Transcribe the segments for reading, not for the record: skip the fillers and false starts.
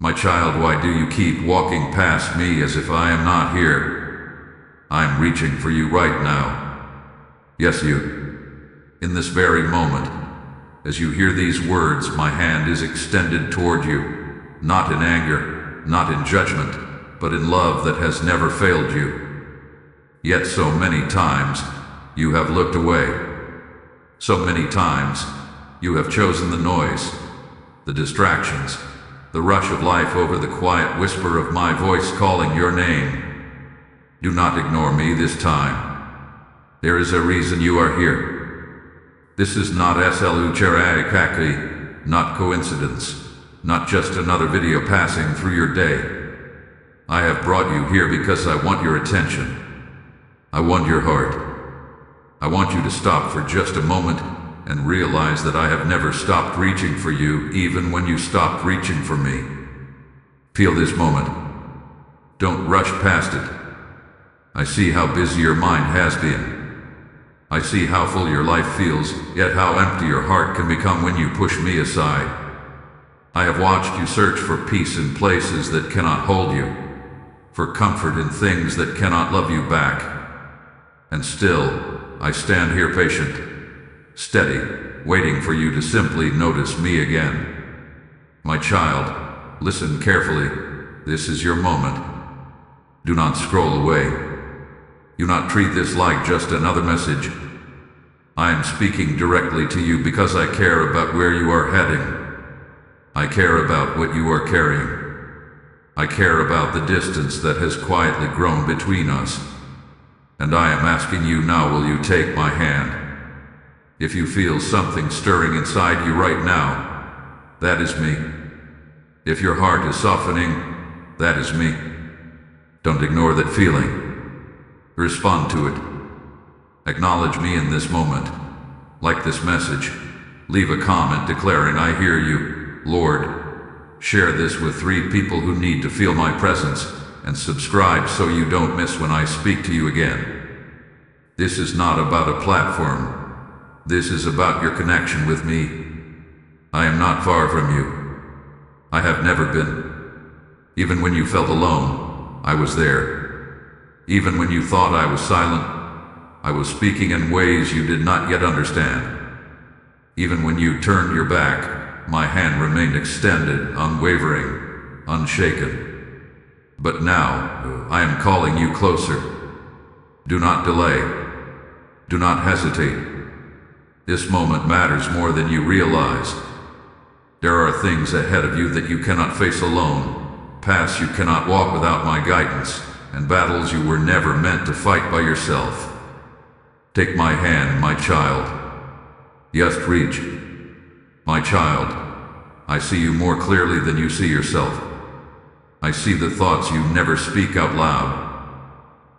My child, why do you keep walking past me as if I am not here? I'm reaching for you right now. Yes, you. In this very moment, as you hear these words, my hand is extended toward you, not in anger, not in judgment, but in love that has never failed you. Yet so many times, you have looked away. So many times, you have chosen the noise, the distractions, the rush of life over the quiet whisper of my voice calling your name. Do not ignore me this time. There is a reason you are here. This is not SLU, not coincidence, not just another video passing through your day. I have brought you here because I want your attention. I want your heart. I want you to stop for just a moment and realize that I have never stopped reaching for you, even when you stopped reaching for me. Feel this moment. Don't rush past it. I see how busy your mind has been. I see how full your life feels, yet how empty your heart can become when you push me aside. I have watched you search for peace in places that cannot hold you, for comfort in things that cannot love you back. And still, I stand here patient, steady, waiting for you to simply notice me again. My child, listen carefully. This is your moment. Do not scroll away. Do not treat this like just another message. I am speaking directly to you because I care about where you are heading. I care about what you are carrying. I care about the distance that has quietly grown between us. And I am asking you now, will you take my hand? If you feel something stirring inside you right now, that is me. If your heart is softening, that is me. Don't ignore that feeling. Respond to it. Acknowledge me in this moment. Like this message. Leave a comment declaring, I hear you, Lord. Share this with 3 people who need to feel my presence, and subscribe so you don't miss when I speak to you again. This is not about a platform. This is about your connection with me. I am not far from you. I have never been. Even when you felt alone, I was there. Even when you thought I was silent, I was speaking in ways you did not yet understand. Even when you turned your back, my hand remained extended, unwavering, unshaken. But now, I am calling you closer. Do not delay. Do not hesitate. This moment matters more than you realize. There are things ahead of you that you cannot face alone, paths you cannot walk without my guidance, and battles you were never meant to fight by yourself. Take my hand, my child. Just reach. My child, I see you more clearly than you see yourself. I see the thoughts you never speak out loud.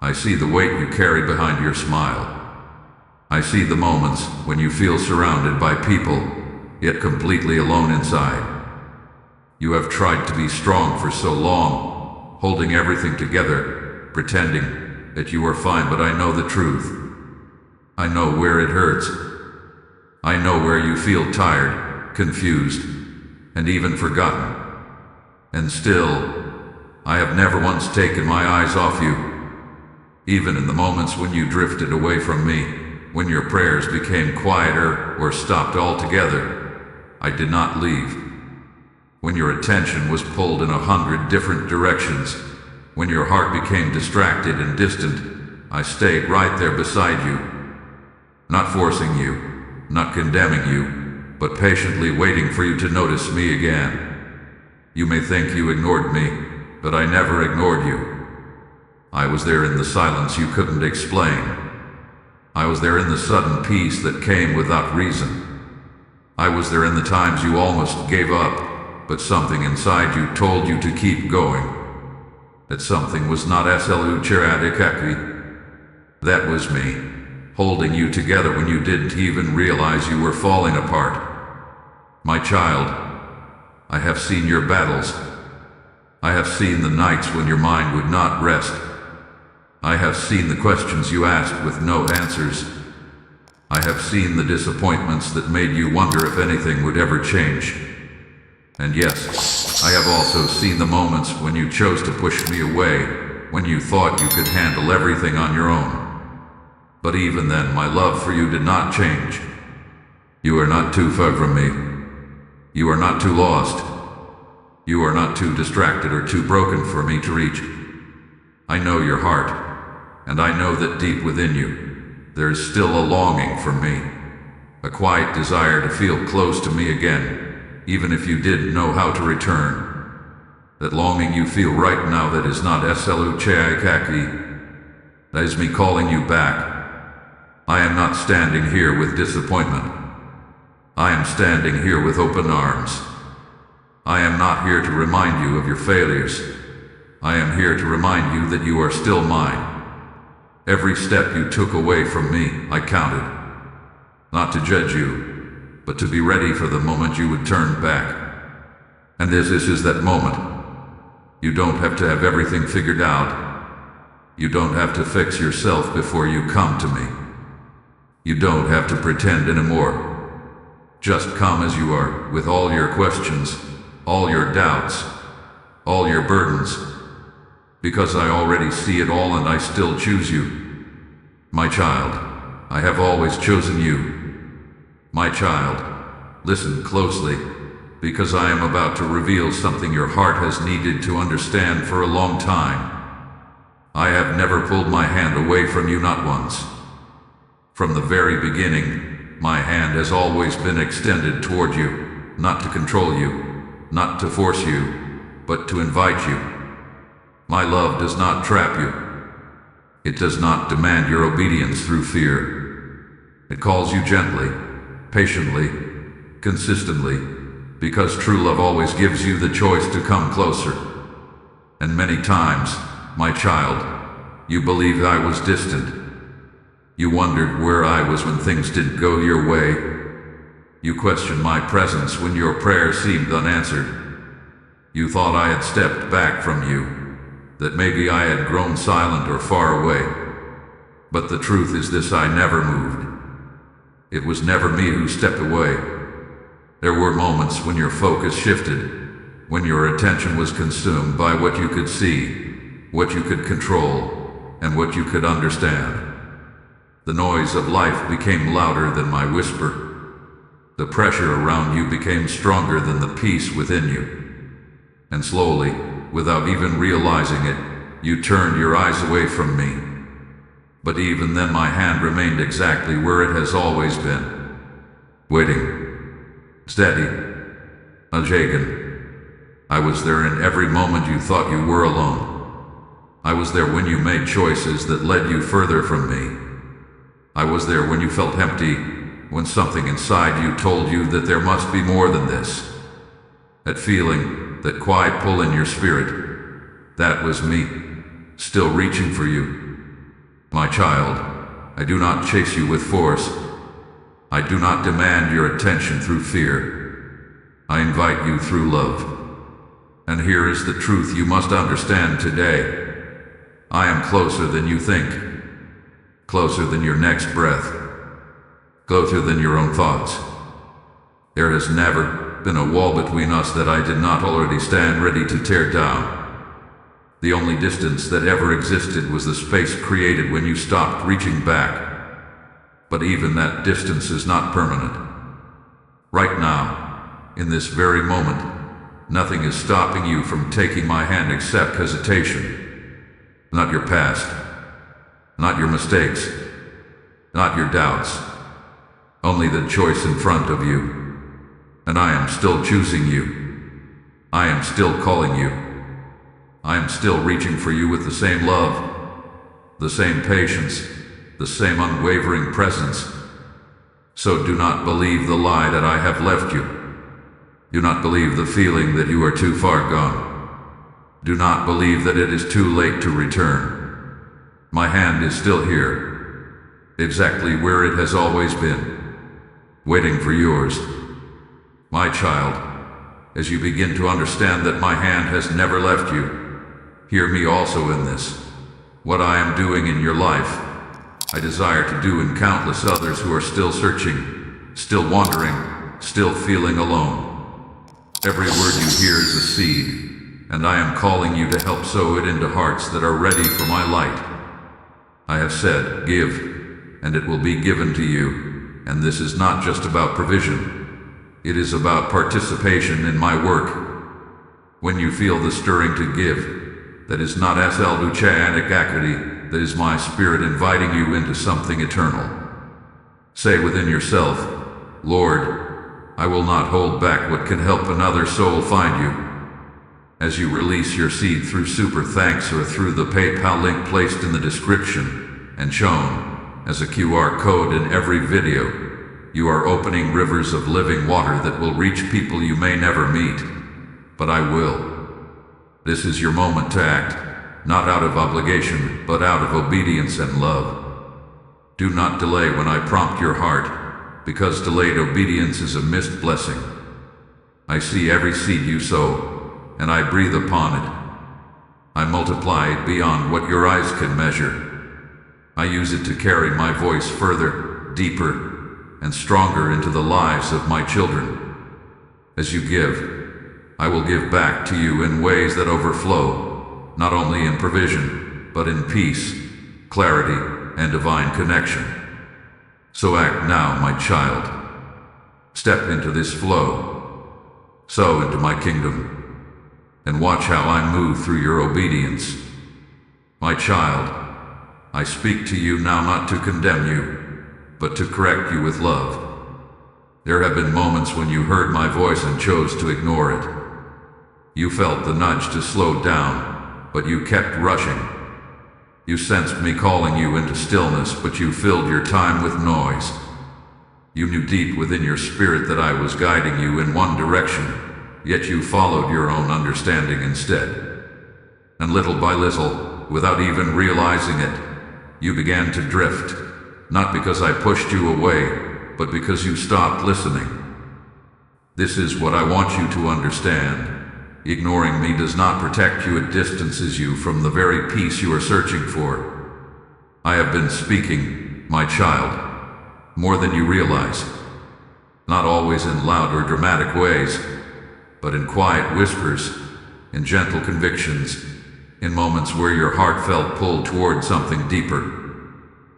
I see the weight you carry behind your smile. I see the moments when you feel surrounded by people, yet completely alone inside. You have tried to be strong for so long, holding everything together, pretending that you are fine, but I know the truth. I know where it hurts. I know where you feel tired, confused, and even forgotten. And still, I have never once taken my eyes off you. Even in the moments when you drifted away from me, when your prayers became quieter or stopped altogether, I did not leave. When your attention was pulled in 100 different directions, when your heart became distracted and distant, I stayed right there beside you. Not forcing you, not condemning you, but patiently waiting for you to notice me again. You may think you ignored me, but I never ignored you. I was there in the silence you couldn't explain. I was there in the sudden peace that came without reason. I was there in the times you almost gave up, but something inside you told you to keep going. That something was not SLU. That was me, holding you together when you didn't even realize you were falling apart. My child, I have seen your battles. I have seen the nights when your mind would not rest. I have seen the questions you asked with no answers. I have seen the disappointments that made you wonder if anything would ever change. And yes, I have also seen the moments when you chose to push me away, when you thought you could handle everything on your own. But even then, my love for you did not change. You are not too far from me. You are not too lost. You are not too distracted or too broken for me to reach. I know your heart, and I know that deep within you, there is still a longing for me, a quiet desire to feel close to me again, even if you didn't know how to return. That longing you feel right now, that is not SLUCHAIKAKI. That is me calling you back. I am not standing here with disappointment. I am standing here with open arms. I am not here to remind you of your failures. I am here to remind you that you are still mine. Every step you took away from me, I counted. Not to judge you, but to be ready for the moment you would turn back. And this is that moment. You don't have to have everything figured out. You don't have to fix yourself before you come to me. You don't have to pretend anymore. Just come as you are, with all your questions, all your doubts, all your burdens. Because I already see it all and I still choose you. My child, I have always chosen you. My child, listen closely, because I am about to reveal something your heart has needed to understand for a long time. I have never pulled my hand away from you, not once. From the very beginning, my hand has always been extended toward you, not to control you, not to force you, but to invite you. My love does not trap you. It does not demand your obedience through fear. It calls you gently, patiently, consistently, because true love always gives you the choice to come closer. And many times, my child, you believed I was distant. You wondered where I was when things didn't go your way. You questioned my presence when your prayers seemed unanswered. You thought I had stepped back from you, that maybe I had grown silent or far away. But the truth is this: I never moved. It was never me who stepped away. There were moments when your focus shifted, when your attention was consumed by what you could see, what you could control, and what you could understand. The noise of life became louder than my whisper. The pressure around you became stronger than the peace within you. And slowly, without even realizing it, you turned your eyes away from me. But even then my hand remained exactly where it has always been. Waiting. Steady. Unshaken. I was there in every moment you thought you were alone. I was there when you made choices that led you further from me. I was there when you felt empty, when something inside you told you that there must be more than this. That feeling, that quiet pull in your spirit, that was me, still reaching for you. My child, I do not chase you with force. I do not demand your attention through fear. I invite you through love. And here is the truth you must understand today. I am closer than you think. Closer than your next breath. Closer than your own thoughts. There has never been a wall between us that I did not already stand ready to tear down. The only distance that ever existed was the space created when you stopped reaching back. But even that distance is not permanent. Right now, in this very moment, nothing is stopping you from taking my hand except hesitation. Not your past. Not your mistakes. Not your doubts. Only the choice in front of you. And I am still choosing you. I am still calling you. I am still reaching for you with the same love, the same patience, the same unwavering presence. So do not believe the lie that I have left you. Do not believe the feeling that you are too far gone. Do not believe that it is too late to return. My hand is still here, exactly where it has always been, waiting for yours. My child, as you begin to understand that my hand has never left you, hear me also in this. What I am doing in your life, I desire to do in countless others who are still searching, still wandering, still feeling alone. Every word you hear is a seed, and I am calling you to help sow it into hearts that are ready for my light. I have said, give, and it will be given to you, and this is not just about provision. It is about participation in my work. When you feel the stirring to give, that is not SL Lucianic Akadi, that is my spirit inviting you into something eternal. Say within yourself, Lord, I will not hold back what can help another soul find you. As you release your seed through Super Thanks or through the PayPal link placed in the description and shown as a QR code in every video, you are opening rivers of living water that will reach people you may never meet. But I will. This is your moment to act, not out of obligation, but out of obedience and love. Do not delay when I prompt your heart, because delayed obedience is a missed blessing. I see every seed you sow, and I breathe upon it. I multiply it beyond what your eyes can measure. I use it to carry my voice further, deeper, and stronger into the lives of my children. As you give, I will give back to you in ways that overflow, not only in provision, but in peace, clarity, and divine connection. So act now, my child. Step into this flow. Sow into my kingdom. And watch how I move through your obedience. My child, I speak to you now not to condemn you, but to correct you with love. There have been moments when you heard my voice and chose to ignore it. You felt the nudge to slow down, but you kept rushing. You sensed me calling you into stillness, but you filled your time with noise. You knew deep within your spirit that I was guiding you in one direction, yet you followed your own understanding instead. And little by little, without even realizing it, you began to drift, not because I pushed you away, but because you stopped listening. This is what I want you to understand. Ignoring me does not protect you, it distances you from the very peace you are searching for. I have been speaking, my child, more than you realize. Not always in loud or dramatic ways, but in quiet whispers, in gentle convictions, in moments where your heart felt pulled toward something deeper.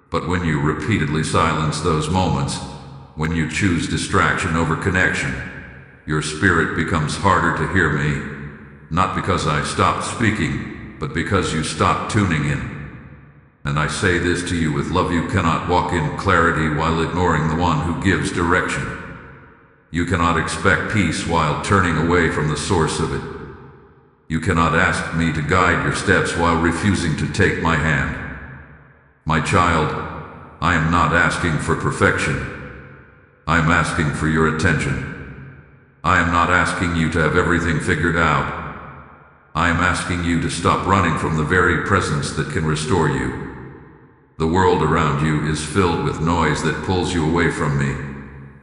But when you repeatedly silence those moments, when you choose distraction over connection, your spirit becomes harder to hear me. Not because I stopped speaking, but because you stopped tuning in. And I say this to you with love: you cannot walk in clarity while ignoring the one who gives direction. You cannot expect peace while turning away from the source of it. You cannot ask me to guide your steps while refusing to take my hand. My child, I am not asking for perfection. I am asking for your attention. I am not asking you to have everything figured out. I am asking you to stop running from the very presence that can restore you. The world around you is filled with noise that pulls you away from me,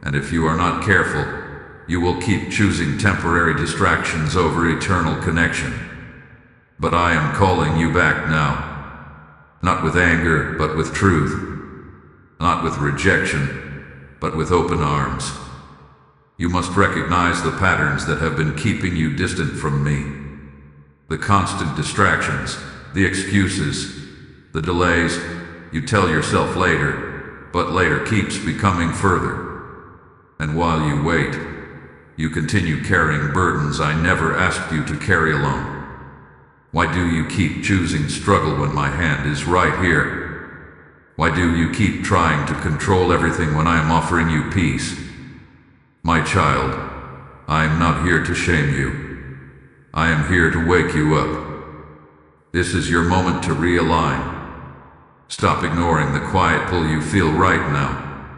and if you are not careful, you will keep choosing temporary distractions over eternal connection. But I am calling you back now, not with anger, but with truth, not with rejection, but with open arms. You must recognize the patterns that have been keeping you distant from me. The constant distractions, the excuses, the delays. You tell yourself later, but later keeps becoming further. And while you wait, you continue carrying burdens I never asked you to carry alone. Why do you keep choosing struggle when my hand is right here? Why do you keep trying to control everything when I am offering you peace? My child, I am not here to shame you. I am here to wake you up. This is your moment to realign. Stop ignoring the quiet pull you feel right now.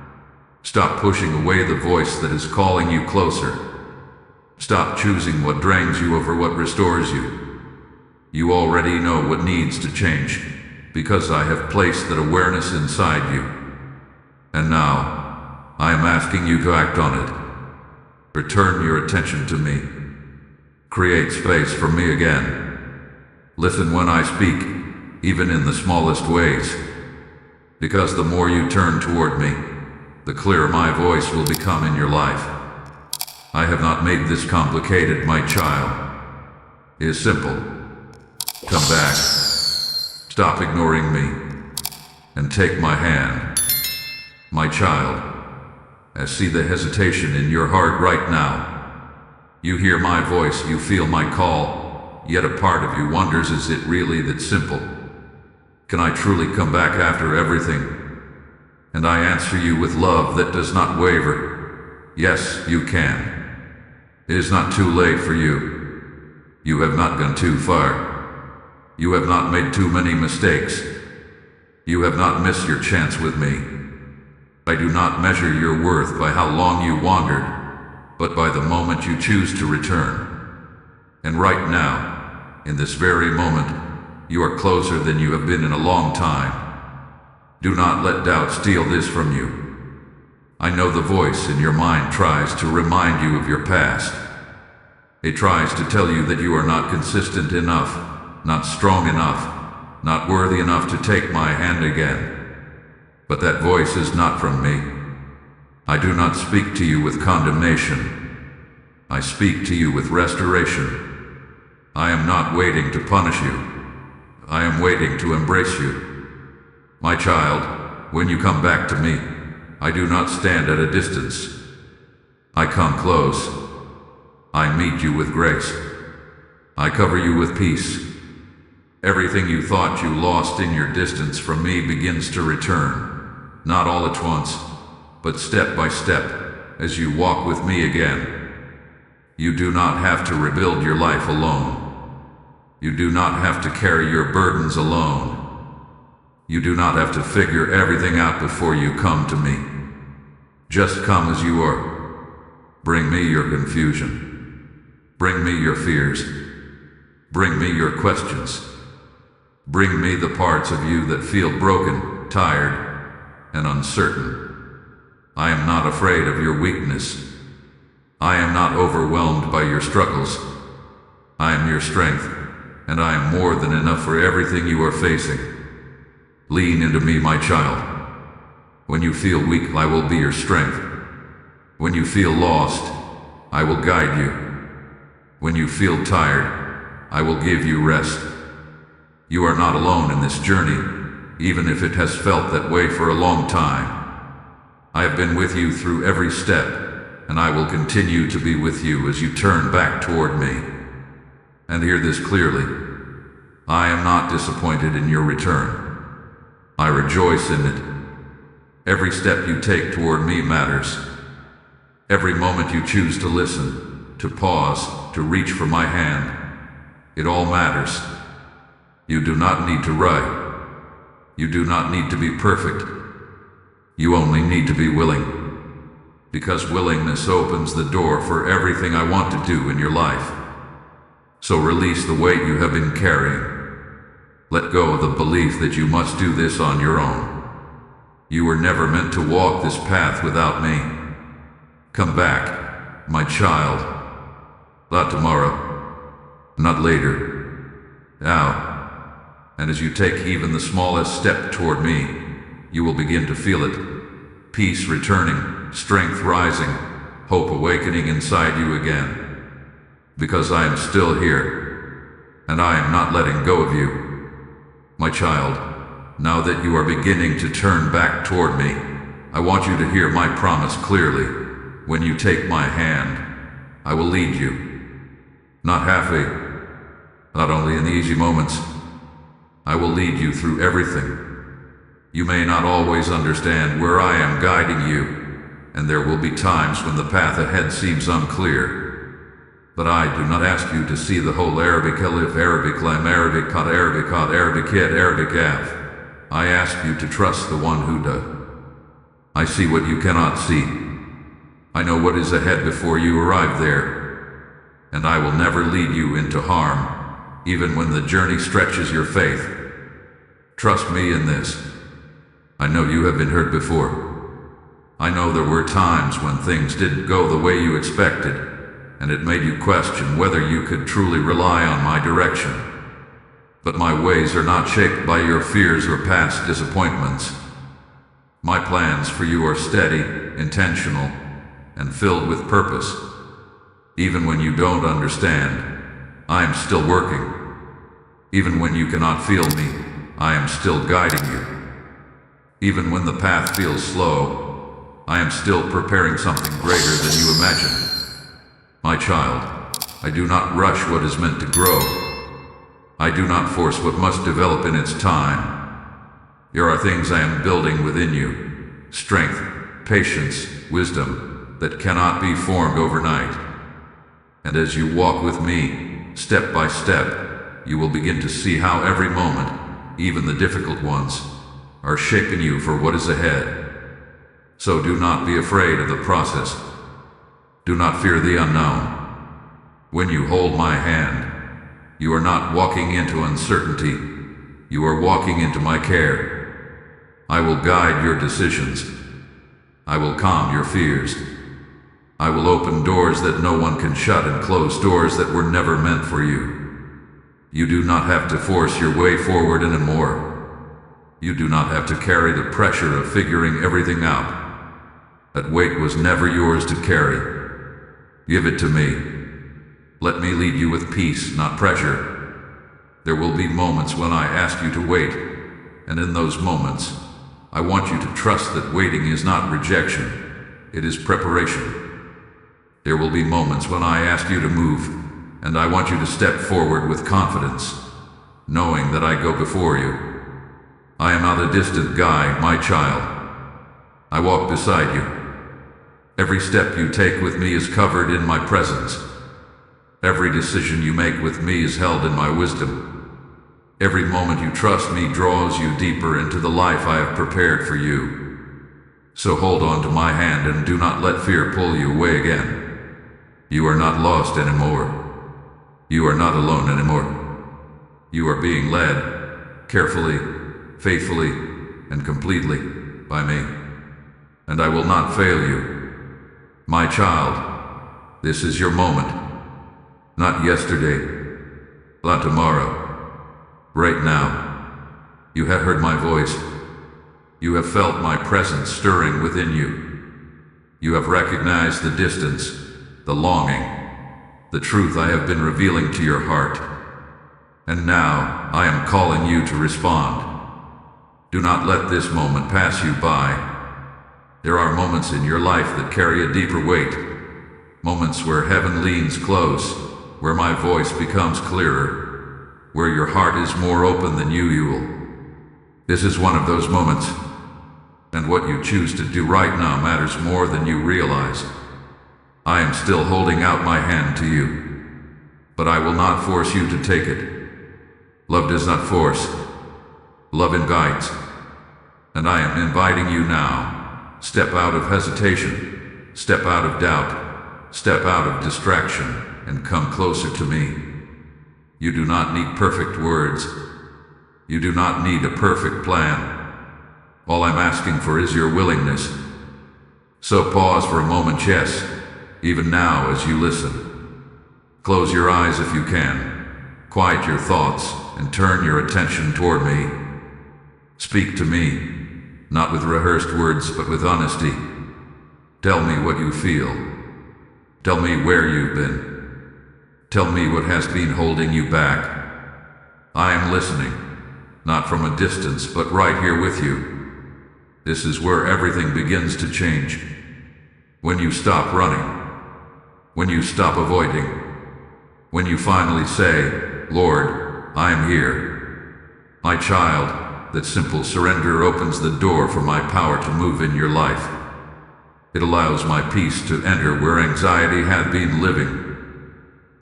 Stop pushing away the voice that is calling you closer. Stop choosing what drains you over what restores you. You already know what needs to change, because I have placed that awareness inside you. And now, I am asking you to act on it. Return your attention to me. Create space for me again. Listen when I speak, even in the smallest ways. Because the more you turn toward me, the clearer my voice will become in your life. I have not made this complicated, my child. It is simple. Come back. Stop ignoring me. And take my hand. My child, I see the hesitation in your heart right now. You hear my voice, you feel my call, yet a part of you wonders, is it really that simple? Can I truly come back after everything? And I answer you with love that does not waver. Yes, you can. It is not too late for you. You have not gone too far. You have not made too many mistakes. You have not missed your chance with me. I do not measure your worth by how long you wandered, but by the moment you choose to return. And right now, in this very moment, you are closer than you have been in a long time. Do not let doubt steal this from you. I know the voice in your mind tries to remind you of your past. It tries to tell you that you are not consistent enough, not strong enough, not worthy enough to take my hand again. But that voice is not from me. I do not speak to you with condemnation. I speak to you with restoration. I am not waiting to punish you. I am waiting to embrace you. My child, when you come back to me, I do not stand at a distance. I come close. I meet you with grace. I cover you with peace. Everything you thought you lost in your distance from me begins to return, not all at once, but step by step, as you walk with me again. You do not have to rebuild your life alone. You do not have to carry your burdens alone. You do not have to figure everything out before you come to me. Just come as you are. Bring me your confusion. Bring me your fears. Bring me your questions. Bring me the parts of you that feel broken, tired, and uncertain. I am not afraid of your weakness. I am not overwhelmed by your struggles. I am your strength, and I am more than enough for everything you are facing. Lean into me, my child. When you feel weak, I will be your strength. When you feel lost, I will guide you. When you feel tired, I will give you rest. You are not alone in this journey, even if it has felt that way for a long time. I have been with you through every step, and I will continue to be with you as you turn back toward me. And hear this clearly. I am not disappointed in your return. I rejoice in it. Every step you take toward me matters. Every moment you choose to listen, to pause, to reach for my hand, it all matters. You do not need to write. You do not need to be perfect. You only need to be willing. Because willingness opens the door for everything I want to do in your life. So release the weight you have been carrying. Let go of the belief that you must do this on your own. You were never meant to walk this path without me. Come back, my child. Not tomorrow. Not later. Now. And as you take even the smallest step toward me, you will begin to feel it. Peace returning, strength rising, hope awakening inside you again. Because I am still here, and I am not letting go of you. My child, now that you are beginning to turn back toward me, I want you to hear my promise clearly. When you take my hand, I will lead you. Not halfway, not only in the easy moments. I will lead you through everything. You may not always understand where I am guiding you, and there will be times when the path ahead seems unclear. But I do not ask you to see the whole Arabic Alif, Arabic Lam, Arabic Qad, Arabic Qad, Arabic Yed, Arabic Af. I ask you to trust the one who does. I see what you cannot see. I know what is ahead before you arrive there. And I will never lead you into harm, even when the journey stretches your faith. Trust me in this. I know you have been hurt before. I know there were times when things didn't go the way you expected, and it made you question whether you could truly rely on my direction. But my ways are not shaped by your fears or past disappointments. My plans for you are steady, intentional, and filled with purpose. Even when you don't understand, I am still working. Even when you cannot feel me, I am still guiding you. Even when the path feels slow, I am still preparing something greater than you imagine. My child, I do not rush what is meant to grow. I do not force what must develop in its time. There are things I am building within you. Strength, patience, wisdom that cannot be formed overnight. And as you walk with me, step by step, you will begin to see how every moment, even the difficult ones, are shaping you for what is ahead. So do not be afraid of the process. Do not fear the unknown. When you hold my hand, you are not walking into uncertainty. You are walking into my care. I will guide your decisions. I will calm your fears. I will open doors that no one can shut and close doors that were never meant for you. You do not have to force your way forward anymore. You do not have to carry the pressure of figuring everything out. That weight was never yours to carry. Give it to me. Let me lead you with peace, not pressure. There will be moments when I ask you to wait, and in those moments, I want you to trust that waiting is not rejection, it is preparation. There will be moments when I ask you to move, and I want you to step forward with confidence, knowing that I go before you. I am not a distant guide, my child. I walk beside you. Every step you take with me is covered in my presence. Every decision you make with me is held in my wisdom. Every moment you trust me draws you deeper into the life I have prepared for you. So hold on to my hand and do not let fear pull you away again. You are not lost anymore. You are not alone anymore. You are being led, carefully, faithfully, and completely, by me. And I will not fail you. My child, this is your moment. Not yesterday, not tomorrow. Right now, you have heard my voice. You have felt my presence stirring within you. You have recognized the distance, the longing, the truth I have been revealing to your heart. And now, I am calling you to respond. Do not let this moment pass you by. There are moments in your life that carry a deeper weight. Moments where heaven leans close, where my voice becomes clearer, where your heart is more open than usual. This is one of those moments, and what you choose to do right now matters more than you realize. I am still holding out my hand to you, but I will not force you to take it. Love does not force. Love invites. And I am inviting you now. Step out of hesitation. Step out of doubt. Step out of distraction and come closer to me. You do not need perfect words. You do not need a perfect plan. All I'm asking for is your willingness. So pause for a moment, yes, even now as you listen. Close your eyes if you can. Quiet your thoughts and turn your attention toward me. Speak to me, not with rehearsed words but with honesty. Tell me what you feel. Tell me where you've been. Tell me what has been holding you back. I am listening, not from a distance, but right here with you. This is where everything begins to change. When you stop running, when you stop avoiding, when you finally say, Lord, I am here. My child, that simple surrender opens the door for my power to move in your life. It allows my peace to enter where anxiety had been living.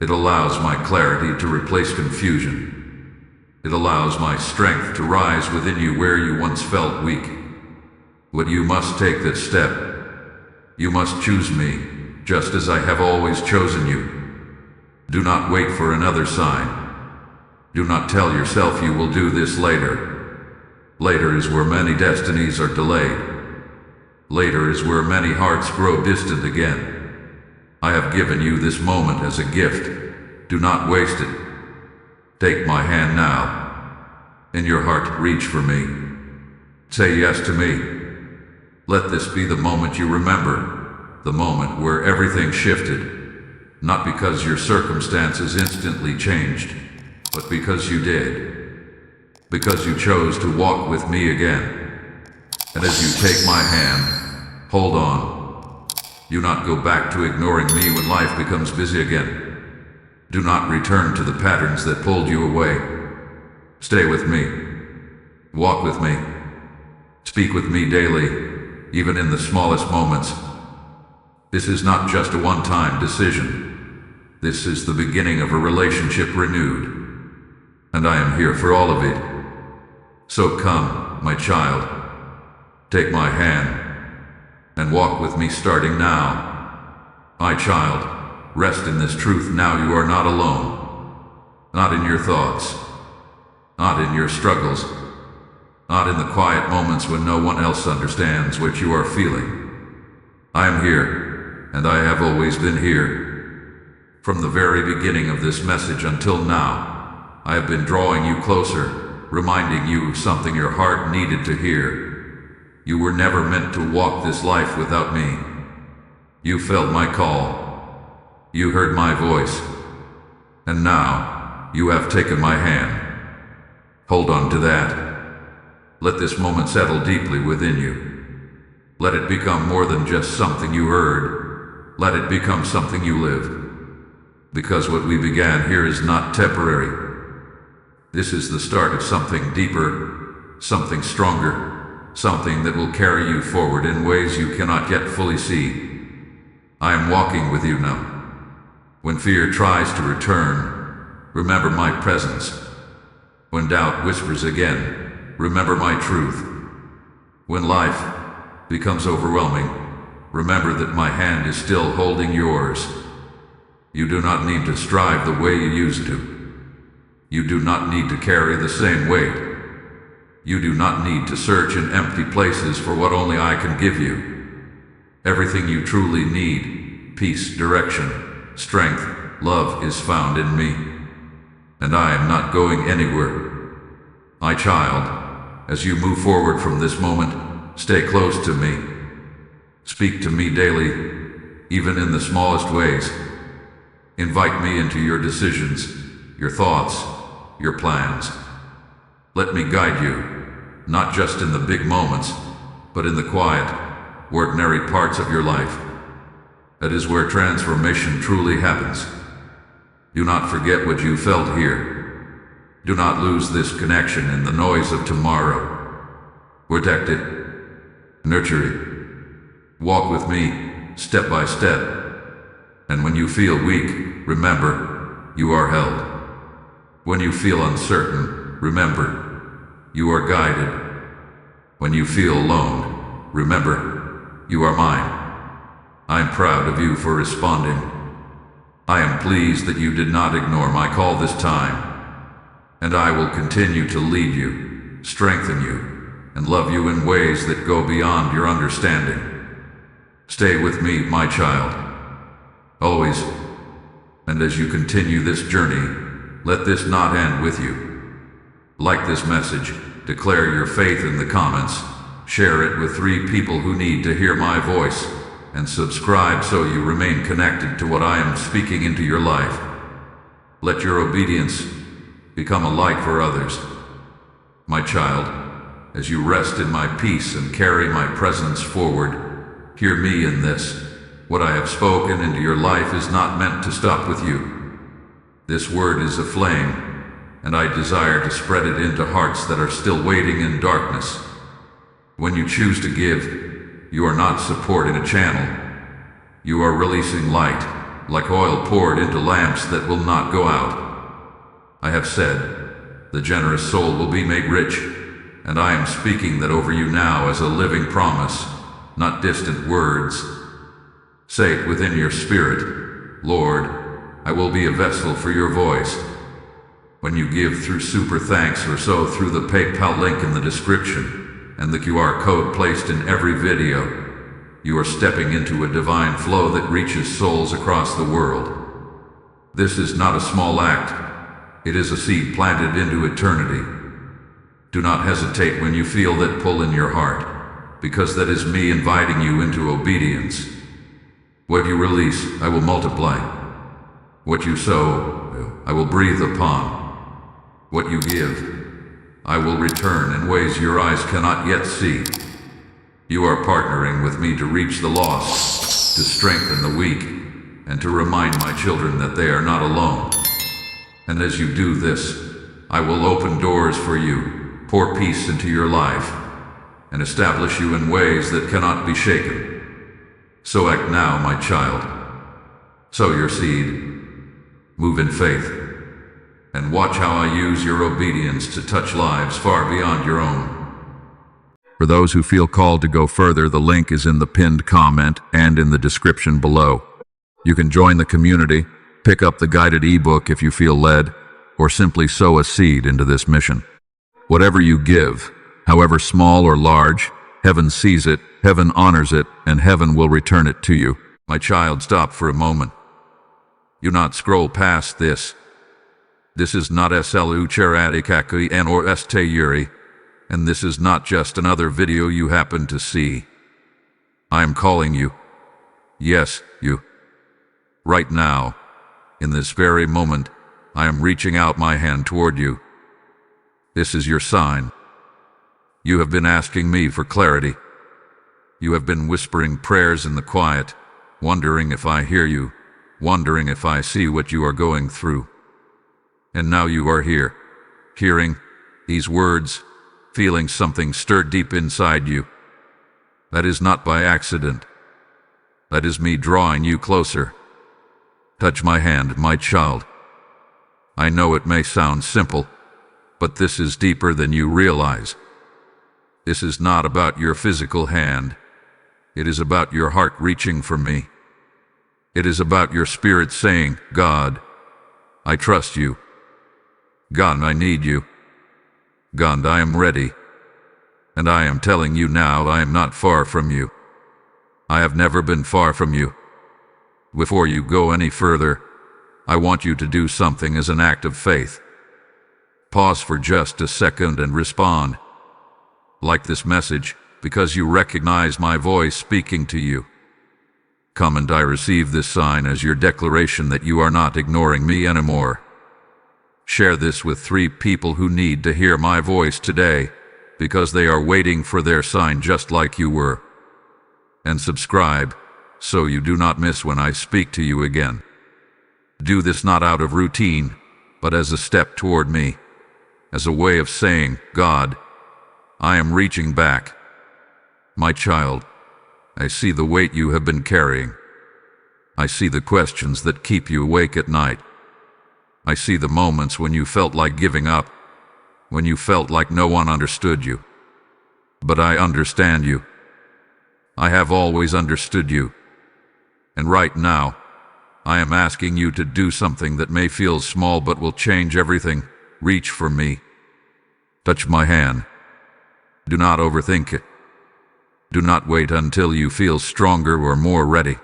It allows my clarity to replace confusion. It allows my strength to rise within you where you once felt weak. But you must take that step. You must choose me, just as I have always chosen you. Do not wait for another sign. Do not tell yourself you will do this later. Later is where many destinies are delayed. Later is where many hearts grow distant again. I have given you this moment as a gift. Do not waste it. Take my hand now. In your heart, reach for me. Say yes to me. Let this be the moment you remember, the moment where everything shifted, Not because your circumstances instantly changed, but because you did. Because you chose to walk with me again. And as you take my hand, hold on. Do not go back to ignoring me when life becomes busy again. Do not return to the patterns that pulled you away. Stay with me. Walk with me. Speak with me daily, even in the smallest moments. This is not just a one-time decision. This is the beginning of a relationship renewed. And I am here for all of it. So come, my child, take my hand, and walk with me starting now. My child, rest in this truth now: you are not alone. Not in your thoughts, not in your struggles, not in the quiet moments when no one else understands what you are feeling. I am here, and I have always been here. From the very beginning of this message until now, I have been drawing you closer, reminding you of something your heart needed to hear. You were never meant to walk this life without me. You felt my call. You heard my voice. And now, you have taken my hand. Hold on to that. Let this moment settle deeply within you. Let it become more than just something you heard. Let it become something you live. Because what we began here is not temporary. This is the start of something deeper, something stronger, something that will carry you forward in ways you cannot yet fully see. I am walking with you now. When fear tries to return, remember my presence. When doubt whispers again, remember my truth. When life becomes overwhelming, remember that my hand is still holding yours. You do not need to strive the way you used to. You do not need to carry the same weight. You do not need to search in empty places for what only I can give you. Everything you truly need, peace, direction, strength, love, is found in me. And I am not going anywhere. My child, as you move forward from this moment, stay close to me. Speak to me daily, even in the smallest ways. Invite me into your decisions, your thoughts, your plans. Let me guide you, not just in the big moments, but in the quiet, ordinary parts of your life. That is where transformation truly happens. Do not forget what you felt here. Do not lose this connection in the noise of tomorrow. Protect it. Nurture it. Walk with me, step by step. And when you feel weak, remember, you are held. When you feel uncertain, remember, you are guided. When you feel alone, remember, you are mine. I am proud of you for responding. I am pleased that you did not ignore my call this time. And I will continue to lead you, strengthen you, and love you in ways that go beyond your understanding. Stay with me, my child. Always. And as you continue this journey, let this not end with you. Like this message, declare your faith in the comments, share it with 3 people who need to hear my voice, and subscribe so you remain connected to what I am speaking into your life. Let your obedience become a light for others. My child, as you rest in my peace and carry my presence forward, hear me in this. What I have spoken into your life is not meant to stop with you. This word is a flame, and I desire to spread it into hearts that are still waiting in darkness. When you choose to give, you are not supporting a channel. You are releasing light, like oil poured into lamps that will not go out. I have said, the generous soul will be made rich, and I am speaking that over you now as a living promise, not distant words. Say it within your spirit, Lord, I will be a vessel for your voice. When you give through Super Thanks or so through the PayPal link in the description and the QR code placed in every video, you are stepping into a divine flow that reaches souls across the world. This is not a small act. It is a seed planted into eternity. Do not hesitate when you feel that pull in your heart, because that is me inviting you into obedience. What you release, I will multiply. What you sow, I will breathe upon. What you give, I will return in ways your eyes cannot yet see. You are partnering with me to reach the lost, to strengthen the weak, and to remind my children that they are not alone. And as you do this, I will open doors for you, pour peace into your life, and establish you in ways that cannot be shaken. So act now, my child. Sow your seed. Move in faith. And watch how I use your obedience to touch lives far beyond your own. For those who feel called to go further, the link is in the pinned comment and in the description below. You can join the community, pick up the guided ebook if you feel led, or simply sow a seed into this mission. Whatever you give, however small or large, heaven sees it, heaven honors it, and heaven will return it to you. My child, stop for a moment. Do not scroll past this. This is not SLU Charadikaki and or Steyuri, and this is not just another video you happen to see. I am calling you. Yes, you. Right now, in this very moment, I am reaching out my hand toward you. This is your sign. You have been asking me for clarity. You have been whispering prayers in the quiet, wondering if I hear you, wondering if I see what you are going through. And now you are here, hearing these words, feeling something stir deep inside you. That is not by accident. That is me drawing you closer. Touch my hand, my child. I know it may sound simple, but this is deeper than you realize. This is not about your physical hand. It is about your heart reaching for me. It is about your spirit saying, God, I trust you. God, I need you. God, I am ready. And I am telling you now, I am not far from you. I have never been far from you. Before you go any further, I want you to do something as an act of faith. Pause for just a second and respond. Like this message, because you recognize my voice speaking to you. Come and I receive this sign as your declaration that you are not ignoring me anymore. Share this with 3 people who need to hear my voice today, because they are waiting for their sign just like you were. And subscribe, so you do not miss when I speak to you again. Do this not out of routine, but as a step toward me, as a way of saying, God, I am reaching back. My child, I see the weight you have been carrying. I see the questions that keep you awake at night. I see the moments when you felt like giving up, when you felt like no one understood you. But I understand you. I have always understood you. And right now, I am asking you to do something that may feel small but will change everything. Reach for me. Touch my hand. Do not overthink it. Do not wait until you feel stronger or more ready.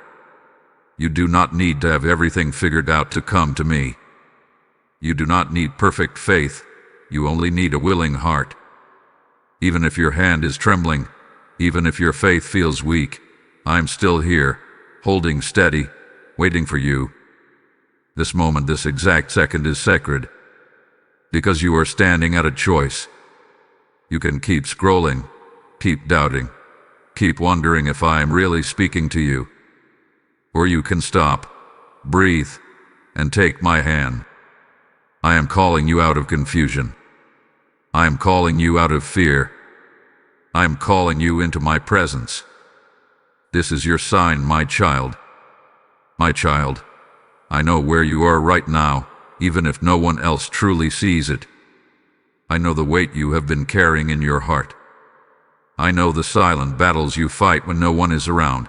You do not need to have everything figured out to come to me. You do not need perfect faith. You only need a willing heart. Even if your hand is trembling, even if your faith feels weak, I'm still here, holding steady, waiting for you. This moment, this exact second is sacred, because you are standing at a choice. You can keep scrolling, keep doubting, keep wondering if I am really speaking to you. Or you can stop, breathe, and take my hand. I am calling you out of confusion. I am calling you out of fear. I am calling you into my presence. This is your sign, my child. My child, I know where you are right now, even if no one else truly sees it. I know the weight you have been carrying in your heart. I know the silent battles you fight when no one is around.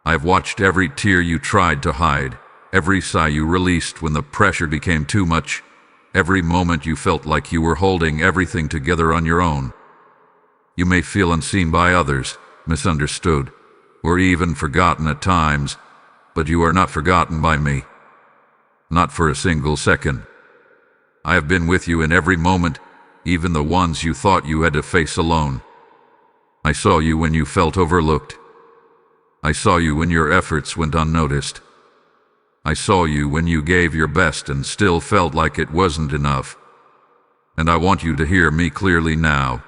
I've watched every tear you tried to hide, every sigh you released when the pressure became too much, every moment you felt like you were holding everything together on your own. You may feel unseen by others, misunderstood, or even forgotten at times, but you are not forgotten by me. Not for a single second. I have been with you in every moment, even the ones you thought you had to face alone. I saw you when you felt overlooked. I saw you when your efforts went unnoticed. I saw you when you gave your best and still felt like it wasn't enough. And I want you to hear me clearly now.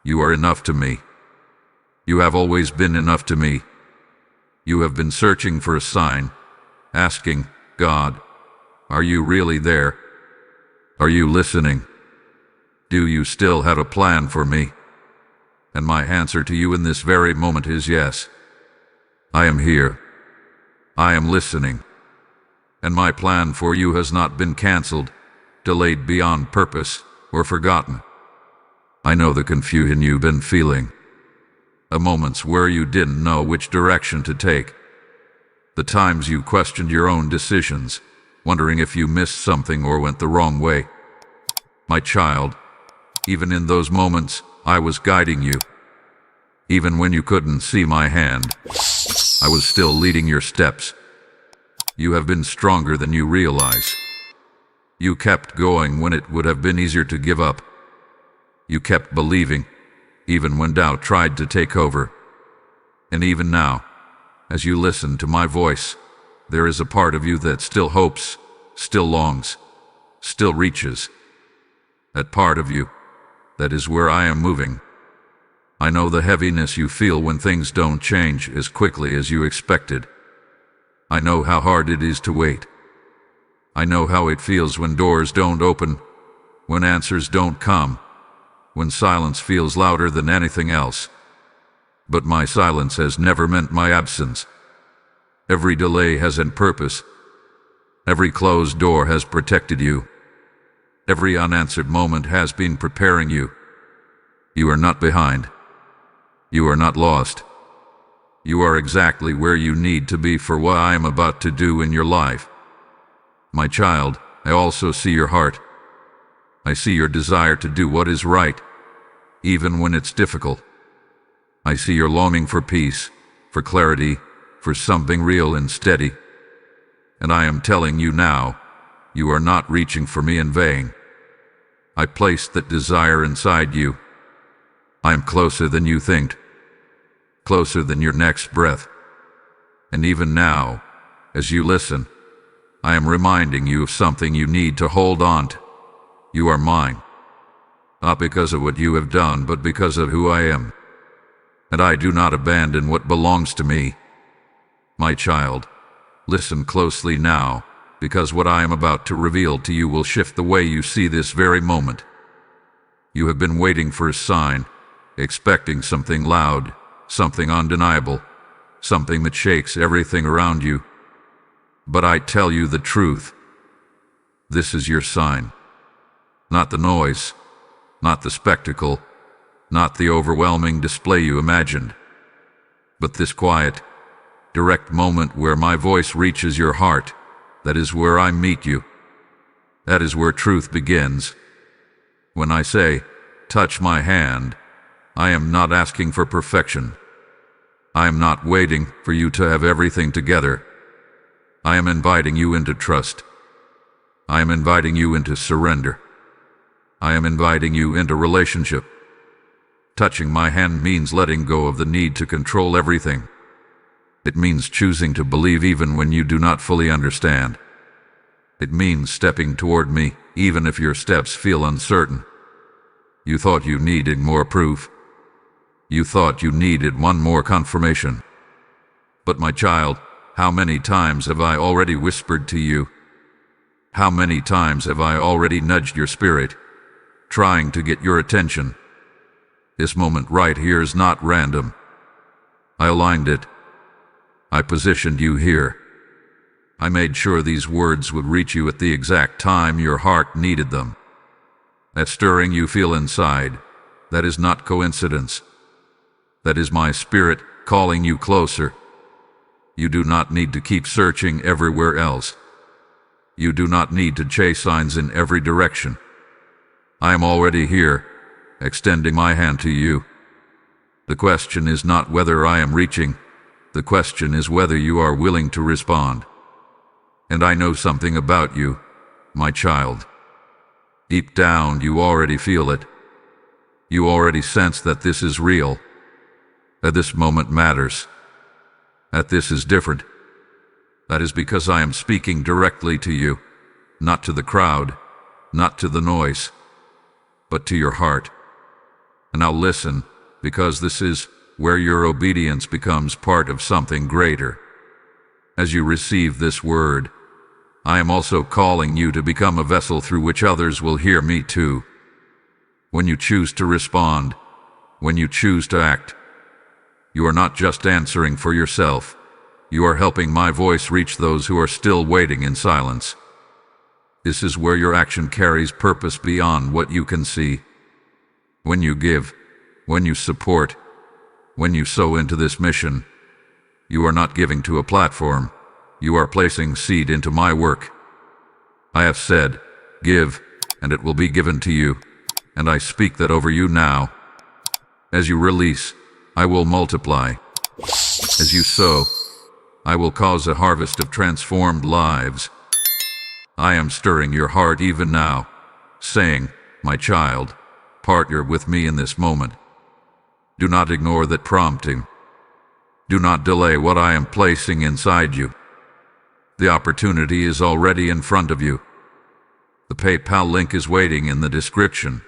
You are enough to me. You have always been enough to me. You have been searching for a sign, asking, God, are you really there? Are you listening? Do you still have a plan for me? And my answer to you in this very moment is yes. I am here. I am listening. And my plan for you has not been canceled, delayed beyond purpose, or forgotten. I know the confusion you've been feeling. The moments where you didn't know which direction to take. The times you questioned your own decisions, wondering if you missed something or went the wrong way. My child, even in those moments, I was guiding you. Even when you couldn't see my hand, I was still leading your steps. You have been stronger than you realize. You kept going when it would have been easier to give up. You kept believing, even when doubt tried to take over. And even now, as you listen to my voice, there is a part of you that still hopes, still longs, still reaches. That part of you, that is where I am moving. I know the heaviness you feel when things don't change as quickly as you expected. I know how hard it is to wait. I know how it feels when doors don't open, when answers don't come, when silence feels louder than anything else. But my silence has never meant my absence. Every delay has a purpose. Every closed door has protected you. Every unanswered moment has been preparing you. You are not behind. You are not lost. You are exactly where you need to be for what I am about to do in your life. My child, I also see your heart. I see your desire to do what is right, even when it's difficult. I see your longing for peace, for clarity, for something real and steady. And I am telling you now, you are not reaching for me in vain. I placed that desire inside you. I am closer than you think, closer than your next breath. And even now, as you listen, I am reminding you of something you need to hold on to. You are mine, not because of what you have done, but because of who I am. And I do not abandon what belongs to me. My child, listen closely now, because what I am about to reveal to you will shift the way you see this very moment. You have been waiting for a sign, expecting something loud, something undeniable, something that shakes everything around you. But I tell you the truth. This is your sign. Not the noise, not the spectacle, not the overwhelming display you imagined, but this quiet, direct moment where my voice reaches your heart. That is where I meet you. That is where truth begins. When I say, touch my hand, I am not asking for perfection. I am not waiting for you to have everything together. I am inviting you into trust. I am inviting you into surrender. I am inviting you into relationship. Touching my hand means letting go of the need to control everything. It means choosing to believe even when you do not fully understand. It means stepping toward me, even if your steps feel uncertain. You thought you needed more proof. You thought you needed one more confirmation. But my child, how many times have I already whispered to you? How many times have I already nudged your spirit, trying to get your attention? This moment right here is not random. I aligned it. I positioned you here. I made sure these words would reach you at the exact time your heart needed them. That stirring you feel inside, that is not coincidence. That is my spirit calling you closer. You do not need to keep searching everywhere else. You do not need to chase signs in every direction. I am already here, extending my hand to you. The question is not whether I am reaching. The question is whether you are willing to respond. And I know something about you, my child. Deep down, you already feel it. You already sense that this is real, that this moment matters, that this is different. That is because I am speaking directly to you, not to the crowd, not to the noise, but to your heart. And now listen, because this is where your obedience becomes part of something greater. As you receive this word, I am also calling you to become a vessel through which others will hear me too. When you choose to respond, when you choose to act, you are not just answering for yourself, you are helping my voice reach those who are still waiting in silence. This is where your action carries purpose beyond what you can see. When you give, when you support, when you sow into this mission, you are not giving to a platform, you are placing seed into my work. I have said, give, and it will be given to you, and I speak that over you now. As you release, I will multiply. As you sow, I will cause a harvest of transformed lives. I am stirring your heart even now, saying, my child, partner with me in this moment. Do not ignore that prompting. Do not delay what I am placing inside you. The opportunity is already in front of you. The PayPal link is waiting in the description,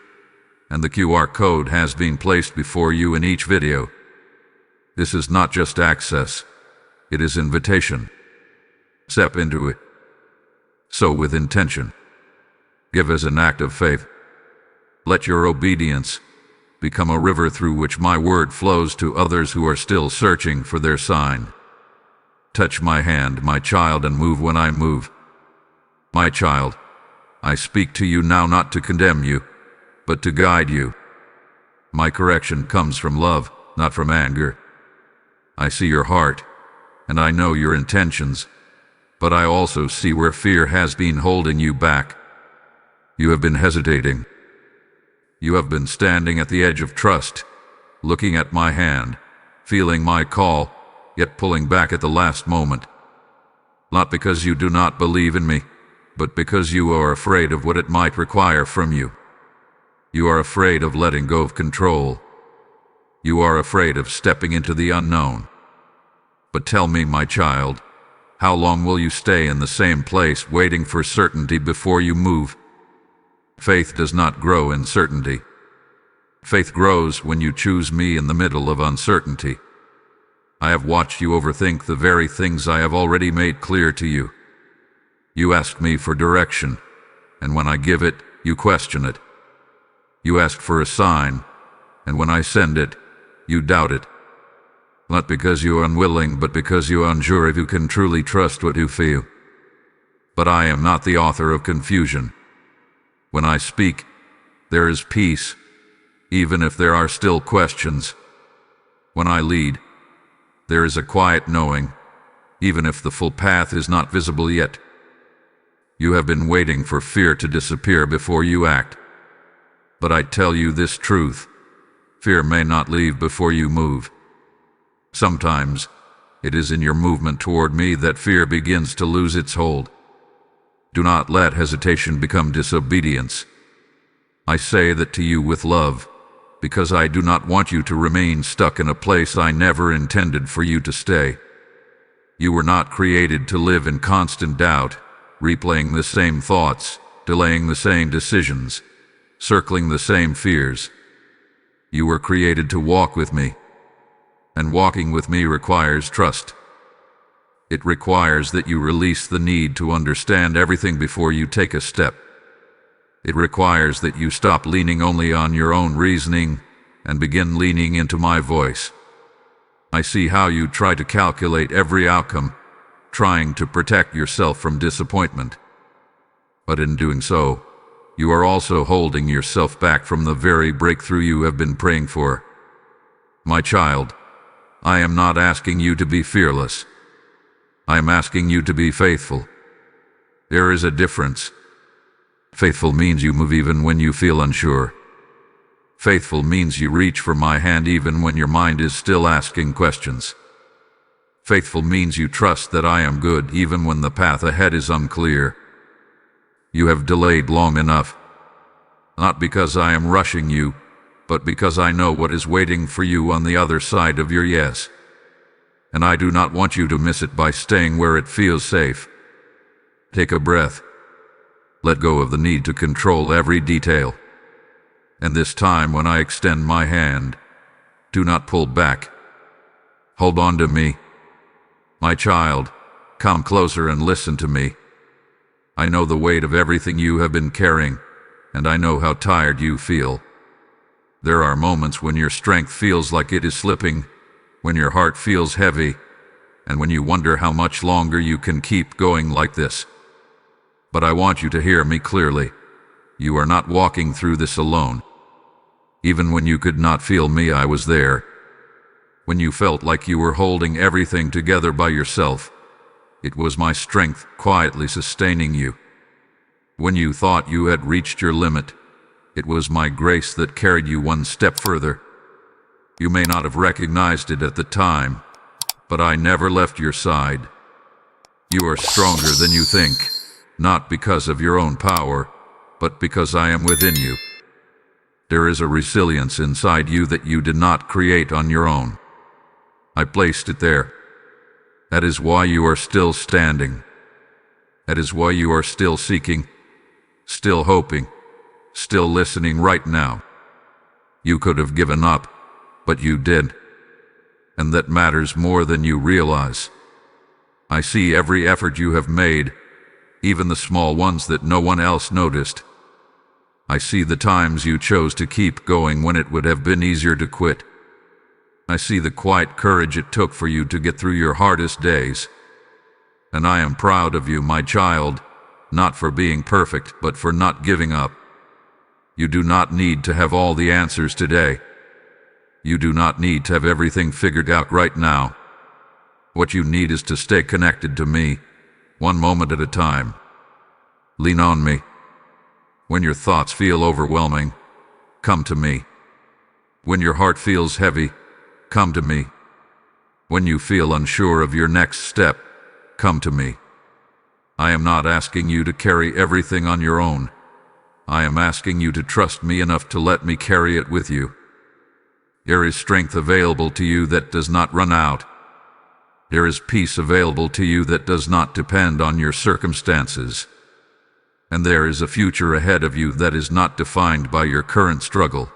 and the QR code has been placed before you in each video. This is not just access, it is invitation. Step into it. Sow with intention. Give as an act of faith. Let your obedience become a river through which my word flows to others who are still searching for their sign. Touch my hand, my child, and move when I move. My child, I speak to you now not to condemn you, but to guide you. My correction comes from love, not from anger. I see your heart, and I know your intentions, but I also see where fear has been holding you back. You have been hesitating. You have been standing at the edge of trust, looking at my hand, feeling my call, yet pulling back at the last moment. Not because you do not believe in me, but because you are afraid of what it might require from you. You are afraid of letting go of control. You are afraid of stepping into the unknown. But tell me, my child, how long will you stay in the same place waiting for certainty before you move? Faith does not grow in certainty. Faith grows when you choose me in the middle of uncertainty. I have watched you overthink the very things I have already made clear to you. You ask me for direction, and when I give it, you question it. You ask for a sign, and when I send it, you doubt it. Not because you are unwilling, but because you are unsure if you can truly trust what you feel. But I am not the author of confusion. When I speak, there is peace, even if there are still questions. When I lead, there is a quiet knowing, even if the full path is not visible yet. You have been waiting for fear to disappear before you act. But I tell you this truth, fear may not leave before you move. Sometimes, it is in your movement toward me that fear begins to lose its hold. Do not let hesitation become disobedience. I say that to you with love, because I do not want you to remain stuck in a place I never intended for you to stay. You were not created to live in constant doubt, replaying the same thoughts, delaying the same decisions, circling the same fears. You were created to walk with me, and walking with me requires trust. It requires that you release the need to understand everything before you take a step. It requires that you stop leaning only on your own reasoning and begin leaning into my voice. I see how you try to calculate every outcome, trying to protect yourself from disappointment. But in doing so, you are also holding yourself back from the very breakthrough you have been praying for. My child, I am not asking you to be fearless. I am asking you to be faithful. There is a difference. Faithful means you move even when you feel unsure. Faithful means you reach for my hand even when your mind is still asking questions. Faithful means you trust that I am good even when the path ahead is unclear. You have delayed long enough, not because I am rushing you, but because I know what is waiting for you on the other side of your yes. and I do not want you to miss it by staying where it feels safe. Take a breath. Let go of the need to control every detail. And this time when I extend my hand, do not pull back. Hold on to me. My child, come closer and listen to me. I know the weight of everything you have been carrying, and I know how tired you feel. There are moments when your strength feels like it is slipping, when your heart feels heavy, and when you wonder how much longer you can keep going like this. But I want you to hear me clearly. You are not walking through this alone. Even when you could not feel me, I was there. When you felt like you were holding everything together by yourself, it was my strength quietly sustaining you. When you thought you had reached your limit, it was my grace that carried you one step further. You may not have recognized it at the time, but I never left your side. You are stronger than you think, not because of your own power, but because I am within you. There is a resilience inside you that you did not create on your own. I placed it there. That is why you are still standing. That is why you are still seeking, still hoping, still listening right now. You could have given up, but you did. And that matters more than you realize. I see every effort you have made, even the small ones that no one else noticed. I see the times you chose to keep going when it would have been easier to quit. I see the quiet courage it took for you to get through your hardest days. And I am proud of you, my child, not for being perfect, but for not giving up. You do not need to have all the answers today. You do not need to have everything figured out right now. What you need is to stay connected to me, one moment at a time. Lean on me. When your thoughts feel overwhelming, come to me. When your heart feels heavy, come to me. When you feel unsure of your next step, come to me. I am not asking you to carry everything on your own. I am asking you to trust me enough to let me carry it with you. There is strength available to you that does not run out. There is peace available to you that does not depend on your circumstances. And there is a future ahead of you that is not defined by your current struggle.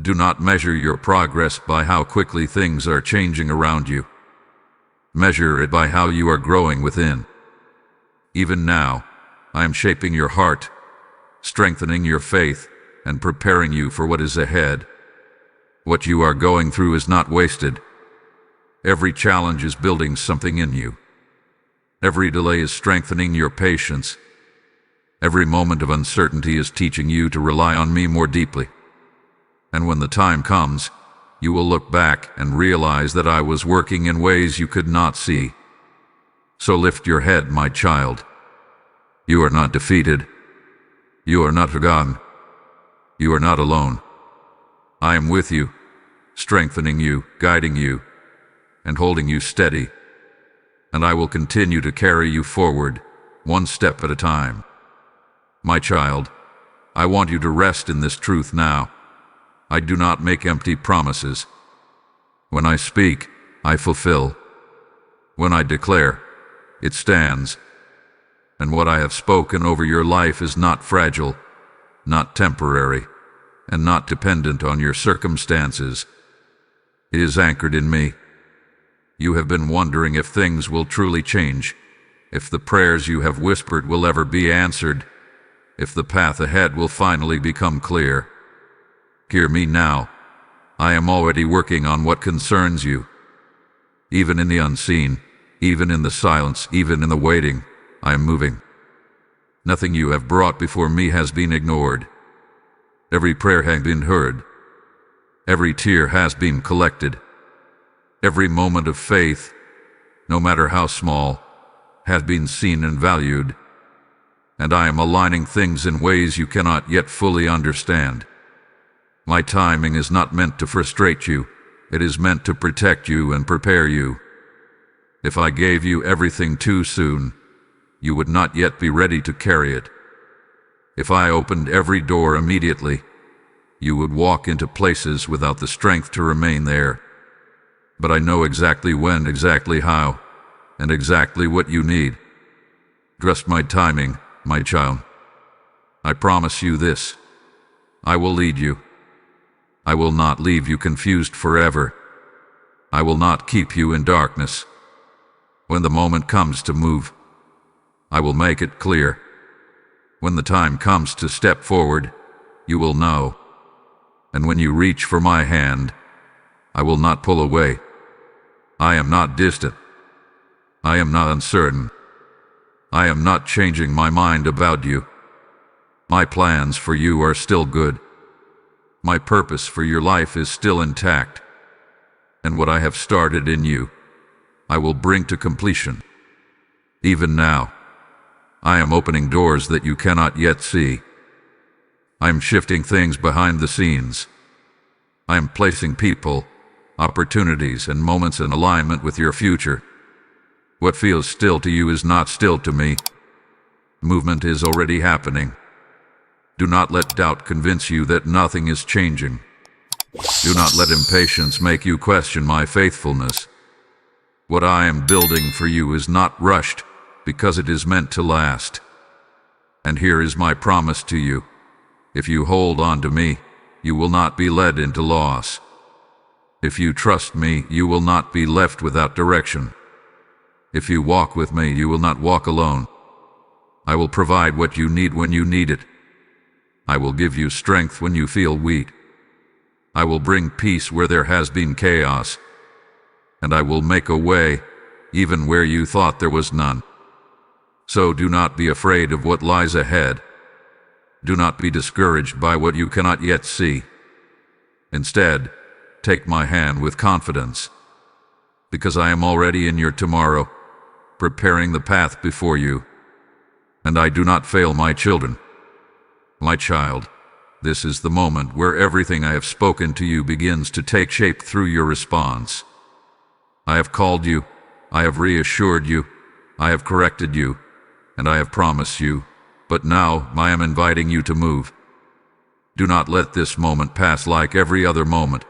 Do not measure your progress by how quickly things are changing around you. Measure it by how you are growing within. Even now, I am shaping your heart, strengthening your faith, and preparing you for what is ahead. What you are going through is not wasted. Every challenge is building something in you. Every delay is strengthening your patience. Every moment of uncertainty is teaching you to rely on me more deeply. And when the time comes, you will look back and realize that I was working in ways you could not see. So lift your head, my child. You are not defeated. You are not forgotten. You are not alone. I am with you, strengthening you, guiding you, and holding you steady. And I will continue to carry you forward, one step at a time. My child, I want you to rest in this truth now. I do not make empty promises. When I speak, I fulfill. When I declare, it stands. And what I have spoken over your life is not fragile, not temporary, and not dependent on your circumstances. It is anchored in me. You have been wondering if things will truly change, if the prayers you have whispered will ever be answered, if the path ahead will finally become clear. Hear me now. I am already working on what concerns you. Even in the unseen, even in the silence, even in the waiting, I am moving. Nothing you have brought before me has been ignored. Every prayer has been heard. Every tear has been collected. Every moment of faith, no matter how small, has been seen and valued. And I am aligning things in ways you cannot yet fully understand. My timing is not meant to frustrate you. It is meant to protect you and prepare you. If I gave you everything too soon, you would not yet be ready to carry it. If I opened every door immediately, you would walk into places without the strength to remain there. but I know exactly when, exactly how, and exactly what you need. Trust my timing, my child. I promise you this. I will lead you. I will not leave you confused forever. I will not keep you in darkness. When the moment comes to move, I will make it clear. When the time comes to step forward, you will know. And when you reach for my hand, I will not pull away. I am not distant. I am not uncertain. I am not changing my mind about you. My plans for you are still good. My purpose for your life is still intact. And what I have started in you, I will bring to completion. Even now, I am opening doors that you cannot yet see. I am shifting things behind the scenes. I am placing people, opportunities, and moments in alignment with your future. What feels still to you is not still to me. Movement is already happening. Do not let doubt convince you that nothing is changing. Do not let impatience make you question my faithfulness. What I am building for you is not rushed, because it is meant to last. And here is my promise to you. If you hold on to me, you will not be led into loss. If you trust me, you will not be left without direction. If you walk with me, you will not walk alone. I will provide what you need when you need it. I will give you strength when you feel weak. I will bring peace where there has been chaos. And I will make a way, even where you thought there was none. So do not be afraid of what lies ahead. Do not be discouraged by what you cannot yet see. Instead, take my hand with confidence, because I am already in your tomorrow, preparing the path before you. And I do not fail my children. My child, this is the moment where everything I have spoken to you begins to take shape through your response. I have called you, I have reassured you, I have corrected you, and I have promised you, but now I am inviting you to move. Do not let this moment pass like every other moment.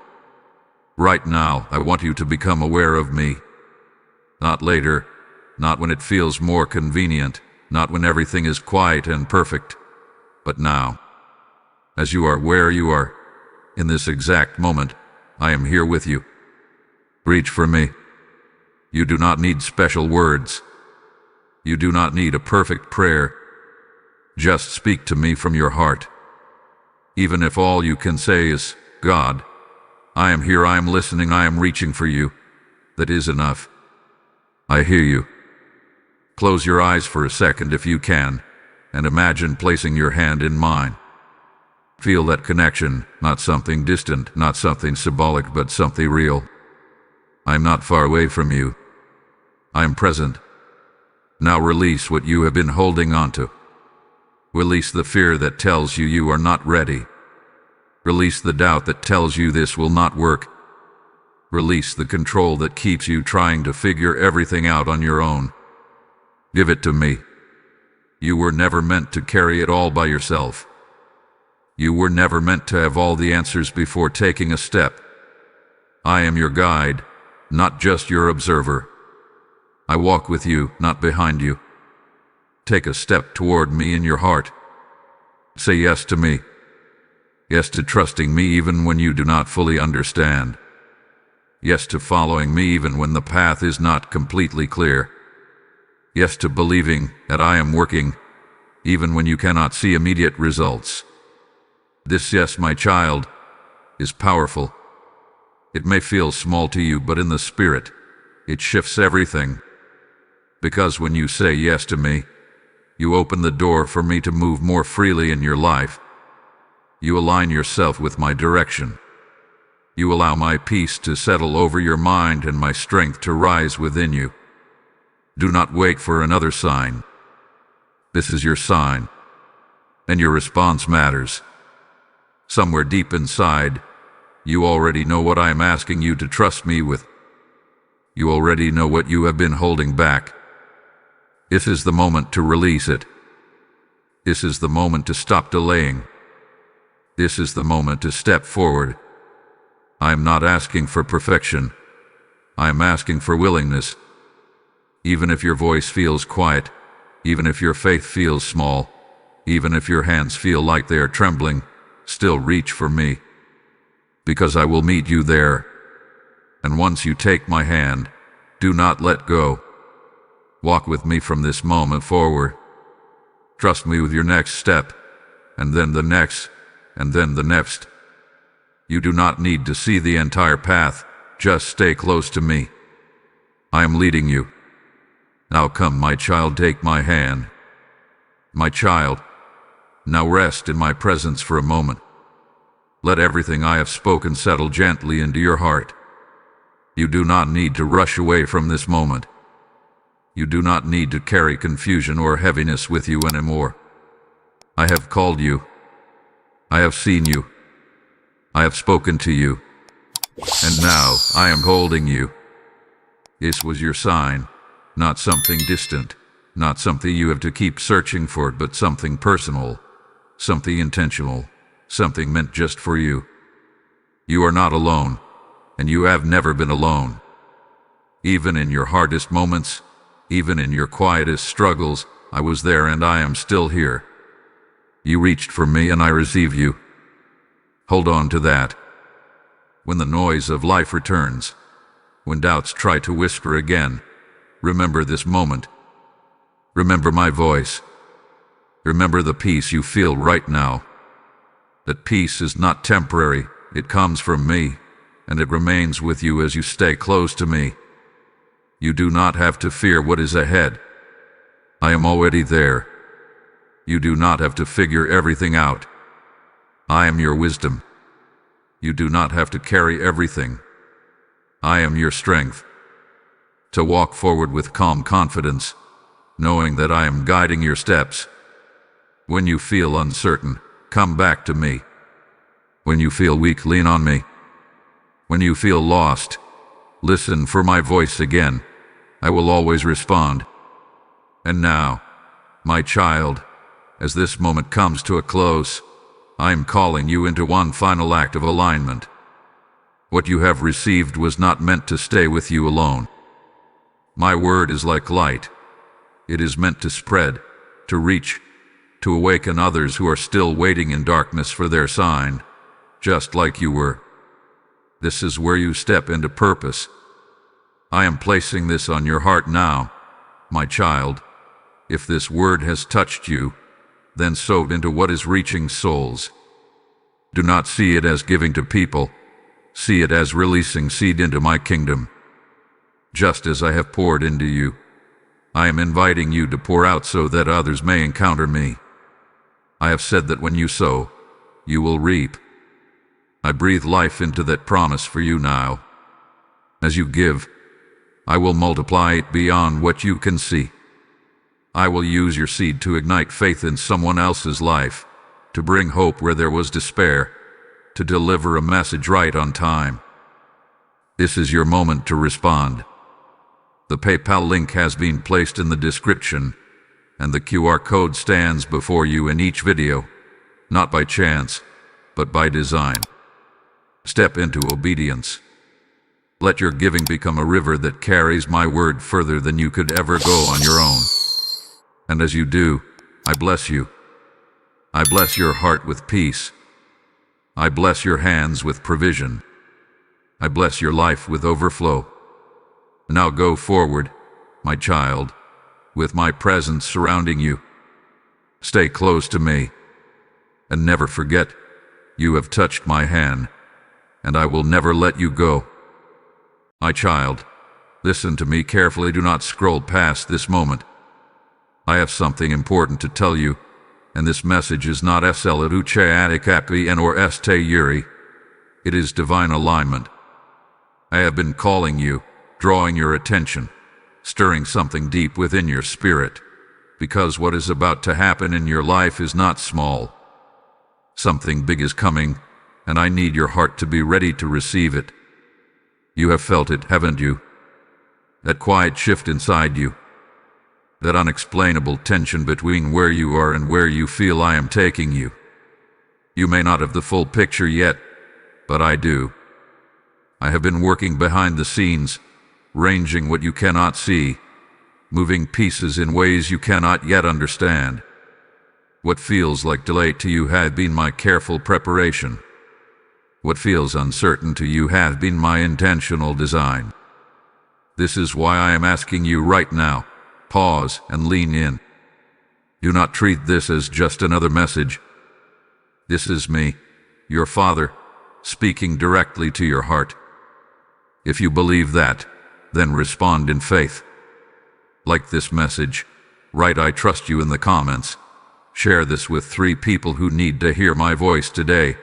Right now, I want you to become aware of me. Not later, not when it feels more convenient, not when everything is quiet and perfect, but now. As you are where you are, in this exact moment, I am here with you. Reach for me. You do not need special words. You do not need a perfect prayer. Just speak to me from your heart. Even if all you can say is, God, I am here, I am listening, I am reaching for you. That is enough. I hear you. Close your eyes for a second if you can, and imagine placing your hand in mine. Feel that connection, not something distant, not something symbolic, but something real. I am not far away from you. I am present. Now release what you have been holding on to. Release the fear that tells you you are not ready. Release the doubt that tells you this will not work. Release the control that keeps you trying to figure everything out on your own. Give it to me. You were never meant to carry it all by yourself. You were never meant to have all the answers before taking a step. I am your guide, not just your observer. I walk with you, not behind you. Take a step toward me in your heart. Say yes to me. Yes to trusting me even when you do not fully understand. Yes to following me even when the path is not completely clear. Yes to believing that I am working, even when you cannot see immediate results. This yes, my child, is powerful. It may feel small to you, but in the spirit, it shifts everything. Because when you say yes to me, you open the door for me to move more freely in your life. You align yourself with my direction. You allow my peace to settle over your mind and my strength to rise within you. Do not wait for another sign. This is your sign, and your response matters. Somewhere deep inside, you already know what I am asking you to trust me with. You already know what you have been holding back. This is the moment to release it. This is the moment to stop delaying. This is the moment to step forward. I am not asking for perfection. I am asking for willingness. Even if your voice feels quiet, even if your faith feels small, even if your hands feel like they are trembling, still reach for me. Because I will meet you there. And once you take my hand, do not let go. Walk with me from this moment forward. Trust me with your next step, and then the next, and then the next. You do not need to see the entire path, just stay close to me. I am leading you. Now come, my child, take my hand. My child, now rest in my presence for a moment. Let everything I have spoken settle gently into your heart. You do not need to rush away from this moment. You do not need to carry confusion or heaviness with you anymore. I have called you. I have seen you. I have spoken to you. And now I am holding you. This was your sign, not something distant, not something you have to keep searching for, but something personal, something intentional, something meant just for you. You are not alone, and you have never been alone. Even in your hardest moments, even in your quietest struggles, I was there and I am still here. You reached for me and I receive you. Hold on to that. When the noise of life returns, when doubts try to whisper again, remember this moment. Remember my voice. Remember the peace you feel right now. That peace is not temporary, it comes from me, and it remains with you as you stay close to me. You do not have to fear what is ahead. I am already there. You do not have to figure everything out. I am your wisdom. You do not have to carry everything. I am your strength. To walk forward with calm confidence, knowing that I am guiding your steps. When you feel uncertain, come back to me. When you feel weak, lean on me. When you feel lost, listen for my voice again. I will always respond. And now, my child, as this moment comes to a close, I am calling you into one final act of alignment. What you have received was not meant to stay with you alone. My word is like light. It is meant to spread, to reach, to awaken others who are still waiting in darkness for their sign, just like you were. This is where you step into purpose. I am placing this on your heart now, my child. If this word has touched you, then sow it into what is reaching souls. Do not see it as giving to people. See it as releasing seed into my kingdom. Just as I have poured into you, I am inviting you to pour out so that others may encounter me. I have said that when you sow, you will reap. I breathe life into that promise for you now. As you give, I will multiply it beyond what you can see. I will use your seed to ignite faith in someone else's life, to bring hope where there was despair, to deliver a message right on time. This is your moment to respond. The PayPal link has been placed in the description, and the QR code stands before you in each video, not by chance, but by design. Step into obedience. Let your giving become a river that carries my word further than you could ever go on your own. And as you do, I bless you. I bless your heart with peace. I bless your hands with provision. I bless your life with overflow. Now go forward, my child, with my presence surrounding you. Stay close to me, and never forget, you have touched my hand, and I will never let you go. My child, listen to me carefully. Do not scroll past this moment. I have something important to tell you, and this message is not SLUCHADICAPI or STE Yuri. It is divine alignment. I have been calling you, drawing your attention, stirring something deep within your spirit, because what is about to happen in your life is not small. Something big is coming, and I need your heart to be ready to receive it. You have felt it, haven't you? That quiet shift inside you. That unexplainable tension between where you are and where you feel I am taking you. You may not have the full picture yet, but I do. I have been working behind the scenes, ranging what you cannot see, moving pieces in ways you cannot yet understand. What feels like delay to you had been my careful preparation. What feels uncertain to you has been my intentional design. This is why I am asking you right now, pause and lean in. Do not treat this as just another message. This is me, your Father, speaking directly to your heart. If you believe that, then respond in faith. Like this message, write "I trust you" in the comments. Share this with 3 people who need to hear my voice today,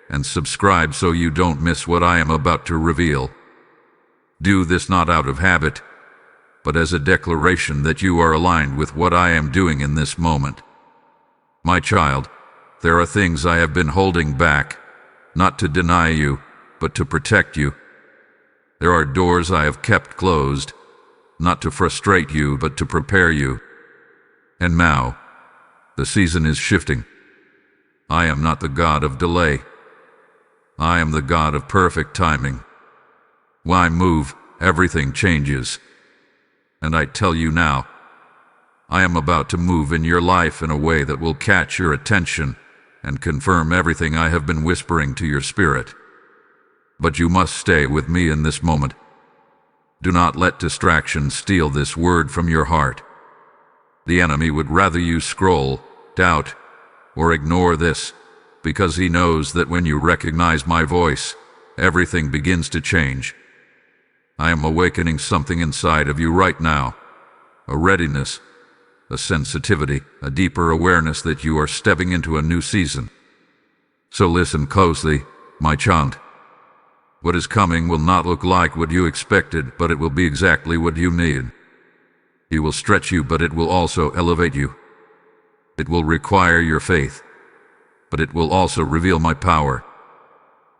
and subscribe so you don't miss what I am about to reveal. Do this not out of habit, but as a declaration that you are aligned with what I am doing in this moment. My child, there are things I have been holding back, not to deny you, but to protect you. There are doors I have kept closed, not to frustrate you, but to prepare you. And now, the season is shifting. I am not the God of delay. I am the God of perfect timing. When I move, everything changes. And I tell you now, I am about to move in your life in a way that will catch your attention and confirm everything I have been whispering to your spirit. But you must stay with me in this moment. Do not let distractions steal this word from your heart. The enemy would rather you scroll, doubt, or ignore this, because he knows that when you recognize my voice, everything begins to change. I am awakening something inside of you right now, a readiness, a sensitivity, a deeper awareness that you are stepping into a new season. So listen closely, my child. What is coming will not look like what you expected, but it will be exactly what you need. It will stretch you, but it will also elevate you. It will require your faith, but it will also reveal my power.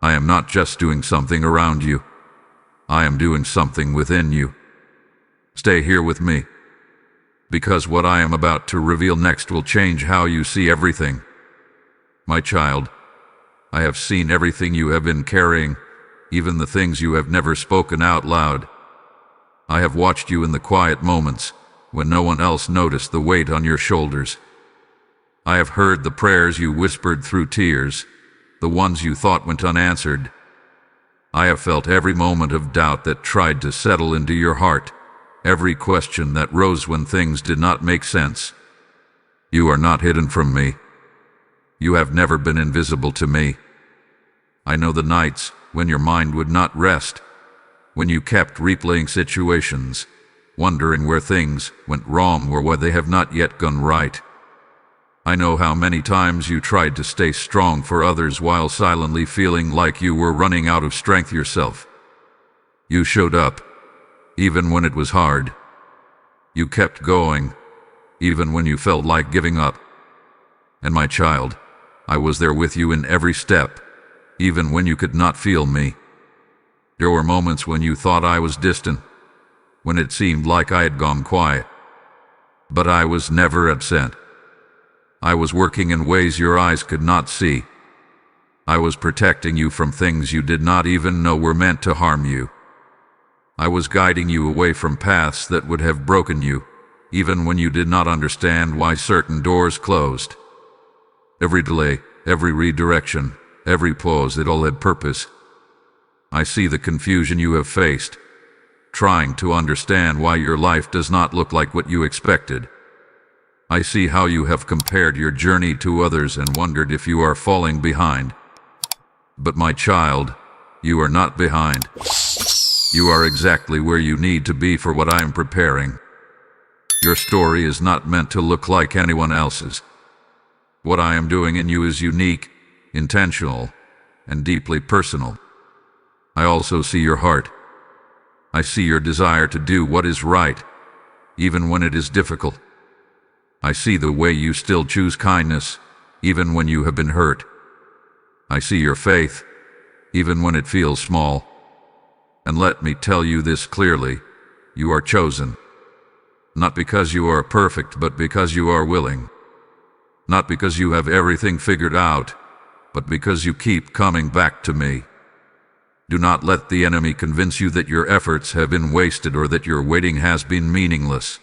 I am not just doing something around you. I am doing something within you. Stay here with me, because what I am about to reveal next will change how you see everything. My child, I have seen everything you have been carrying, even the things you have never spoken out loud. I have watched you in the quiet moments, when no one else noticed the weight on your shoulders. I have heard the prayers you whispered through tears, the ones you thought went unanswered. I have felt every moment of doubt that tried to settle into your heart, every question that rose when things did not make sense. You are not hidden from me. You have never been invisible to me. I know the nights when your mind would not rest, when you kept replaying situations, wondering where things went wrong or why they have not yet gone right. I know how many times you tried to stay strong for others while silently feeling like you were running out of strength yourself. You showed up, even when it was hard. You kept going, even when you felt like giving up. And my child, I was there with you in every step, even when you could not feel me. There were moments when you thought I was distant, when it seemed like I had gone quiet. But I was never absent. I was working in ways your eyes could not see. I was protecting you from things you did not even know were meant to harm you. I was guiding you away from paths that would have broken you, even when you did not understand why certain doors closed. Every delay, every redirection, every pause, it all had purpose. I see the confusion you have faced, trying to understand why your life does not look like what you expected. I see how you have compared your journey to others and wondered if you are falling behind. But my child, you are not behind. You are exactly where you need to be for what I am preparing. Your story is not meant to look like anyone else's. What I am doing in you is unique, intentional, and deeply personal. I also see your heart. I see your desire to do what is right, even when it is difficult. I see the way you still choose kindness, even when you have been hurt. I see your faith, even when it feels small. And let me tell you this clearly, you are chosen. Not because you are perfect, but because you are willing. Not because you have everything figured out, but because you keep coming back to me. Do not let the enemy convince you that your efforts have been wasted or that your waiting has been meaningless.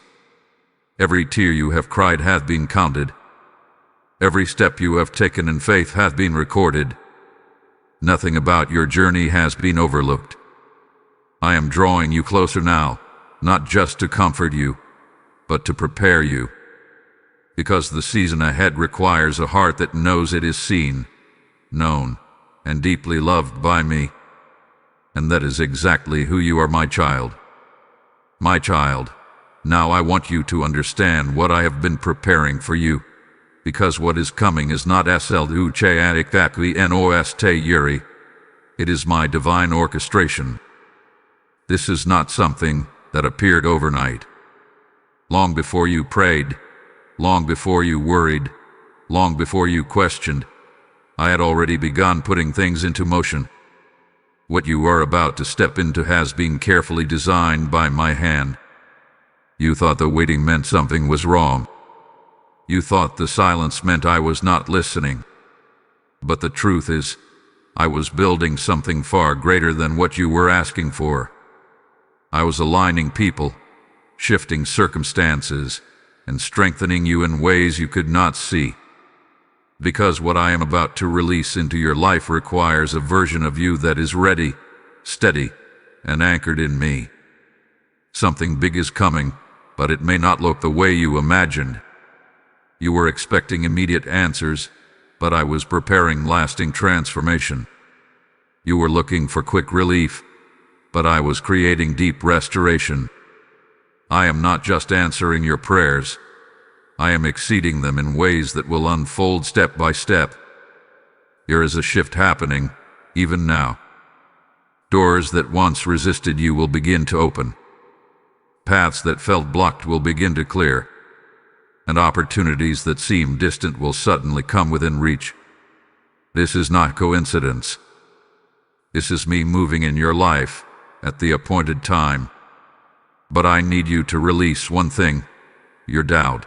Every tear you have cried hath been counted. Every step you have taken in faith hath been recorded. Nothing about your journey has been overlooked. I am drawing you closer now, not just to comfort you, but to prepare you. Because the season ahead requires a heart that knows it is seen, known, and deeply loved by me. And that is exactly who you are, my child. My child, now I want you to understand what I have been preparing for you. Because what is coming is not yuri. It is my divine orchestration. This is not something that appeared overnight. Long before you prayed, long before you worried, long before you questioned, I had already begun putting things into motion. What you are about to step into has been carefully designed by my hand. You thought the waiting meant something was wrong. You thought the silence meant I was not listening. But the truth is, I was building something far greater than what you were asking for. I was aligning people, shifting circumstances, and strengthening you in ways you could not see. Because what I am about to release into your life requires a version of you that is ready, steady, and anchored in me. Something big is coming, but it may not look the way you imagined. You were expecting immediate answers, but I was preparing lasting transformation. You were looking for quick relief, but I was creating deep restoration. I am not just answering your prayers. I am exceeding them in ways that will unfold step by step. There is a shift happening, even now. Doors that once resisted you will begin to open. Paths that felt blocked will begin to clear. And opportunities that seemed distant will suddenly come within reach. This is not coincidence. This is me moving in your life at the appointed time. But I need you to release one thing: your doubt.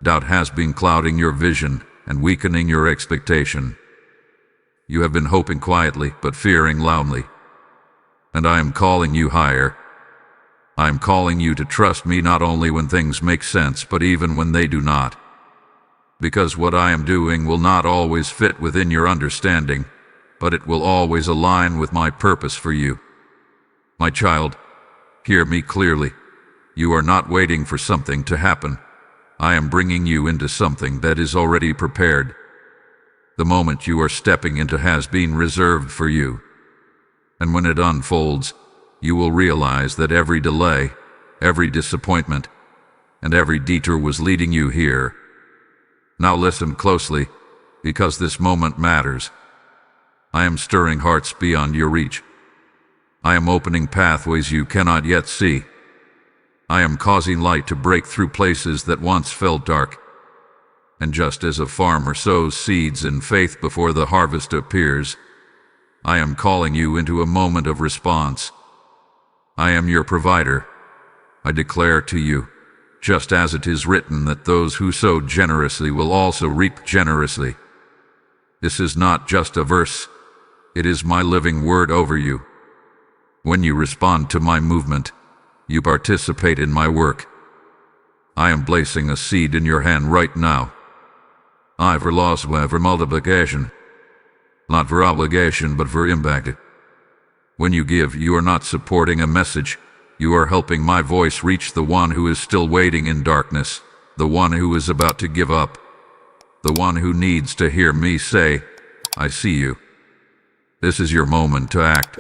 Doubt has been clouding your vision and weakening your expectation. You have been hoping quietly, but fearing loudly. And I am calling you higher. I am calling you to trust me not only when things make sense, but even when they do not. Because what I am doing will not always fit within your understanding, but it will always align with my purpose for you. My child, hear me clearly. You are not waiting for something to happen. I am bringing you into something that is already prepared. The moment you are stepping into has been reserved for you. And when it unfolds, you will realize that every delay, every disappointment, and every detour was leading you here. Now listen closely, because this moment matters. I am stirring hearts beyond your reach. I am opening pathways you cannot yet see. I am causing light to break through places that once felt dark. And just as a farmer sows seeds in faith before the harvest appears, I am calling you into a moment of response. I am your provider. I declare to you, just as it is written, that those who sow generously will also reap generously. This is not just a verse. It is my living word over you. When you respond to my movement, you participate in my work. I am placing a seed in your hand right now. I for loss, for multiplication. Not for obligation, but for impact. When you give, you are not supporting a message. You are helping my voice reach the one who is still waiting in darkness, the one who is about to give up, the one who needs to hear me say, I see you. This is your moment to act.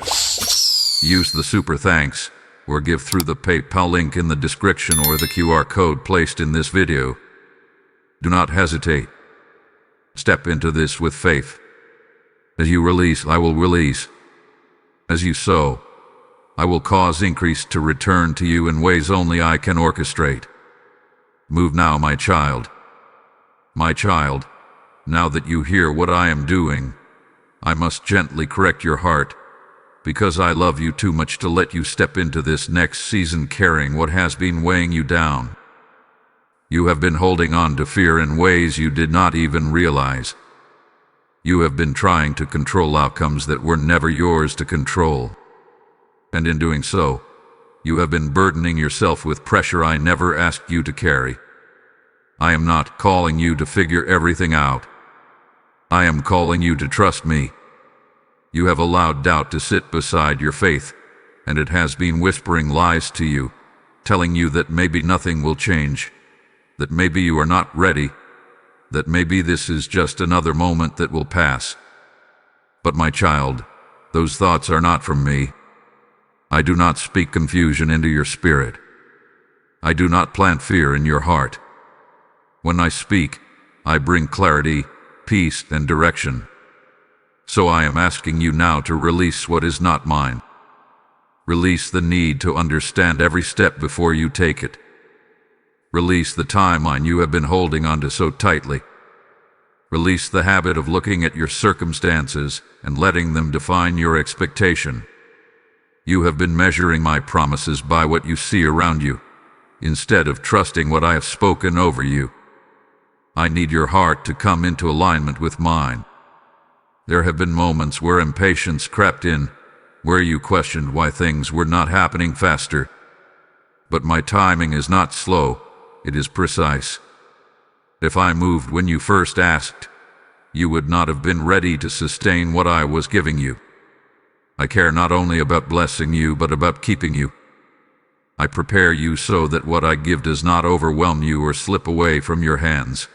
Use the super thanks, or give through the PayPal link in the description or the QR code placed in this video. Do not hesitate. Step into this with faith. As you release, I will release. As you sow, I will cause increase to return to you in ways only I can orchestrate. Move now, my child. My child, now that you hear what I am doing, I must gently correct your heart, because I love you too much to let you step into this next season carrying what has been weighing you down. You have been holding on to fear in ways you did not even realize. You have been trying to control outcomes that were never yours to control. And in doing so, you have been burdening yourself with pressure I never asked you to carry. I am not calling you to figure everything out. I am calling you to trust me. You have allowed doubt to sit beside your faith, and it has been whispering lies to you, telling you that maybe nothing will change, that maybe you are not ready, that maybe this is just another moment that will pass. But my child, those thoughts are not from me. I do not speak confusion into your spirit. I do not plant fear in your heart. When I speak, I bring clarity, peace, and direction. So I am asking you now to release what is not mine. Release the need to understand every step before you take it. Release the timeline you have been holding onto so tightly. Release the habit of looking at your circumstances and letting them define your expectation. You have been measuring my promises by what you see around you, instead of trusting what I have spoken over you. I need your heart to come into alignment with mine. There have been moments where impatience crept in, where you questioned why things were not happening faster. But my timing is not slow, it is precise. If I moved when you first asked, you would not have been ready to sustain what I was giving you. I care not only about blessing you, but about keeping you. I prepare you so that what I give does not overwhelm you or slip away from your hands.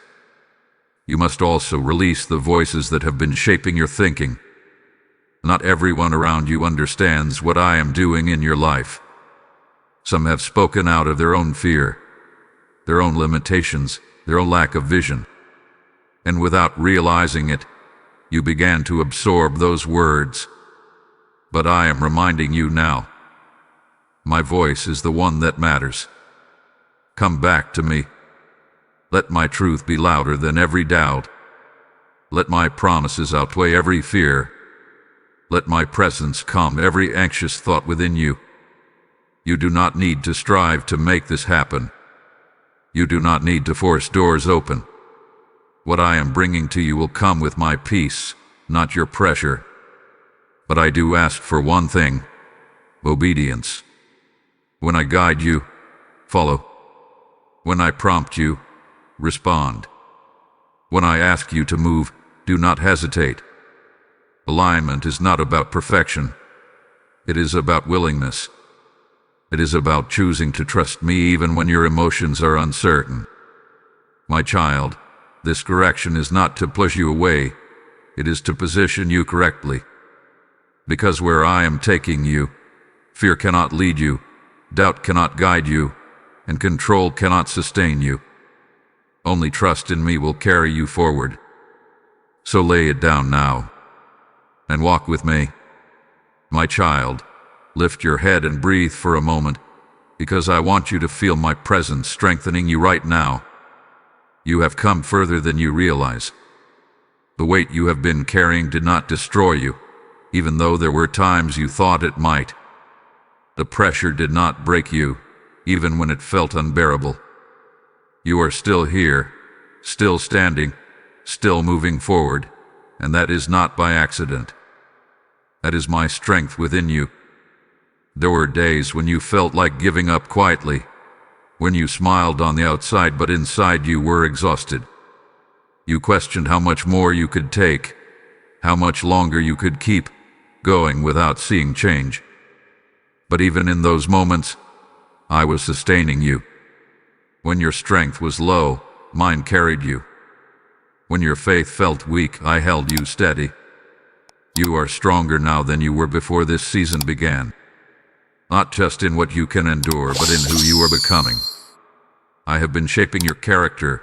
You must also release the voices that have been shaping your thinking. Not everyone around you understands what I am doing in your life. Some have spoken out of their own fear, their own limitations, their own lack of vision. And without realizing it, you began to absorb those words. But I am reminding you now, my voice is the one that matters. Come back to me. Let my truth be louder than every doubt. Let my promises outweigh every fear. Let my presence calm every anxious thought within you. You do not need to strive to make this happen. You do not need to force doors open. What I am bringing to you will come with my peace, not your pressure. But I do ask for one thing: obedience. When I guide you, follow. When I prompt you, respond. When I ask you to move, do not hesitate. Alignment is not about perfection. It is about willingness. It is about choosing to trust me even when your emotions are uncertain. My child, this correction is not to push you away. It is to position you correctly. Because where I am taking you, fear cannot lead you, doubt cannot guide you, and control cannot sustain you. Only trust in me will carry you forward. So lay it down now, and walk with me. My child, lift your head and breathe for a moment, because I want you to feel my presence strengthening you right now. You have come further than you realize. The weight you have been carrying did not destroy you, even though there were times you thought it might. The pressure did not break you, even when it felt unbearable. You are still here, still standing, still moving forward, and that is not by accident. That is my strength within you. There were days when you felt like giving up quietly, when you smiled on the outside but inside you were exhausted. You questioned how much more you could take, how much longer you could keep going without seeing change. But even in those moments, I was sustaining you. When your strength was low, mine carried you. When your faith felt weak, I held you steady. You are stronger now than you were before this season began. Not just in what you can endure, but in who you are becoming. I have been shaping your character,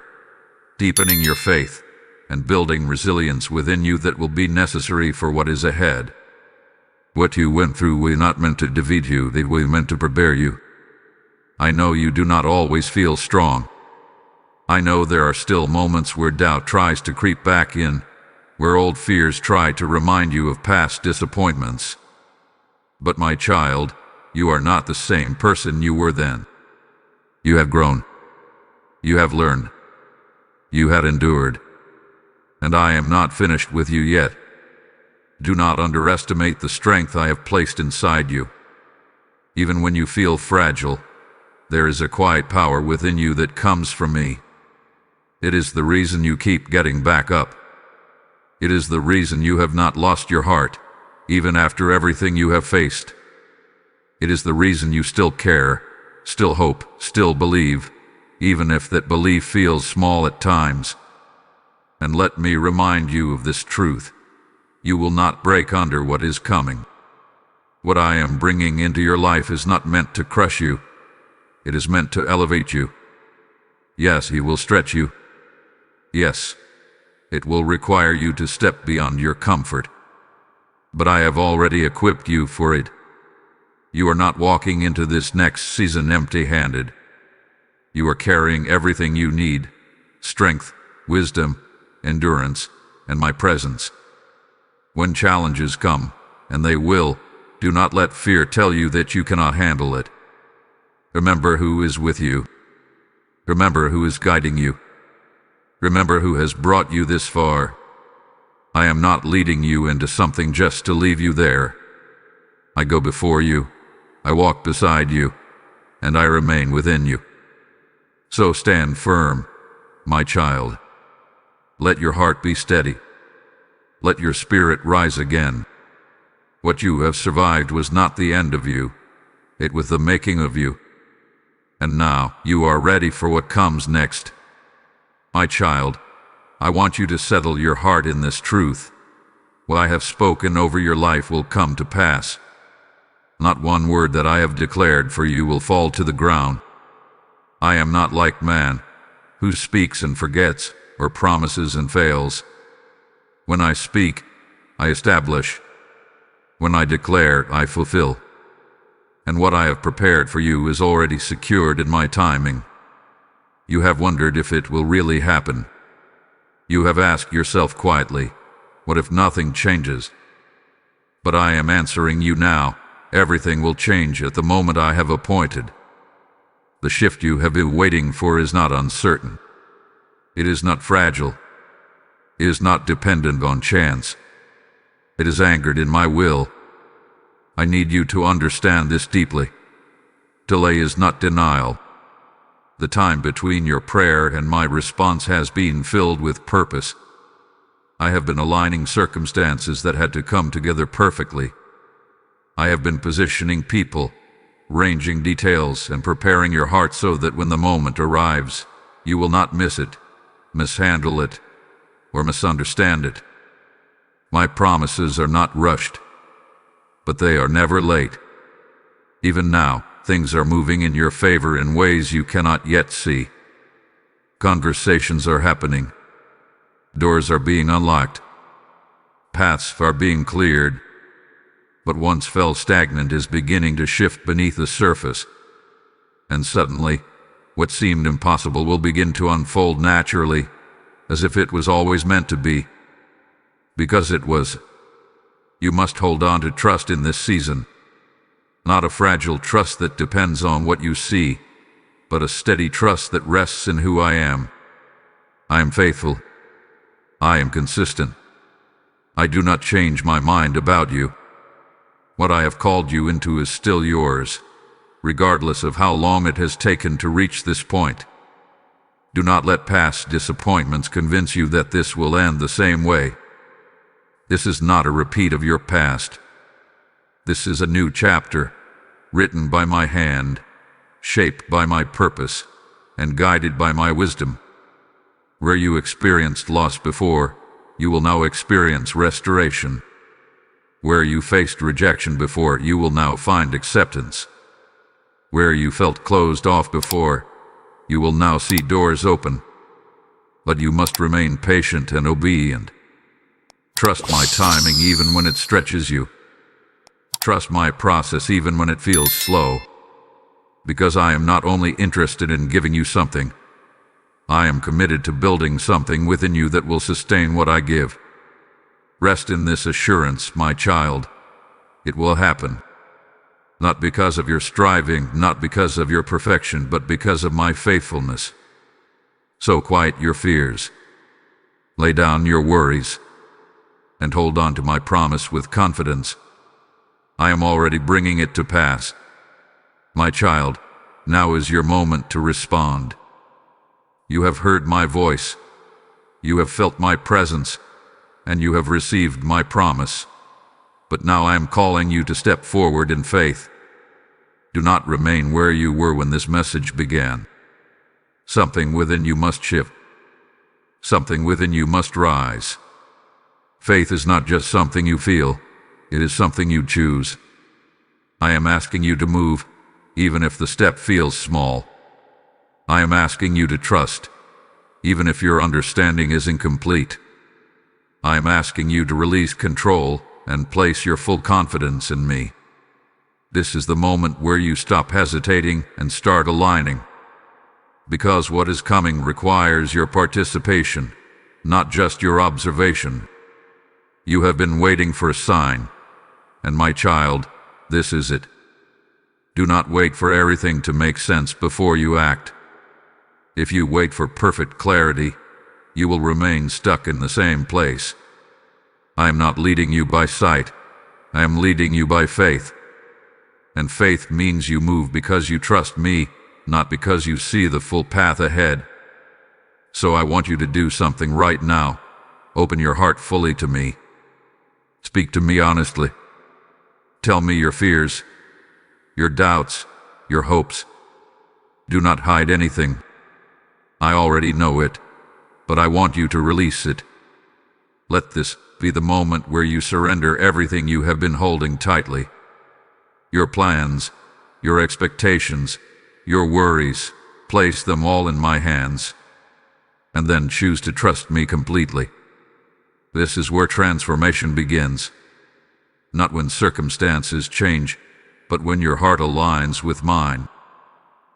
deepening your faith, and building resilience within you that will be necessary for what is ahead. What you went through were not meant to defeat you, they were meant to prepare you. I know you do not always feel strong. I know there are still moments where doubt tries to creep back in, where old fears try to remind you of past disappointments. But my child, you are not the same person you were then. You have grown. You have learned. You had endured. and I am not finished with you yet. Do not underestimate the strength I have placed inside you. Even when you feel fragile, there is a quiet power within you that comes from me. It is the reason you keep getting back up. It is the reason you have not lost your heart, even after everything you have faced. It is the reason you still care, still hope, still believe, even if that belief feels small at times. And let me remind you of this truth. You will not break under what is coming. What I am bringing into your life is not meant to crush you. It is meant to elevate you. Yes, He will stretch you. Yes, it will require you to step beyond your comfort. But I have already equipped you for it. You are not walking into this next season empty-handed. You are carrying everything you need: strength, wisdom, endurance, and my presence. When challenges come, and they will, do not let fear tell you that you cannot handle it. Remember who is with you. Remember who is guiding you. Remember who has brought you this far. I am not leading you into something just to leave you there. I go before you, I walk beside you, and I remain within you. So stand firm, my child. Let your heart be steady. Let your spirit rise again. What you have survived was not the end of you. It was the making of you. And now you are ready for what comes next. My child, I want you to settle your heart in this truth. What I have spoken over your life will come to pass. Not one word that I have declared for you will fall to the ground. I am not like man, who speaks and forgets, or promises and fails. When I speak, I establish. When I declare, I fulfill. And what I have prepared for you is already secured in my timing. You have wondered if it will really happen. You have asked yourself quietly, what if nothing changes? But I am answering you now. Everything will change at the moment I have appointed. The shift you have been waiting for is not uncertain. It is not fragile. It is not dependent on chance. It is anchored in my will. I need you to understand this deeply. Delay is not denial. The time between your prayer and my response has been filled with purpose. I have been aligning circumstances that had to come together perfectly. I have been positioning people, arranging details, and preparing your heart so that when the moment arrives, you will not miss it, mishandle it, or misunderstand it. My promises are not rushed, but they are never late. Even now, things are moving in your favor in ways you cannot yet see. Conversations are happening. Doors are being unlocked. Paths are being cleared. What once felt stagnant is beginning to shift beneath the surface. And suddenly, what seemed impossible will begin to unfold naturally, as if it was always meant to be. Because it was. You must hold on to trust in this season. Not a fragile trust that depends on what you see, but a steady trust that rests in who I am. I am faithful. I am consistent. I do not change my mind about you. What I have called you into is still yours, regardless of how long it has taken to reach this point. Do not let past disappointments convince you that this will end the same way. This is not a repeat of your past. This is a new chapter, written by my hand, shaped by my purpose, and guided by my wisdom. Where you experienced loss before, you will now experience restoration. Where you faced rejection before, you will now find acceptance. Where you felt closed off before, you will now see doors open. But you must remain patient and obedient. Trust my timing even when it stretches you. Trust my process even when it feels slow. Because I am not only interested in giving you something, I am committed to building something within you that will sustain what I give. Rest in this assurance, my child. It will happen. Not because of your striving, not because of your perfection, but because of my faithfulness. So quiet your fears. Lay down your worries and hold on to my promise with confidence. I am already bringing it to pass. My child, now is your moment to respond. You have heard my voice, you have felt my presence, and you have received my promise. But now I am calling you to step forward in faith. Do not remain where you were when this message began. Something within you must shift. Something within you must rise. Faith is not just something you feel, it is something you choose. I am asking you to move, even if the step feels small. I am asking you to trust, even if your understanding is incomplete. I am asking you to release control and place your full confidence in me. This is the moment where you stop hesitating and start aligning. Because what is coming requires your participation, not just your observation. You have been waiting for a sign, and my child, this is it. Do not wait for everything to make sense before you act. If you wait for perfect clarity, you will remain stuck in the same place. I am not leading you by sight, I am leading you by faith. And faith means you move because you trust me, not because you see the full path ahead. So I want you to do something right now. Open your heart fully to me. Speak to me honestly. Tell me your fears, your doubts, your hopes. Do not hide anything. I already know it, but I want you to release it. Let this be the moment where you surrender everything you have been holding tightly. Your plans, your expectations, your worries, place them all in my hands, and then choose to trust me completely. This is where transformation begins. Not when circumstances change, but when your heart aligns with mine.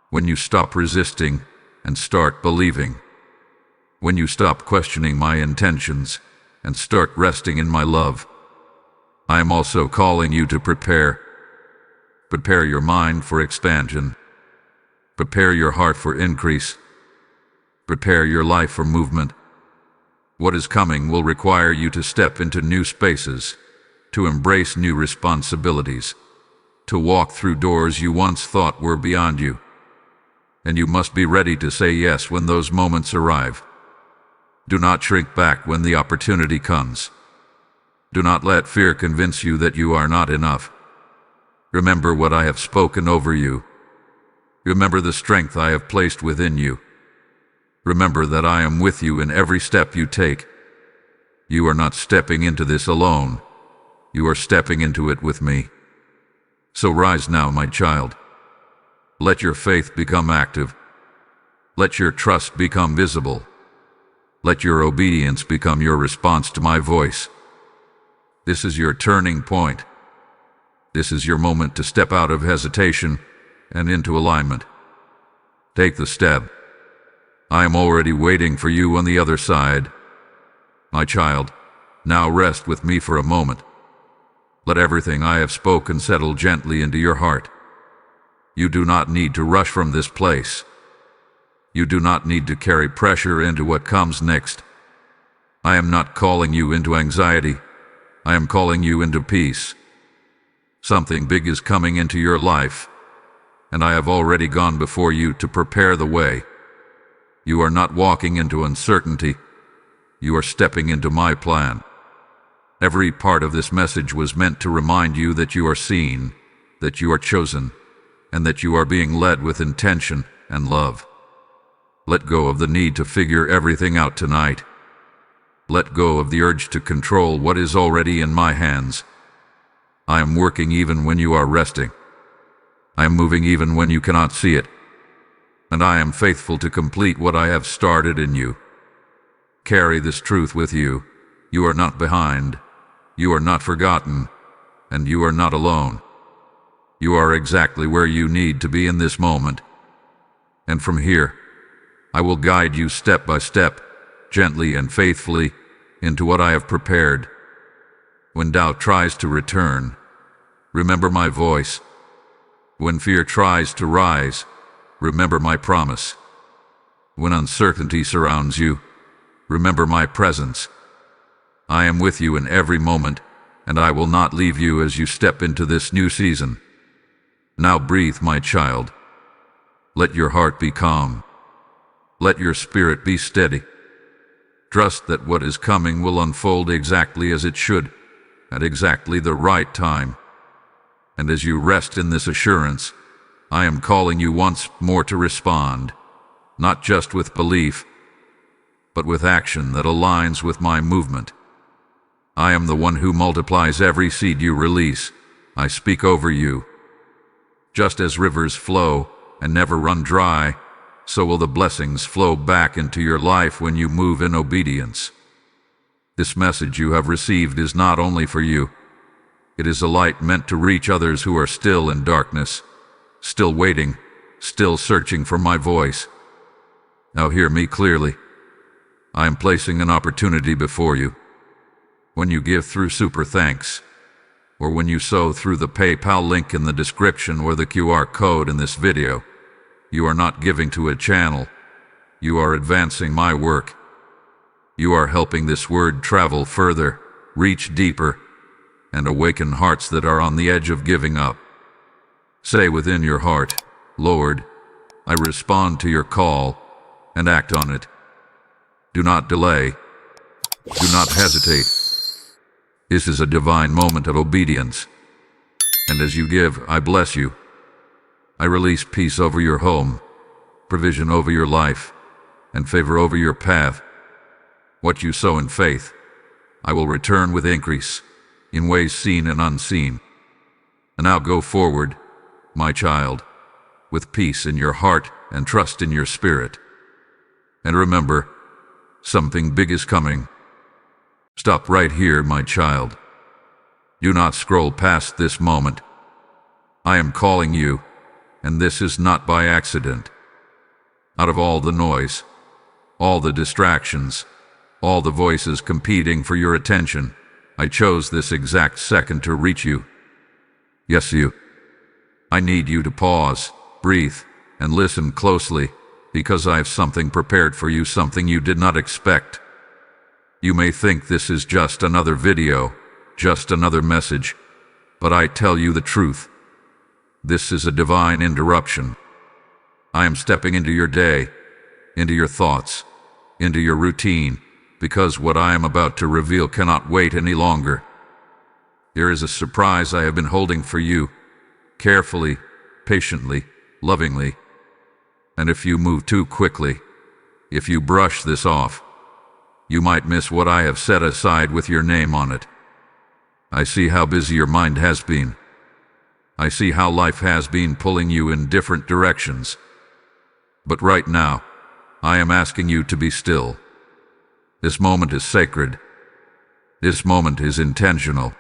When you stop resisting and start believing. When you stop questioning my intentions and start resting in my love. I am also calling you to prepare. Prepare your mind for expansion. Prepare your heart for increase. Prepare your life for movement. What is coming will require you to step into new spaces, to embrace new responsibilities, to walk through doors you once thought were beyond you. And you must be ready to say yes when those moments arrive. Do not shrink back when the opportunity comes. Do not let fear convince you that you are not enough. Remember what I have spoken over you. Remember the strength I have placed within you. Remember that I am with you in every step you take. You are not stepping into this alone. You are stepping into it with me. So rise now, my child. Let your faith become active. Let your trust become visible. Let your obedience become your response to my voice. This is your turning point. This is your moment to step out of hesitation and into alignment. Take the step. I am already waiting for you on the other side. My child, now rest with me for a moment. Let everything I have spoken settle gently into your heart. You do not need to rush from this place. You do not need to carry pressure into what comes next. I am not calling you into anxiety. I am calling you into peace. Something big is coming into your life, and I have already gone before you to prepare the way. You are not walking into uncertainty. You are stepping into my plan. Every part of this message was meant to remind you that you are seen, that you are chosen, and that you are being led with intention and love. Let go of the need to figure everything out tonight. Let go of the urge to control what is already in my hands. I am working even when you are resting. I am moving even when you cannot see it. And I am faithful to complete what I have started in you. Carry this truth with you. You are not behind. You are not forgotten. And you are not alone. You are exactly where you need to be in this moment. And from here, I will guide you step by step, gently and faithfully, into what I have prepared. When doubt tries to return, remember my voice. When fear tries to rise, remember my promise. When uncertainty surrounds you, remember my presence. I am with you in every moment, and I will not leave you as you step into this new season. Now breathe, my child. Let your heart be calm. Let your spirit be steady. Trust that what is coming will unfold exactly as it should, at exactly the right time. And as you rest in this assurance, I am calling you once more to respond, not just with belief, but with action that aligns with my movement. I am the one who multiplies every seed you release. I speak over you. Just as rivers flow and never run dry, so will the blessings flow back into your life when you move in obedience. This message you have received is not only for you. It is a light meant to reach others who are still in darkness, still waiting, still searching for my voice. Now hear me clearly. I am placing an opportunity before you. When you give through Super Thanks, or when you sow through the PayPal link in the description or the QR code in this video, you are not giving to a channel. You are advancing my work. You are helping this word travel further, reach deeper, and awaken hearts that are on the edge of giving up. Say within your heart, Lord, I respond to your call, and act on it. Do not delay. Do not hesitate. This is a divine moment of obedience. And as you give, I bless you. I release peace over your home, provision over your life, and favor over your path. What you sow in faith, I will return with increase, in ways seen and unseen. And now go forward, my child, with peace in your heart and trust in your spirit. And remember, something big is coming. Stop right here, my child. Do not scroll past this moment. I am calling you, and this is not by accident. Out of all the noise, all the distractions, all the voices competing for your attention, I chose this exact second to reach you. Yes, you. I need you to pause, breathe, and listen closely, because I have something prepared for you, something you did not expect. You may think this is just another video, just another message, but I tell you the truth. This is a divine interruption. I am stepping into your day, into your thoughts, into your routine, because what I am about to reveal cannot wait any longer. There is a surprise I have been holding for you, carefully, patiently, lovingly. And if you move too quickly, if you brush this off, you might miss what I have set aside with your name on it. I see how busy your mind has been. I see how life has been pulling you in different directions. But right now, I am asking you to be still. This moment is sacred. This moment is intentional.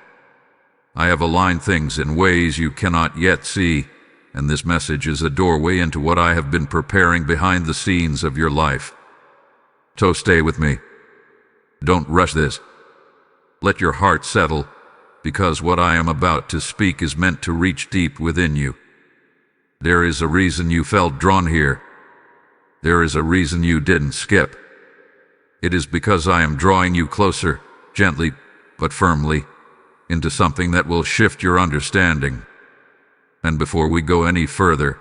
I have aligned things in ways you cannot yet see, and this message is a doorway into what I have been preparing behind the scenes of your life. So stay with me. Don't rush this. Let your heart settle, because what I am about to speak is meant to reach deep within you. There is a reason you felt drawn here. There is a reason you didn't skip. It is because I am drawing you closer, gently but firmly, into something that will shift your understanding. And before we go any further,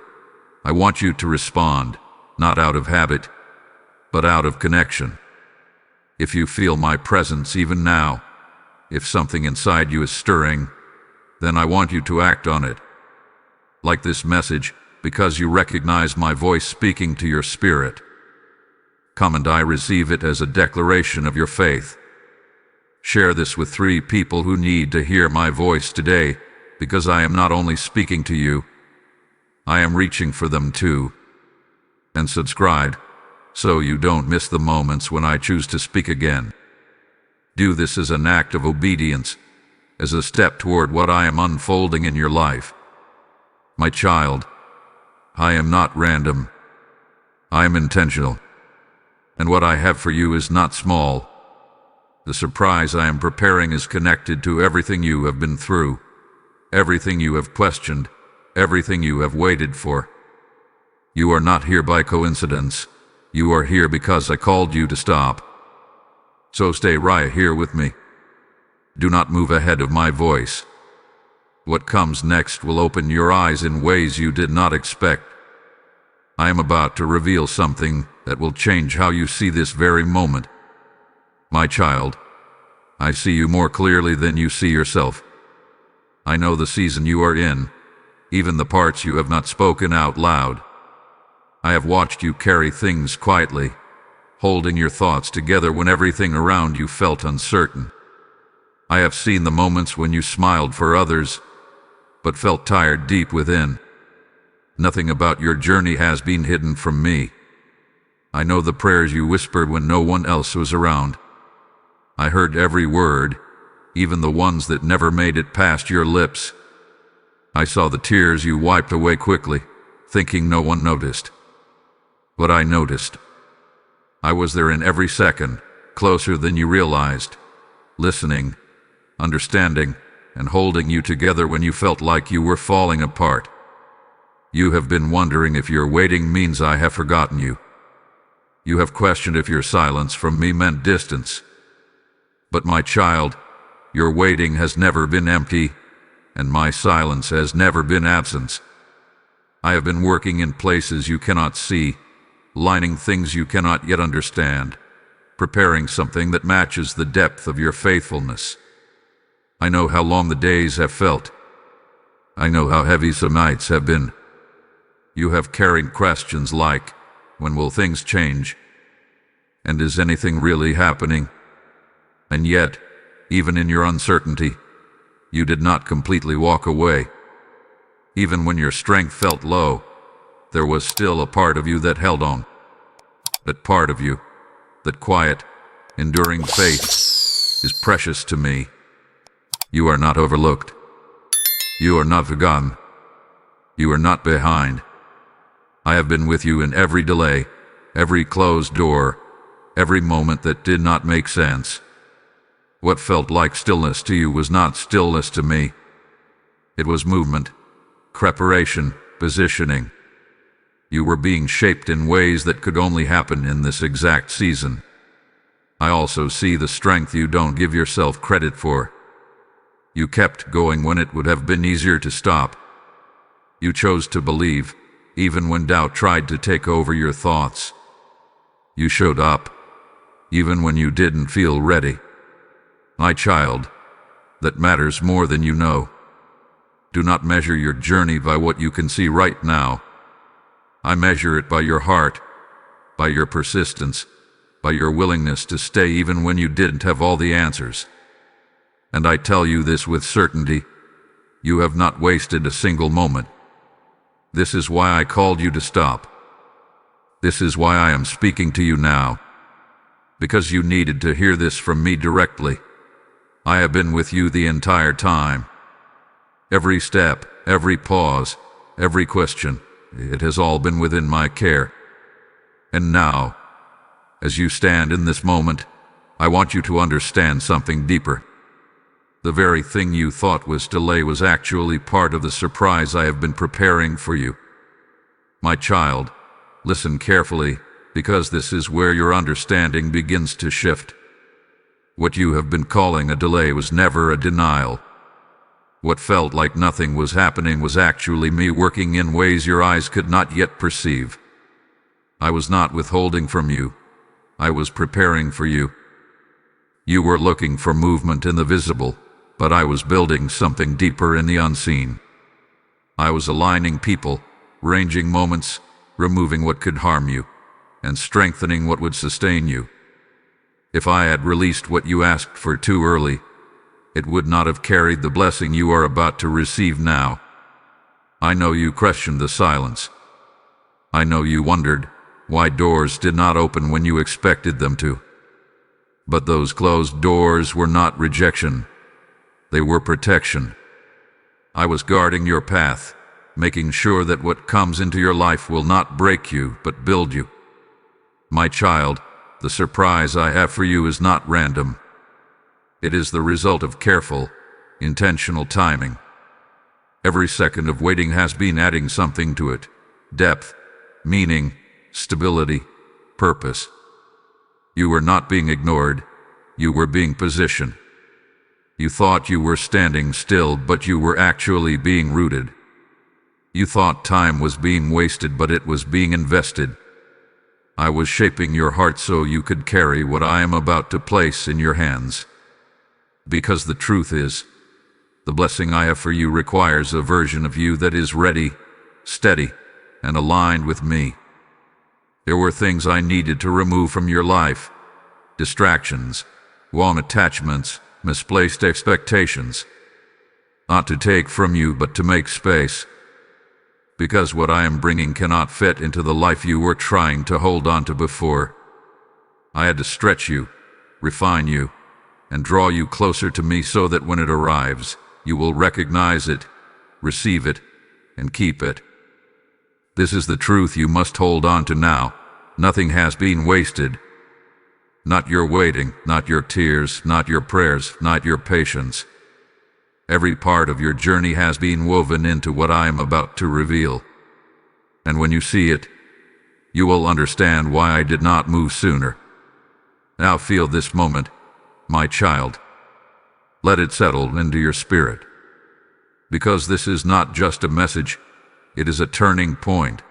I want you to respond, not out of habit, but out of connection. If you feel my presence even now, if something inside you is stirring, then I want you to act on it. Like this message, because you recognize my voice speaking to your spirit. Come and I receive it as a declaration of your faith. Share this with 3 people who need to hear my voice today, because I am not only speaking to you, I am reaching for them too. And subscribe, so you don't miss the moments when I choose to speak again. Do this as an act of obedience, as a step toward what I am unfolding in your life. My child, I am not random. I am intentional. And what I have for you is not small. The surprise I am preparing is connected to everything you have been through, everything you have questioned, everything you have waited for. You are not here by coincidence. You are here because I called you to stop. So stay right here with me. Do not move ahead of my voice. What comes next will open your eyes in ways you did not expect. I am about to reveal something that will change how you see this very moment. My child, I see you more clearly than you see yourself. I know the season you are in, even the parts you have not spoken out loud. I have watched you carry things quietly, holding your thoughts together when everything around you felt uncertain. I have seen the moments when you smiled for others, but felt tired deep within. Nothing about your journey has been hidden from me. I know the prayers you whispered when no one else was around. I heard every word, even the ones that never made it past your lips. I saw the tears you wiped away quickly, thinking no one noticed. But I noticed. I was there in every second, closer than you realized, listening, understanding, and holding you together when you felt like you were falling apart. You have been wondering if your waiting means I have forgotten you. You have questioned if your silence from me meant distance. But my child, your waiting has never been empty, and my silence has never been absence. I have been working in places you cannot see, lining things you cannot yet understand, preparing something that matches the depth of your faithfulness. I know how long the days have felt. I know how heavy some nights have been. You have carried questions like, when will things change? And is anything really happening? And yet, even in your uncertainty, you did not completely walk away. Even when your strength felt low, there was still a part of you that held on. That part of you, that quiet, enduring faith, is precious to me. You are not overlooked. You are not forgotten. You are not behind. I have been with you in every delay, every closed door, every moment that did not make sense. What felt like stillness to you was not stillness to me. It was movement, preparation, positioning. You were being shaped in ways that could only happen in this exact season. I also see the strength you don't give yourself credit for. You kept going when it would have been easier to stop. You chose to believe, even when doubt tried to take over your thoughts. You showed up, even when you didn't feel ready. My child, that matters more than you know. Do not measure your journey by what you can see right now. I measure it by your heart, by your persistence, by your willingness to stay even when you didn't have all the answers. And I tell you this with certainty, you have not wasted a single moment. This is why I called you to stop. This is why I am speaking to you now. Because you needed to hear this from me directly. I have been with you the entire time. Every step, every pause, every question, it has all been within my care. And now, as you stand in this moment, I want you to understand something deeper. The very thing you thought was delay was actually part of the surprise I have been preparing for you. My child, listen carefully, because this is where your understanding begins to shift. What you have been calling a delay was never a denial. What felt like nothing was happening was actually me working in ways your eyes could not yet perceive. I was not withholding from you. I was preparing for you. You were looking for movement in the visible, but I was building something deeper in the unseen. I was aligning people, ranging moments, removing what could harm you, and strengthening what would sustain you. If I had released what you asked for too early, it would not have carried the blessing you are about to receive now. I know you questioned the silence. I know you wondered why doors did not open when you expected them to. But those closed doors were not rejection. They were protection. I was guarding your path, making sure that what comes into your life will not break you, but build you. My child, the surprise I have for you is not random. It is the result of careful, intentional timing. Every second of waiting has been adding something to it: depth, meaning, stability, purpose. You were not being ignored. you were being positioned. You thought you were standing still, but you were actually being rooted. You thought time was being wasted, but it was being invested. I was shaping your heart so you could carry what I am about to place in your hands. Because the truth is, the blessing I have for you requires a version of you that is ready, steady, and aligned with me. There were things I needed to remove from your life: distractions, wrong attachments, misplaced expectations. Not to take from you, but to make space. Because what I am bringing cannot fit into the life you were trying to hold on to before. I had to stretch you, refine you, and draw you closer to me so that when it arrives, you will recognize it, receive it, and keep it. This is the truth you must hold on to now. Nothing has been wasted. Not your waiting, not your tears, not your prayers, not your patience. Every part of your journey has been woven into what I am about to reveal. And when you see it, you will understand why I did not move sooner. Now feel this moment, my child. Let it settle into your spirit. Because this is not just a message, it is a turning point.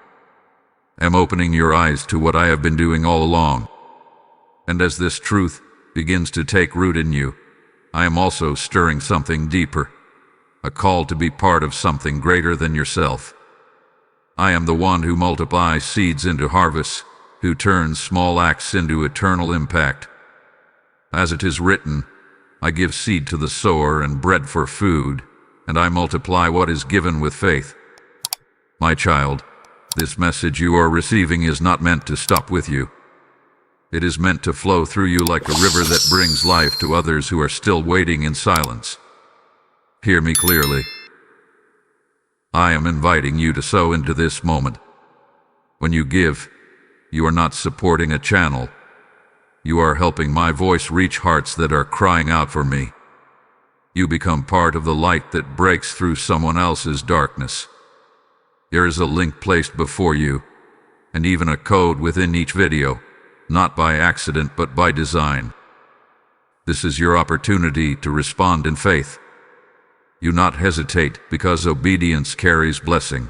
I'm opening your eyes to what I have been doing all along. And as this truth begins to take root in you, I am also stirring something deeper, a call to be part of something greater than yourself. I am the one who multiplies seeds into harvests, who turns small acts into eternal impact. As it is written, I give seed to the sower and bread for food, and I multiply what is given with faith. My child, this message you are receiving is not meant to stop with you. It is meant to flow through you like a river that brings life to others who are still waiting in silence. Hear me clearly. I am inviting you to sow into this moment. When you give, you are not supporting a channel. You are helping my voice reach hearts that are crying out for me. You become part of the light that breaks through someone else's darkness. There is a link placed before you, and even a code within each video. Not by accident, but by design. This is your opportunity to respond in faith. You not hesitate, because obedience carries blessing.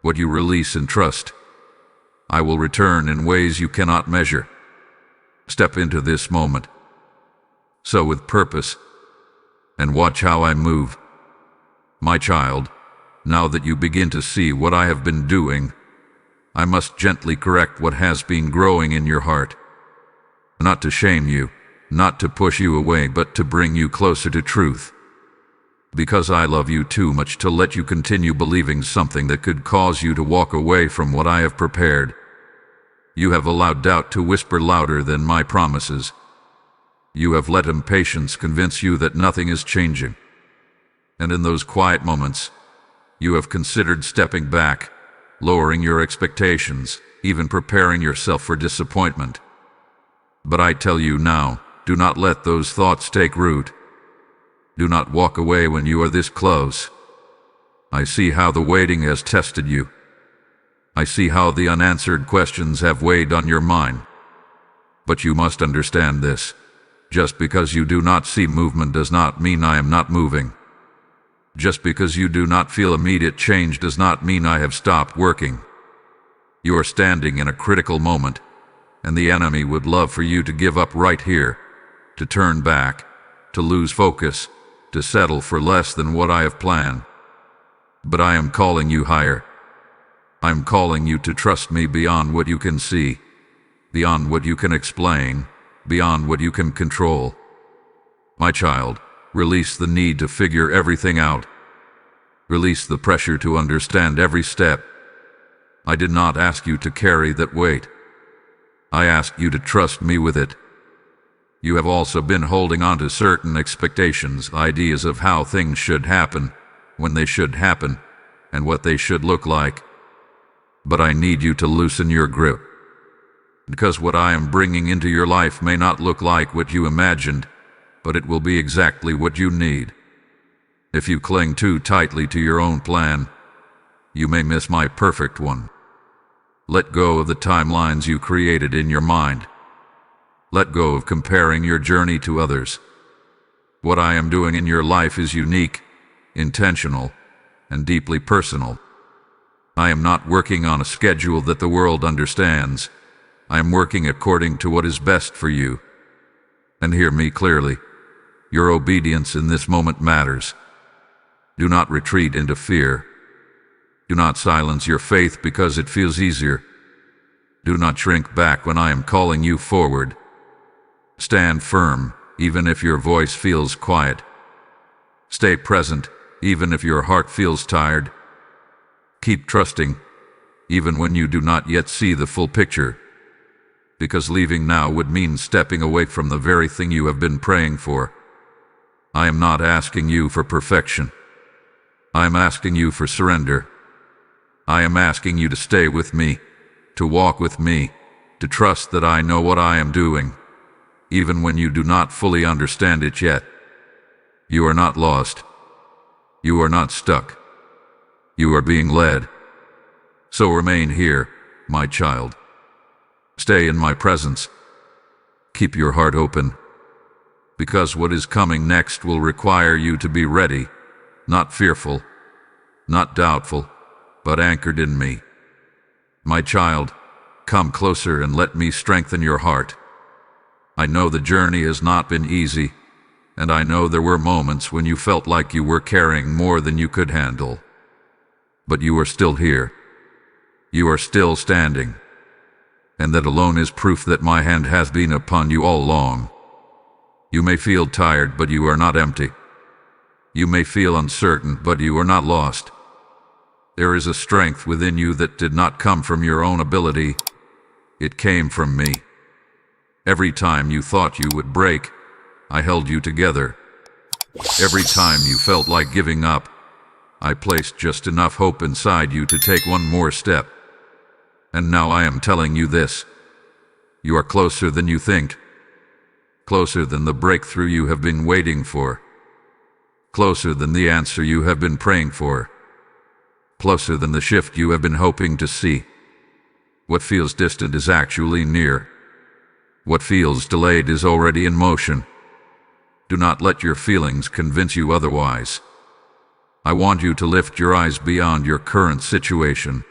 What you release and trust, I will return in ways you cannot measure. Step into this moment. Sow with purpose, and watch how I move. My child, now that you begin to see what I have been doing, I must gently correct what has been growing in your heart. Not to shame you, not to push you away, but to bring you closer to truth. Because I love you too much to let you continue believing something that could cause you to walk away from what I have prepared. You have allowed doubt to whisper louder than my promises. You have let impatience convince you that nothing is changing. And in those quiet moments, you have considered stepping back, lowering your expectations, even preparing yourself for disappointment. But I tell you now, do not let those thoughts take root. Do not walk away when you are this close. I see how the waiting has tested you. I see how the unanswered questions have weighed on your mind. But you must understand this. Just because you do not see movement does not mean I am not moving. Just because you do not feel immediate change does not mean I have stopped working. You are standing in a critical moment, and the enemy would love for you to give up right here, to turn back, to lose focus, to settle for less than what I have planned. But I am calling you higher. I am calling you to trust me beyond what you can see, beyond what you can explain, beyond what you can control. My child, release the need to figure everything out. Release the pressure to understand every step. I did not ask you to carry that weight. I asked you to trust me with it. You have also been holding on to certain expectations, ideas of how things should happen, when they should happen, and what they should look like. But I need you to loosen your grip. Because what I am bringing into your life may not look like what you imagined, but it will be exactly what you need. If you cling too tightly to your own plan, you may miss my perfect one. Let go of the timelines you created in your mind. Let go of comparing your journey to others. What I am doing in your life is unique, intentional, and deeply personal. I am not working on a schedule that the world understands. I am working according to what is best for you. And hear me clearly. Your obedience in this moment matters. Do not retreat into fear. Do not silence your faith because it feels easier. Do not shrink back when I am calling you forward. Stand firm, even if your voice feels quiet. Stay present, even if your heart feels tired. Keep trusting, even when you do not yet see the full picture. Because leaving now would mean stepping away from the very thing you have been praying for. I am not asking you for perfection. I am asking you for surrender. I am asking you to stay with me, to walk with me, to trust that I know what I am doing, even when you do not fully understand it yet. You are not lost. You are not stuck. You are being led. So remain here, my child. Stay in my presence. Keep your heart open, because what is coming next will require you to be ready, not fearful, not doubtful, but anchored in me. My child, come closer and let me strengthen your heart. I know the journey has not been easy, and I know there were moments when you felt like you were carrying more than you could handle. But you are still here. You are still standing. And that alone is proof that my hand has been upon you all along. You may feel tired, but you are not empty. You may feel uncertain, but you are not lost. There is a strength within you that did not come from your own ability. It came from me. Every time you thought you would break, I held you together. Every time you felt like giving up, I placed just enough hope inside you to take one more step. And now I am telling you this. You are closer than you think. Closer than the breakthrough you have been waiting for. Closer than the answer you have been praying for. Closer than the shift you have been hoping to see. What feels distant is actually near. What feels delayed is already in motion. Do not let your feelings convince you otherwise. I want you to lift your eyes beyond your current situation.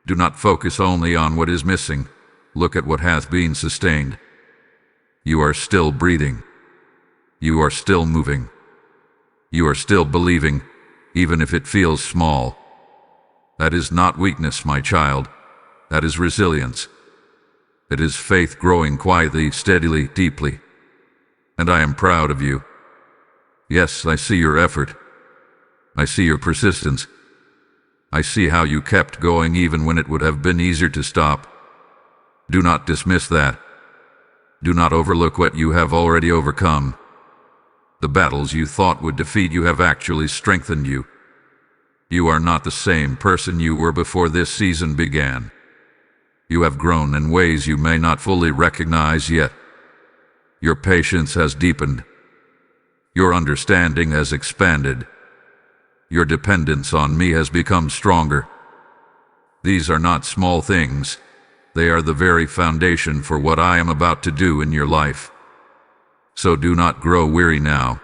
Do not focus only on what is missing. Look at what has been sustained. You are still breathing. You are still moving. You are still believing, even if it feels small. That is not weakness, my child. That is resilience. It is faith growing quietly, steadily, deeply. And I am proud of you. Yes, I see your effort. I see your persistence. I see how you kept going even when it would have been easier to stop. Do not dismiss that. Do not overlook what you have already overcome. The battles you thought would defeat you have actually strengthened you. You are not the same person you were before this season began. You have grown in ways you may not fully recognize yet. Your patience has deepened. Your understanding has expanded. Your dependence on me has become stronger. These are not small things. They are the very foundation for what I am about to do in your life. So do not grow weary now.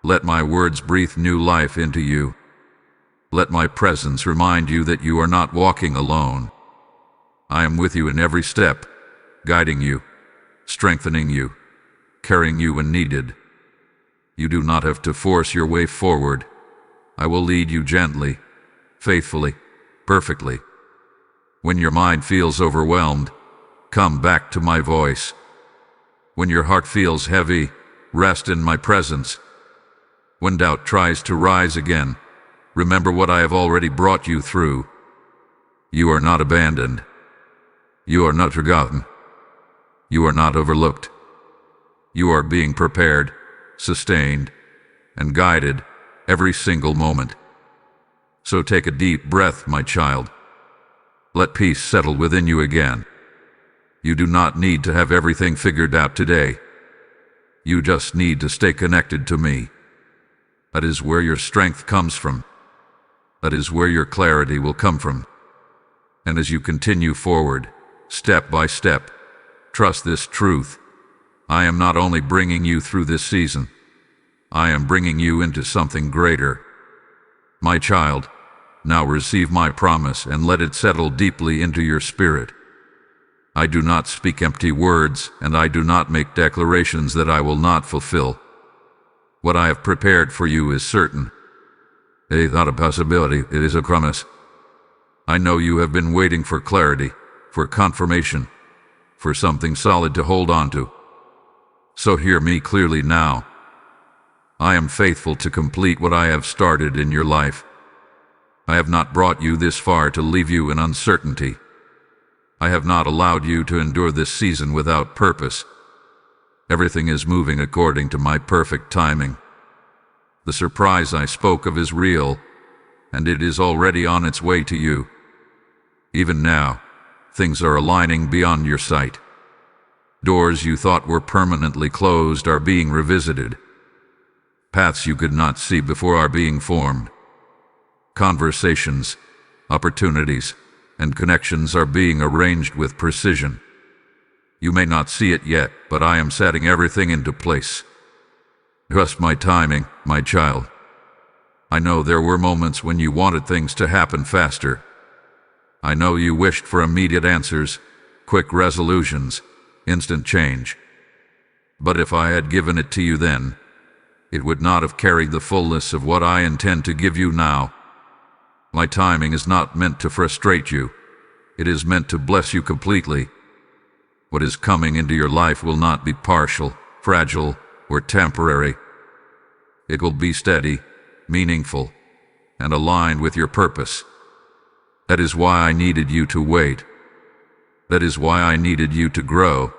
Let my words breathe new life into you. Let my presence remind you that you are not walking alone. I am with you in every step, guiding you, strengthening you, carrying you when needed. You do not have to force your way forward. I will lead you gently, faithfully, perfectly. When your mind feels overwhelmed, come back to my voice. When your heart feels heavy, rest in my presence. When doubt tries to rise again, remember what I have already brought you through. You are not abandoned. You are not forgotten. You are not overlooked. You are being prepared, sustained, and guided every single moment. So take a deep breath, my child. Let peace settle within you again. You do not need to have everything figured out today. You just need to stay connected to me. That is where your strength comes from. That is where your clarity will come from. And as you continue forward, step by step, Trust this truth. I am not only bringing you through this season, I am bringing you into something greater. My child, now receive my promise and let it settle deeply into your spirit. I do not speak empty words, and I do not make declarations that I will not fulfill. What I have prepared for you is certain. It is not a possibility, it is a promise. I know you have been waiting for clarity, for confirmation, for something solid to hold on to. So hear me clearly now. I am faithful to complete what I have started in your life. I have not brought you this far to leave you in uncertainty. I have not allowed you to endure this season without purpose. Everything is moving according to my perfect timing. The surprise I spoke of is real, and it is already on its way to you. Even now, things are aligning beyond your sight. Doors you thought were permanently closed are being revisited. Paths you could not see before are being formed. Conversations, opportunities, and connections are being arranged with precision. You may not see it yet, but I am setting everything into place. Trust my timing, my child. I know there were moments when you wanted things to happen faster. I know you wished for immediate answers, quick resolutions, instant change. But if I had given it to you then, it would not have carried the fullness of what I intend to give you now. My timing is not meant to frustrate you. It is meant to bless you completely. What is coming into your life will not be partial, fragile, or temporary. It will be steady, meaningful, and aligned with your purpose. That is why I needed you to wait. That is why I needed you to grow.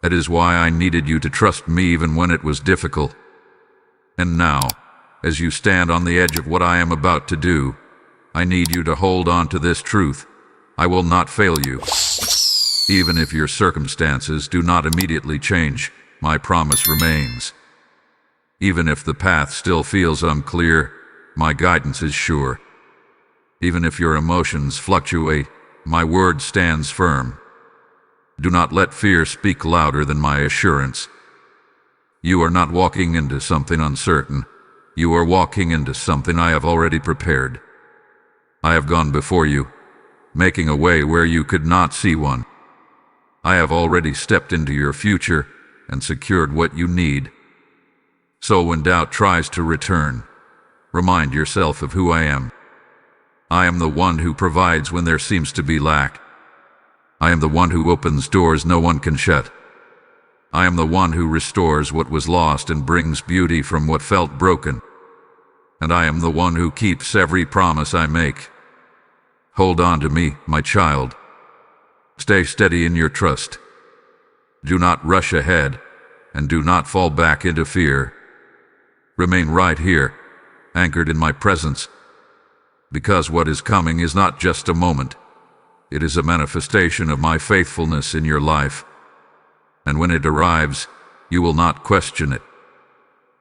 That is why I needed you to trust me even when it was difficult. And now, as you stand on the edge of what I am about to do, I need you to hold on to this truth. I will not fail you. Even if your circumstances do not immediately change, my promise remains. Even if the path still feels unclear, my guidance is sure. Even if your emotions fluctuate, my word stands firm. Do not let fear speak louder than my assurance. You are not walking into something uncertain. You are walking into something I have already prepared. I have gone before you, making a way where you could not see one. I have already stepped into your future and secured what you need. So when doubt tries to return, remind yourself of who I am. I am the one who provides when there seems to be lack. I am the one who opens doors no one can shut. I am the one who restores what was lost and brings beauty from what felt broken. And I am the one who keeps every promise I make. Hold on to me, my child. Stay steady in your trust. Do not rush ahead, and do not fall back into fear. Remain right here, anchored in my presence, because what is coming is not just a moment. It is a manifestation of my faithfulness in your life. And when it arrives, you will not question it.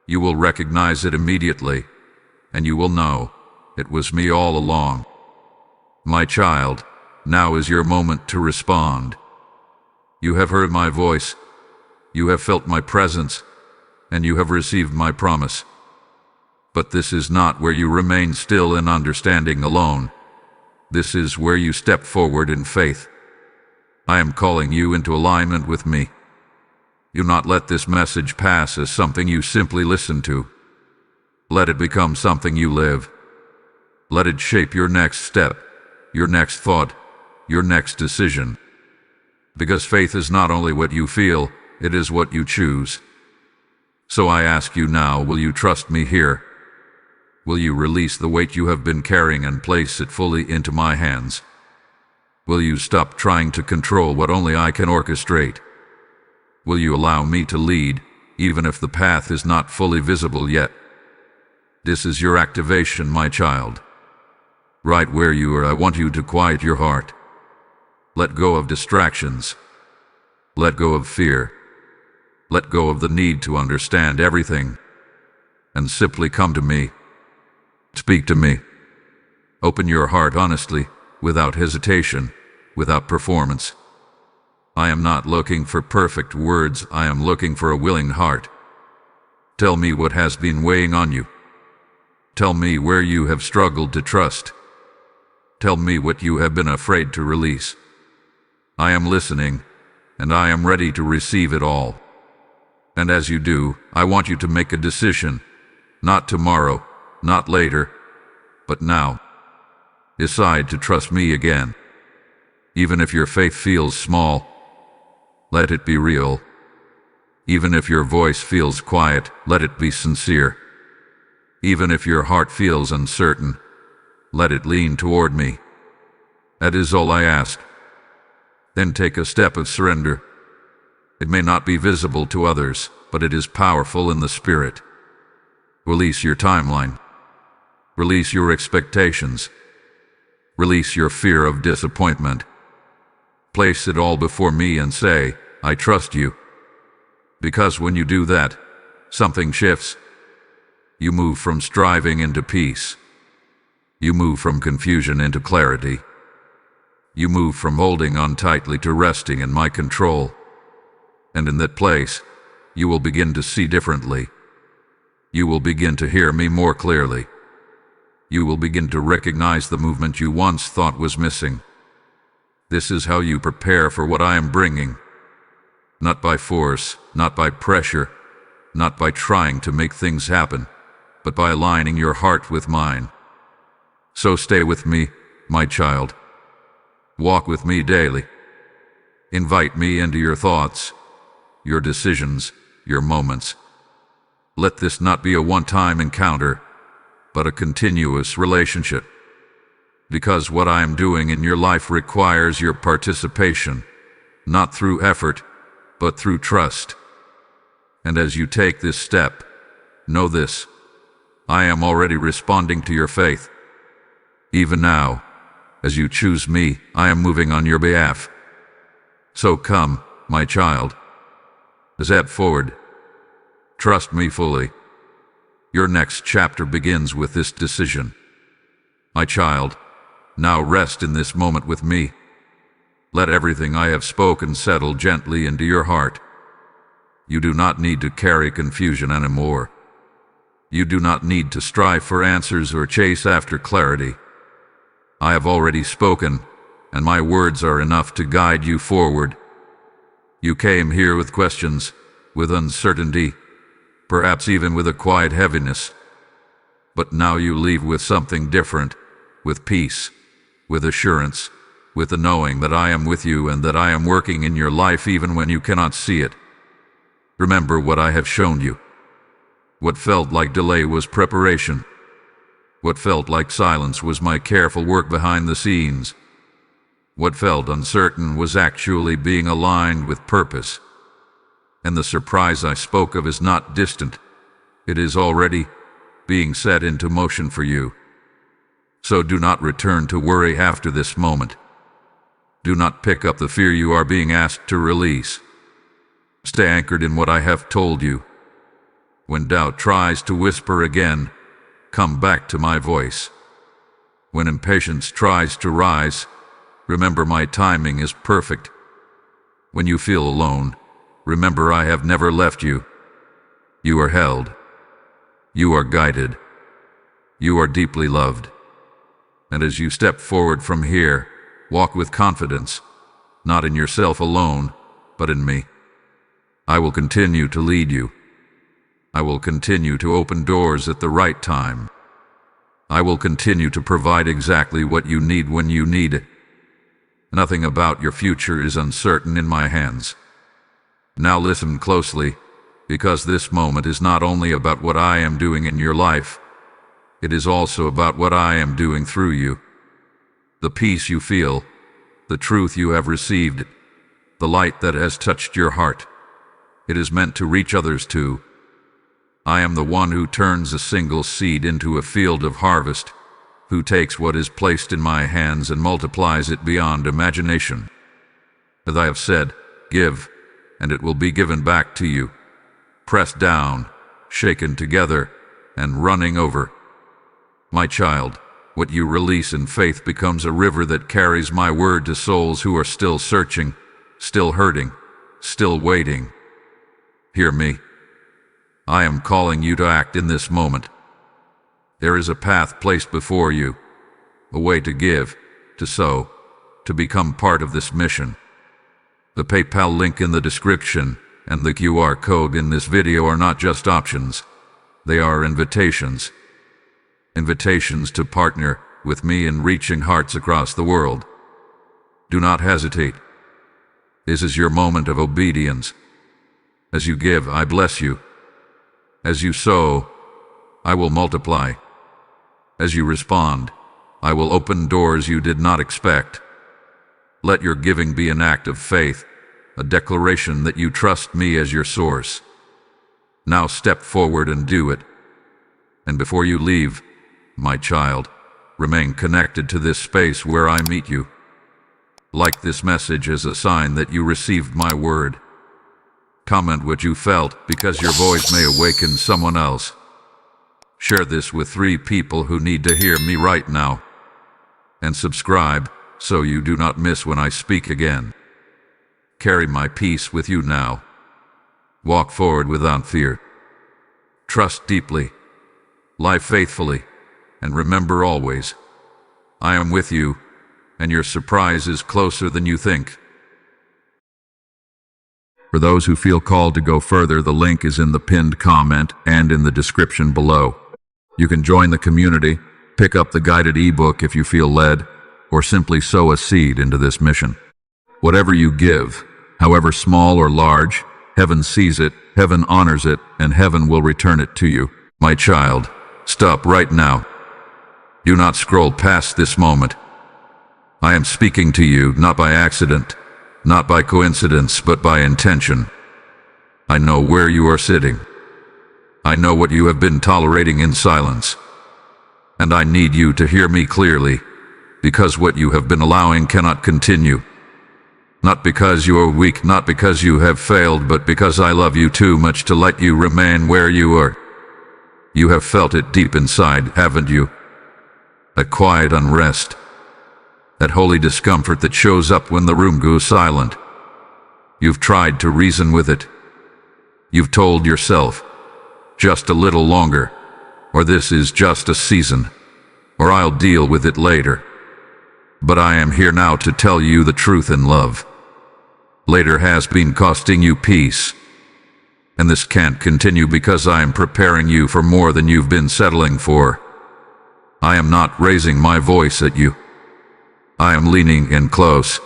You will recognize it immediately, and you will know it was me all along. My child, now is your moment to respond. You have heard my voice, you have felt my presence, and you have received my promise. But this is not where you remain still in understanding alone. This is where you step forward in faith. I am calling you into alignment with me. Do not let this message pass as something you simply listen to. Let it become something you live. Let it shape your next step, your next thought, your next decision. Because faith is not only what you feel, it is what you choose. So I ask you now, will you trust me here? Will you release the weight you have been carrying and place it fully into my hands? Will you stop trying to control what only I can orchestrate? Will you allow me to lead, even if the path is not fully visible yet? This is your activation, my child. Right where you are, I want you to quiet your heart. Let go of distractions. Let go of fear. Let go of the need to understand everything. And simply come to me. Speak to me. Open your heart honestly, without hesitation, without performance. I am not looking for perfect words, I am looking for a willing heart. Tell me what has been weighing on you. Tell me where you have struggled to trust. Tell me what you have been afraid to release. I am listening, and I am ready to receive it all. And as you do, I want you to make a decision, not tomorrow, not later, but now. Decide to trust me again. Even if your faith feels small, let it be real. Even if your voice feels quiet, let it be sincere. Even if your heart feels uncertain, let it lean toward me. That is all I ask. Then take a step of surrender. It may not be visible to others, but it is powerful in the spirit. Release your timeline. Release your expectations. Release your fear of disappointment. Place it all before me and say, I trust you. Because when you do that, something shifts. You move from striving into peace. You move from confusion into clarity. You move from holding on tightly to resting in my control. And in that place, you will begin to see differently. You will begin to hear me more clearly. You will begin to recognize the movement you once thought was missing. This is how you prepare for what I am bringing. Not by force, not by pressure, not by trying to make things happen, but by aligning your heart with mine. So stay with me, my child. Walk with me daily. Invite me into your thoughts, your decisions, your moments. Let this not be a one-time encounter, but a continuous relationship. Because what I am doing in your life requires your participation, not through effort, but through trust. And as you take this step, know this: I am already responding to your faith. Even now, as you choose me, I am moving on your behalf. So come, my child. Step forward. Trust me fully. Your next chapter begins with this decision. My child, now rest in this moment with me. Let everything I have spoken settle gently into your heart. You do not need to carry confusion anymore. You do not need to strive for answers or chase after clarity. I have already spoken, and my words are enough to guide you forward. You came here with questions, with uncertainty, perhaps even with a quiet heaviness. But now you leave with something different, with peace, with assurance, with the knowing that I am with you and that I am working in your life even when you cannot see it. Remember what I have shown you. What felt like delay was preparation. What felt like silence was my careful work behind the scenes. What felt uncertain was actually being aligned with purpose. And the surprise I spoke of is not distant. It is already being set into motion for you. So do not return to worry after this moment. Do not pick up the fear you are being asked to release. Stay anchored in what I have told you. When doubt tries to whisper again, come back to my voice. When impatience tries to rise, remember my timing is perfect. When you feel alone, remember I have never left you. You are held. You are guided. You are deeply loved. And as you step forward from here, walk with confidence, not in yourself alone, but in me. I will continue to lead you. I will continue to open doors at the right time. I will continue to provide exactly what you need when you need it. Nothing about your future is uncertain in my hands. Now listen closely, because this moment is not only about what I am doing in your life, it is also about what I am doing through you. The peace you feel, the truth you have received, the light that has touched your heart, it is meant to reach others too. I am the one who turns a single seed into a field of harvest, who takes what is placed in my hands and multiplies it beyond imagination. As I have said, give, and it will be given back to you, pressed down, shaken together, and running over. My child, what you release in faith becomes a river that carries my word to souls who are still searching, still hurting, still waiting. Hear me. I am calling you to act in this moment. There is a path placed before you, a way to give, to sow, to become part of this mission. The PayPal link in the description and the QR code in this video are not just options. They are invitations. Invitations to partner with me in reaching hearts across the world. Do not hesitate. This is your moment of obedience. As you give, I bless you. As you sow, I will multiply. As you respond, I will open doors you did not expect. Let your giving be an act of faith, a declaration that you trust me as your source. Now step forward and do it. And before you leave, my child, remain connected to this space where I meet you. Like this message as a sign that you received my word. Comment what you felt because your voice may awaken someone else. Share this with 3 people who need to hear me right now. And subscribe so you do not miss when I speak again. Carry my peace with you now. Walk forward without fear. Trust deeply. Live faithfully. And remember always, I am with you, and your surprise is closer than you think. For those who feel called to go further, the link is in the pinned comment and in the description below. You can join the community, pick up the guided ebook if you feel led, or simply sow a seed into this mission. Whatever you give, however small or large, heaven sees it, heaven honors it, and heaven will return it to you. My child, stop right now. Do not scroll past this moment. I am speaking to you not by accident, not by coincidence, but by intention. I know where you are sitting. I know what you have been tolerating in silence. And I need you to hear me clearly, because what you have been allowing cannot continue. Not because you are weak, not because you have failed, but because I love you too much to let you remain where you are. You have felt it deep inside, haven't you? That quiet unrest. That holy discomfort that shows up when the room goes silent. You've tried to reason with it. You've told yourself, just a little longer, or this is just a season, or I'll deal with it later. But I am here now to tell you the truth in love. Later has been costing you peace. And this can't continue because I am preparing you for more than you've been settling for. I am not raising my voice at you. I am leaning in close.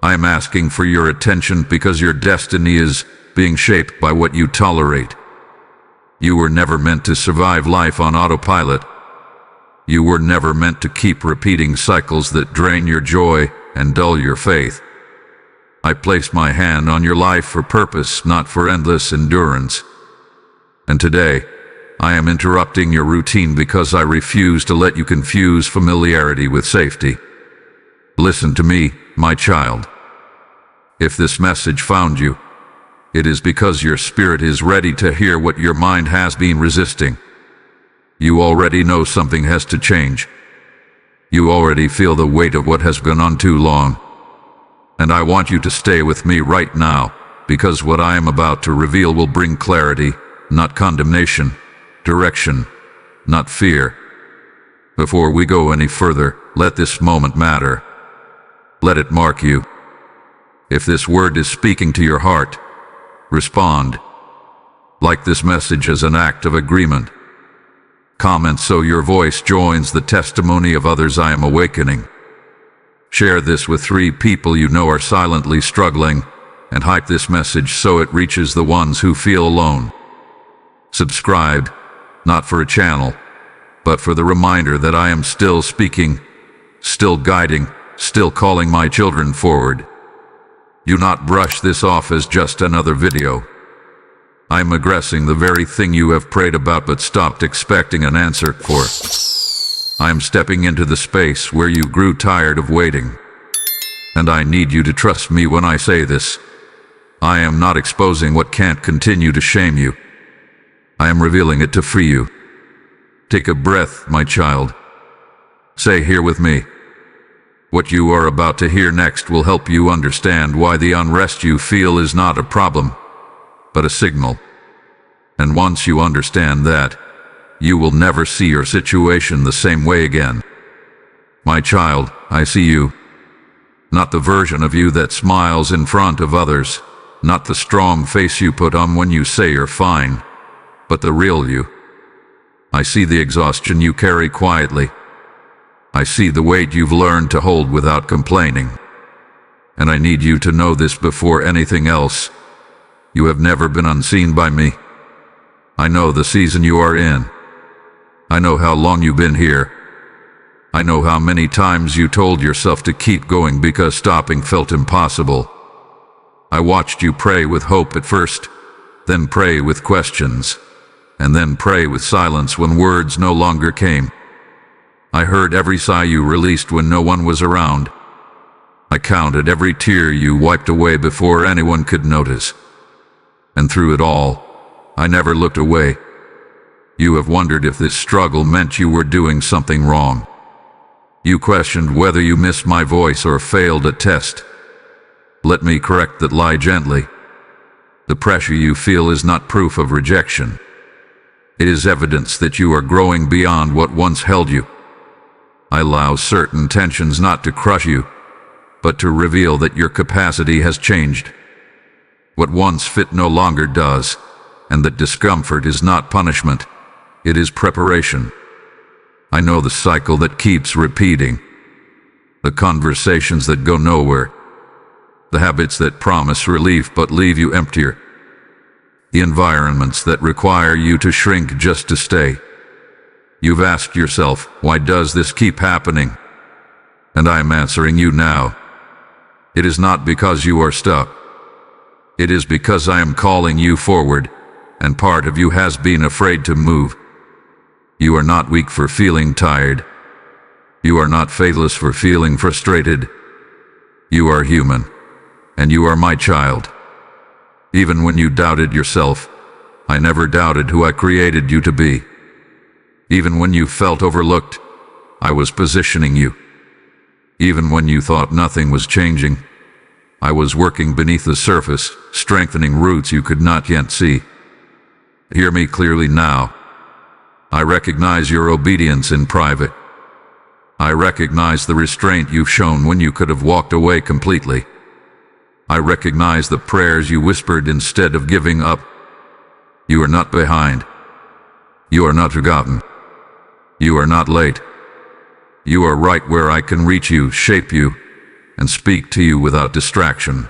I am asking for your attention because your destiny is being shaped by what you tolerate. You were never meant to survive life on autopilot. You were never meant to keep repeating cycles that drain your joy and dull your faith. I place my hand on your life for purpose, not for endless endurance. And today, I am interrupting your routine because I refuse to let you confuse familiarity with safety. Listen to me, my child. If this message found you, it is because your spirit is ready to hear what your mind has been resisting. You already know something has to change. You already feel the weight of what has gone on too long. And I want you to stay with me right now, because what I am about to reveal will bring clarity, not condemnation, direction, not fear. Before we go any further, let this moment matter. Let it mark you. If this word is speaking to your heart, respond. Like this message as an act of agreement. Comment so your voice joins the testimony of others I am awakening. Share this with 3 people you know are silently struggling, and hype this message so it reaches the ones who feel alone. Subscribe, not for a channel, but for the reminder that I am still speaking, still guiding, still calling my children forward. Do not brush this off as just another video. I am addressing the very thing you have prayed about but stopped expecting an answer for. I am stepping into the space where you grew tired of waiting. And I need you to trust me when I say this. I am not exposing what can't continue to shame you. I am revealing it to free you. Take a breath, my child. Say here with me. What you are about to hear next will help you understand why the unrest you feel is not a problem, but a signal. And once you understand that, you will never see your situation the same way again. My child, I see you. Not the version of you that smiles in front of others, not the strong face you put on when you say you're fine, but the real you. I see the exhaustion you carry quietly. I see the weight you've learned to hold without complaining. And I need you to know this before anything else. You have never been unseen by me. I know the season you are in. I know how long you've been here. I know how many times you told yourself to keep going because stopping felt impossible. I watched you pray with hope at first, then pray with questions, and then pray with silence when words no longer came. I heard every sigh you released when no one was around. I counted every tear you wiped away before anyone could notice. And through it all, I never looked away. You have wondered if this struggle meant you were doing something wrong. You questioned whether you missed my voice or failed a test. Let me correct that lie gently. The pressure you feel is not proof of rejection. It is evidence that you are growing beyond what once held you. I allow certain tensions not to crush you, but to reveal that your capacity has changed. What once fit no longer does, and that discomfort is not punishment, it is preparation. I know the cycle that keeps repeating, the conversations that go nowhere, the habits that promise relief but leave you emptier, the environments that require you to shrink just to stay. You've asked yourself, why does this keep happening? And I am answering you now. It is not because you are stuck. It is because I am calling you forward, and part of you has been afraid to move. You are not weak for feeling tired. You are not faithless for feeling frustrated. You are human, and you are my child. Even when you doubted yourself, I never doubted who I created you to be. Even when you felt overlooked, I was positioning you. Even when you thought nothing was changing, I was working beneath the surface, strengthening roots you could not yet see. Hear me clearly now. I recognize your obedience in private. I recognize the restraint you've shown when you could have walked away completely. I recognize the prayers you whispered instead of giving up. You are not behind. You are not forgotten. You are not late. You are right where I can reach you, shape you, and speak to you without distraction.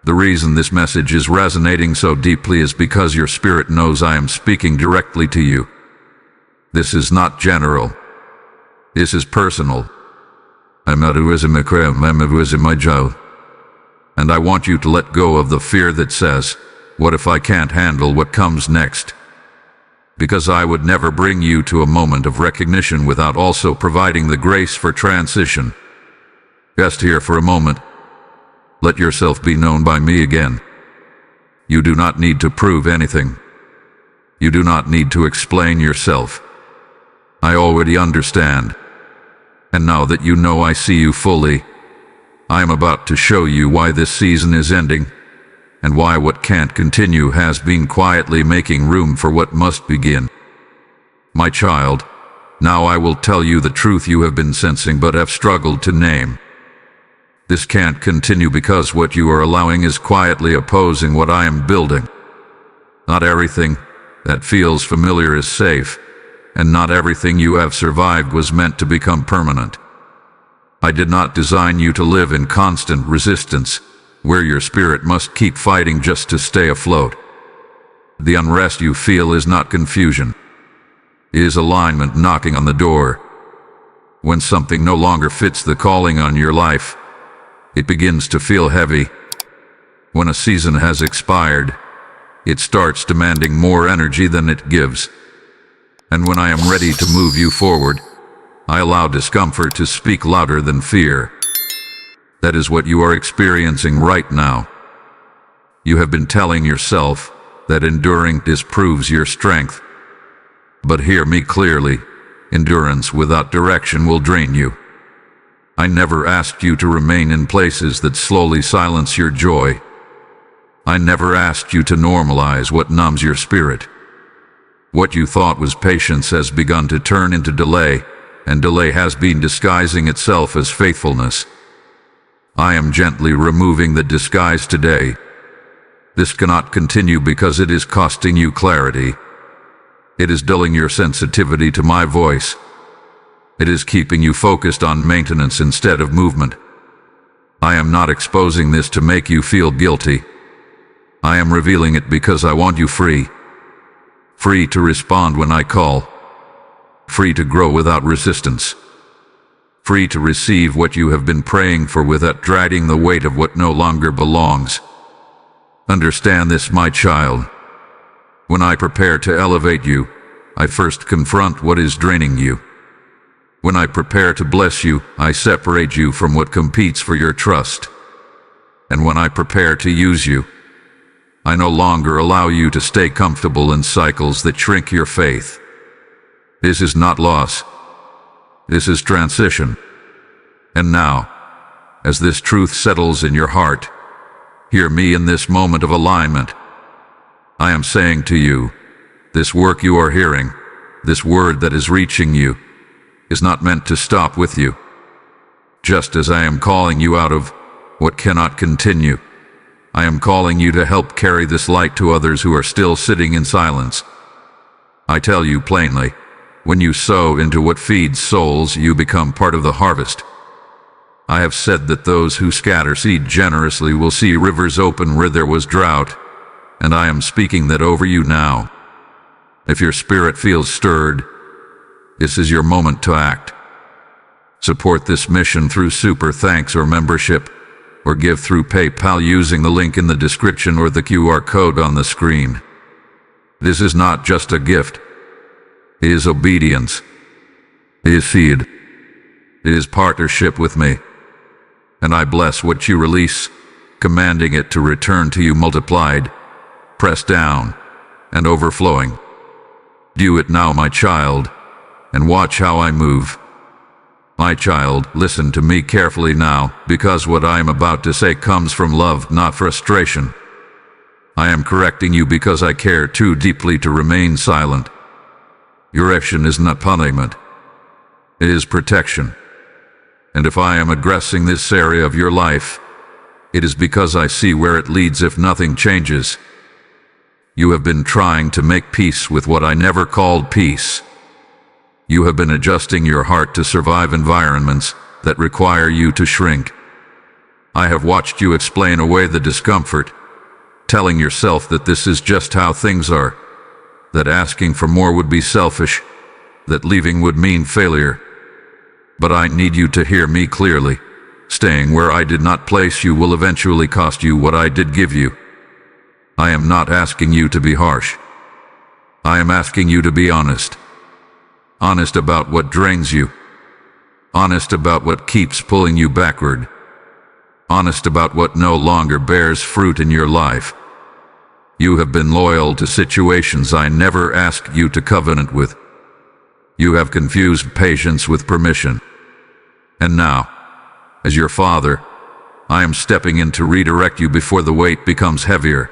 The reason this message is resonating so deeply is because your spirit knows I am speaking directly to you. This is not general. This is personal. I'm not my child. And I want you to let go of the fear that says, what if I can't handle what comes next? Because I would never bring you to a moment of recognition without also providing the grace for transition. Rest here for a moment. Let yourself be known by me again. You do not need to prove anything. You do not need to explain yourself. I already understand. And now that you know I see you fully, I am about to show you why this season is ending, and why what can't continue has been quietly making room for what must begin. My child, now I will tell you the truth you have been sensing but have struggled to name. This can't continue because what you are allowing is quietly opposing what I am building. Not everything that feels familiar is safe, and not everything you have survived was meant to become permanent. I did not design you to live in constant resistance, where your spirit must keep fighting just to stay afloat. The unrest you feel is not confusion. It is alignment knocking on the door. When something no longer fits the calling on your life, it begins to feel heavy. When a season has expired, it starts demanding more energy than it gives. And when I am ready to move you forward, I allow discomfort to speak louder than fear. That is what you are experiencing right now. You have been telling yourself that enduring disproves your strength. But hear me clearly, endurance without direction will drain you. I never asked you to remain in places that slowly silence your joy. I never asked you to normalize what numbs your spirit. What you thought was patience has begun to turn into delay, and delay has been disguising itself as faithfulness. I am gently removing the disguise today. This cannot continue because it is costing you clarity. It is dulling your sensitivity to my voice. It is keeping you focused on maintenance instead of movement. I am not exposing this to make you feel guilty. I am revealing it because I want you free. Free to respond when I call. Free to grow without resistance. Free to receive what you have been praying for without dragging the weight of what no longer belongs. Understand this, my child. When I prepare to elevate you, I first confront what is draining you. When I prepare to bless you, I separate you from what competes for your trust. And when I prepare to use you, I no longer allow you to stay comfortable in cycles that shrink your faith. This is not loss. This is transition. And now, as this truth settles in your heart, hear me in this moment of alignment. I am saying to you, this work you are hearing, this word that is reaching you, is not meant to stop with you. Just as I am calling you out of what cannot continue, I am calling you to help carry this light to others who are still sitting in silence. I tell you plainly, when you sow into what feeds souls, you become part of the harvest. I have said that those who scatter seed generously will see rivers open where there was drought, and I am speaking that over you now. If your spirit feels stirred, this is your moment to act. Support this mission through super thanks or membership, or give through PayPal using the link in the description or the QR code on the screen. This is not just a gift. It is obedience. It is seed. It is partnership with me. And I bless what you release, commanding it to return to you multiplied, pressed down, and overflowing. Do it now, my child, and watch how I move. My child, listen to me carefully now, because what I am about to say comes from love, not frustration. I am correcting you because I care too deeply to remain silent. Your action is not punishment. It is protection. And if I am addressing this area of your life, it is because I see where it leads if nothing changes. You have been trying to make peace with what I never called peace. You have been adjusting your heart to survive environments that require you to shrink. I have watched you explain away the discomfort, telling yourself that this is just how things are, that asking for more would be selfish, that leaving would mean failure. But I need you to hear me clearly. Staying where I did not place you will eventually cost you what I did give you. I am not asking you to be harsh. I am asking you to be honest. Honest about what drains you. Honest about what keeps pulling you backward. Honest about what no longer bears fruit in your life. You have been loyal to situations I never asked you to covenant with. You have confused patience with permission. And now, as your father, I am stepping in to redirect you before the weight becomes heavier.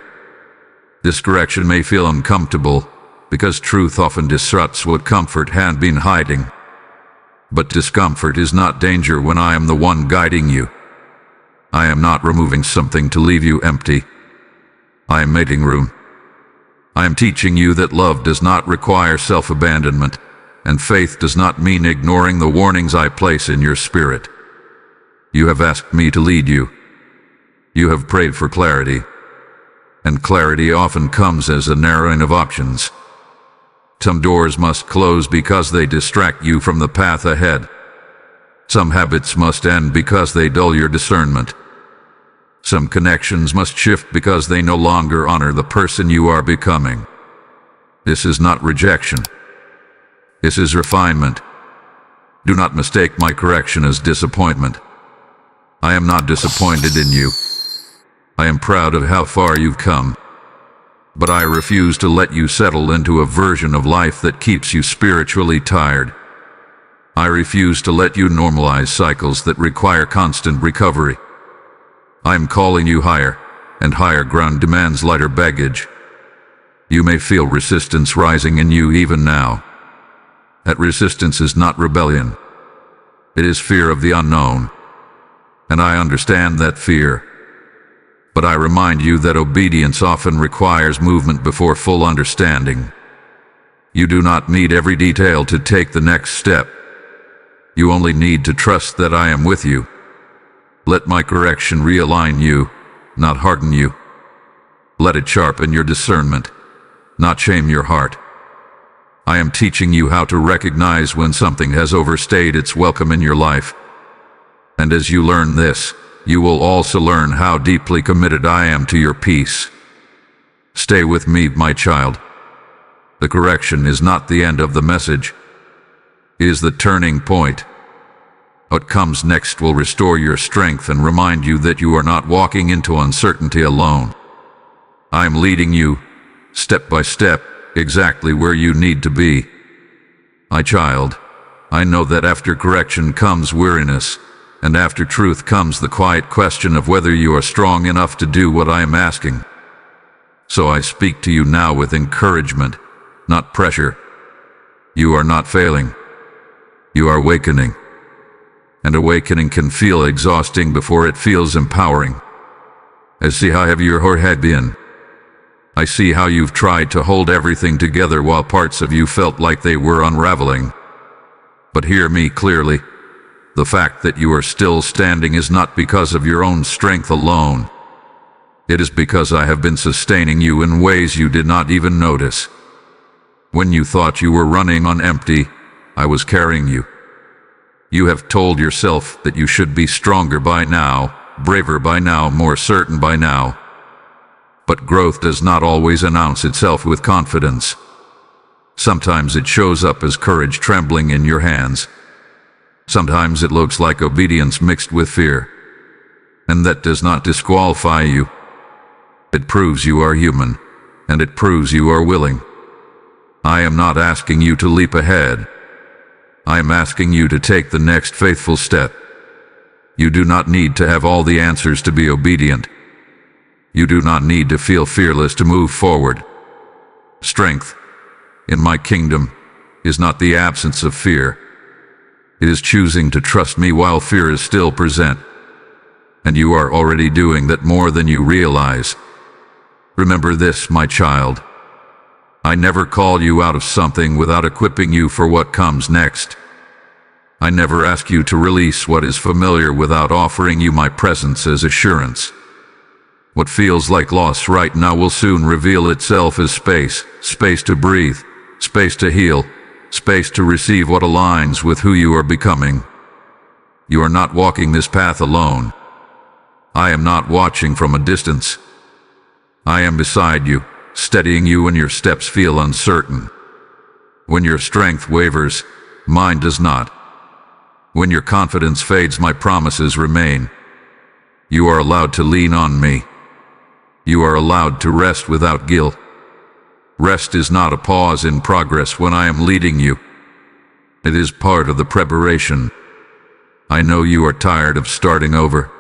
This correction may feel uncomfortable, because truth often disrupts what comfort had been hiding. But discomfort is not danger when I am the one guiding you. I am not removing something to leave you empty. I am making room. I am teaching you that love does not require self-abandonment, and faith does not mean ignoring the warnings I place in your spirit. You have asked me to lead you. You have prayed for clarity, and clarity often comes as a narrowing of options. Some doors must close because they distract you from the path ahead. Some habits must end because they dull your discernment. Some connections must shift because they no longer honor the person you are becoming. This is not rejection. This is refinement. Do not mistake my correction as disappointment. I am not disappointed in you. I am proud of how far you've come. But I refuse to let you settle into a version of life that keeps you spiritually tired. I refuse to let you normalize cycles that require constant recovery. I am calling you higher, and higher ground demands lighter baggage. You may feel resistance rising in you even now. That resistance is not rebellion. It is fear of the unknown. And I understand that fear. But I remind you that obedience often requires movement before full understanding. You do not need every detail to take the next step. You only need to trust that I am with you. Let my correction realign you, not harden you. Let it sharpen your discernment, not shame your heart. I am teaching you how to recognize when something has overstayed its welcome in your life. And as you learn this, you will also learn how deeply committed I am to your peace. Stay with me, my child. The correction is not the end of the message. It is the turning point. What comes next will restore your strength and remind you that you are not walking into uncertainty alone. I am leading you, step by step, exactly where you need to be. My child, I know that after correction comes weariness, and after truth comes the quiet question of whether you are strong enough to do what I am asking. So I speak to you now with encouragement, not pressure. You are not failing. You are awakening. And awakening can feel exhausting before it feels empowering. I see how heavy your head been. I see how you've tried to hold everything together while parts of you felt like they were unraveling. But hear me clearly. The fact that you are still standing is not because of your own strength alone. It is because I have been sustaining you in ways you did not even notice. When you thought you were running on empty, I was carrying you. You have told yourself that you should be stronger by now, braver by now, more certain by now. But growth does not always announce itself with confidence. Sometimes it shows up as courage trembling in your hands. Sometimes it looks like obedience mixed with fear. And that does not disqualify you. It proves you are human, and it proves you are willing. I am not asking you to leap ahead. I am asking you to take the next faithful step. You do not need to have all the answers to be obedient. You do not need to feel fearless to move forward. Strength, in my kingdom, is not the absence of fear. It is choosing to trust me while fear is still present. And you are already doing that more than you realize. Remember this, my child. I never call you out of something without equipping you for what comes next. I never ask you to release what is familiar without offering you my presence as assurance. What feels like loss right now will soon reveal itself as space, space to breathe, space to heal, space to receive what aligns with who you are becoming. You are not walking this path alone. I am not watching from a distance. I am beside you, steadying you when your steps feel uncertain. When your strength wavers, mine does not. When your confidence fades, my promises remain. You are allowed to lean on me. You are allowed to rest without guilt. Rest is not a pause in progress when I am leading you. It is part of the preparation. I know you are tired of starting over.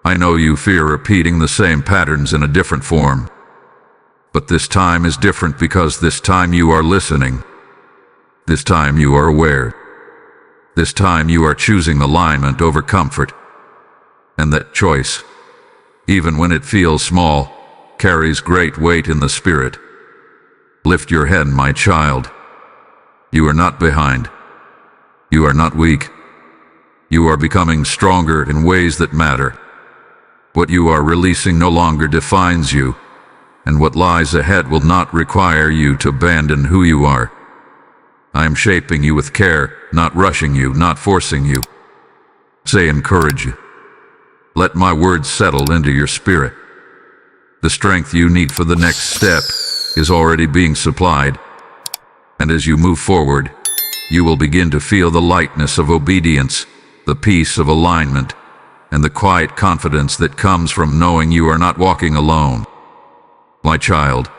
I know you fear repeating the same patterns in a different form. But this time is different because this time you are listening. This time you are aware. This time you are choosing alignment over comfort. And that choice, even when it feels small, carries great weight in the spirit. Lift your head, my child. You are not behind. You are not weak. You are becoming stronger in ways that matter. What you are releasing no longer defines you, and what lies ahead will not require you to abandon who you are. I am shaping you with care, not rushing you, not forcing you. Say encourage you. Let my words settle into your spirit. The strength you need for the next step is already being supplied. And as you move forward, you will begin to feel the lightness of obedience, the peace of alignment, and the quiet confidence that comes from knowing you are not walking alone. My child,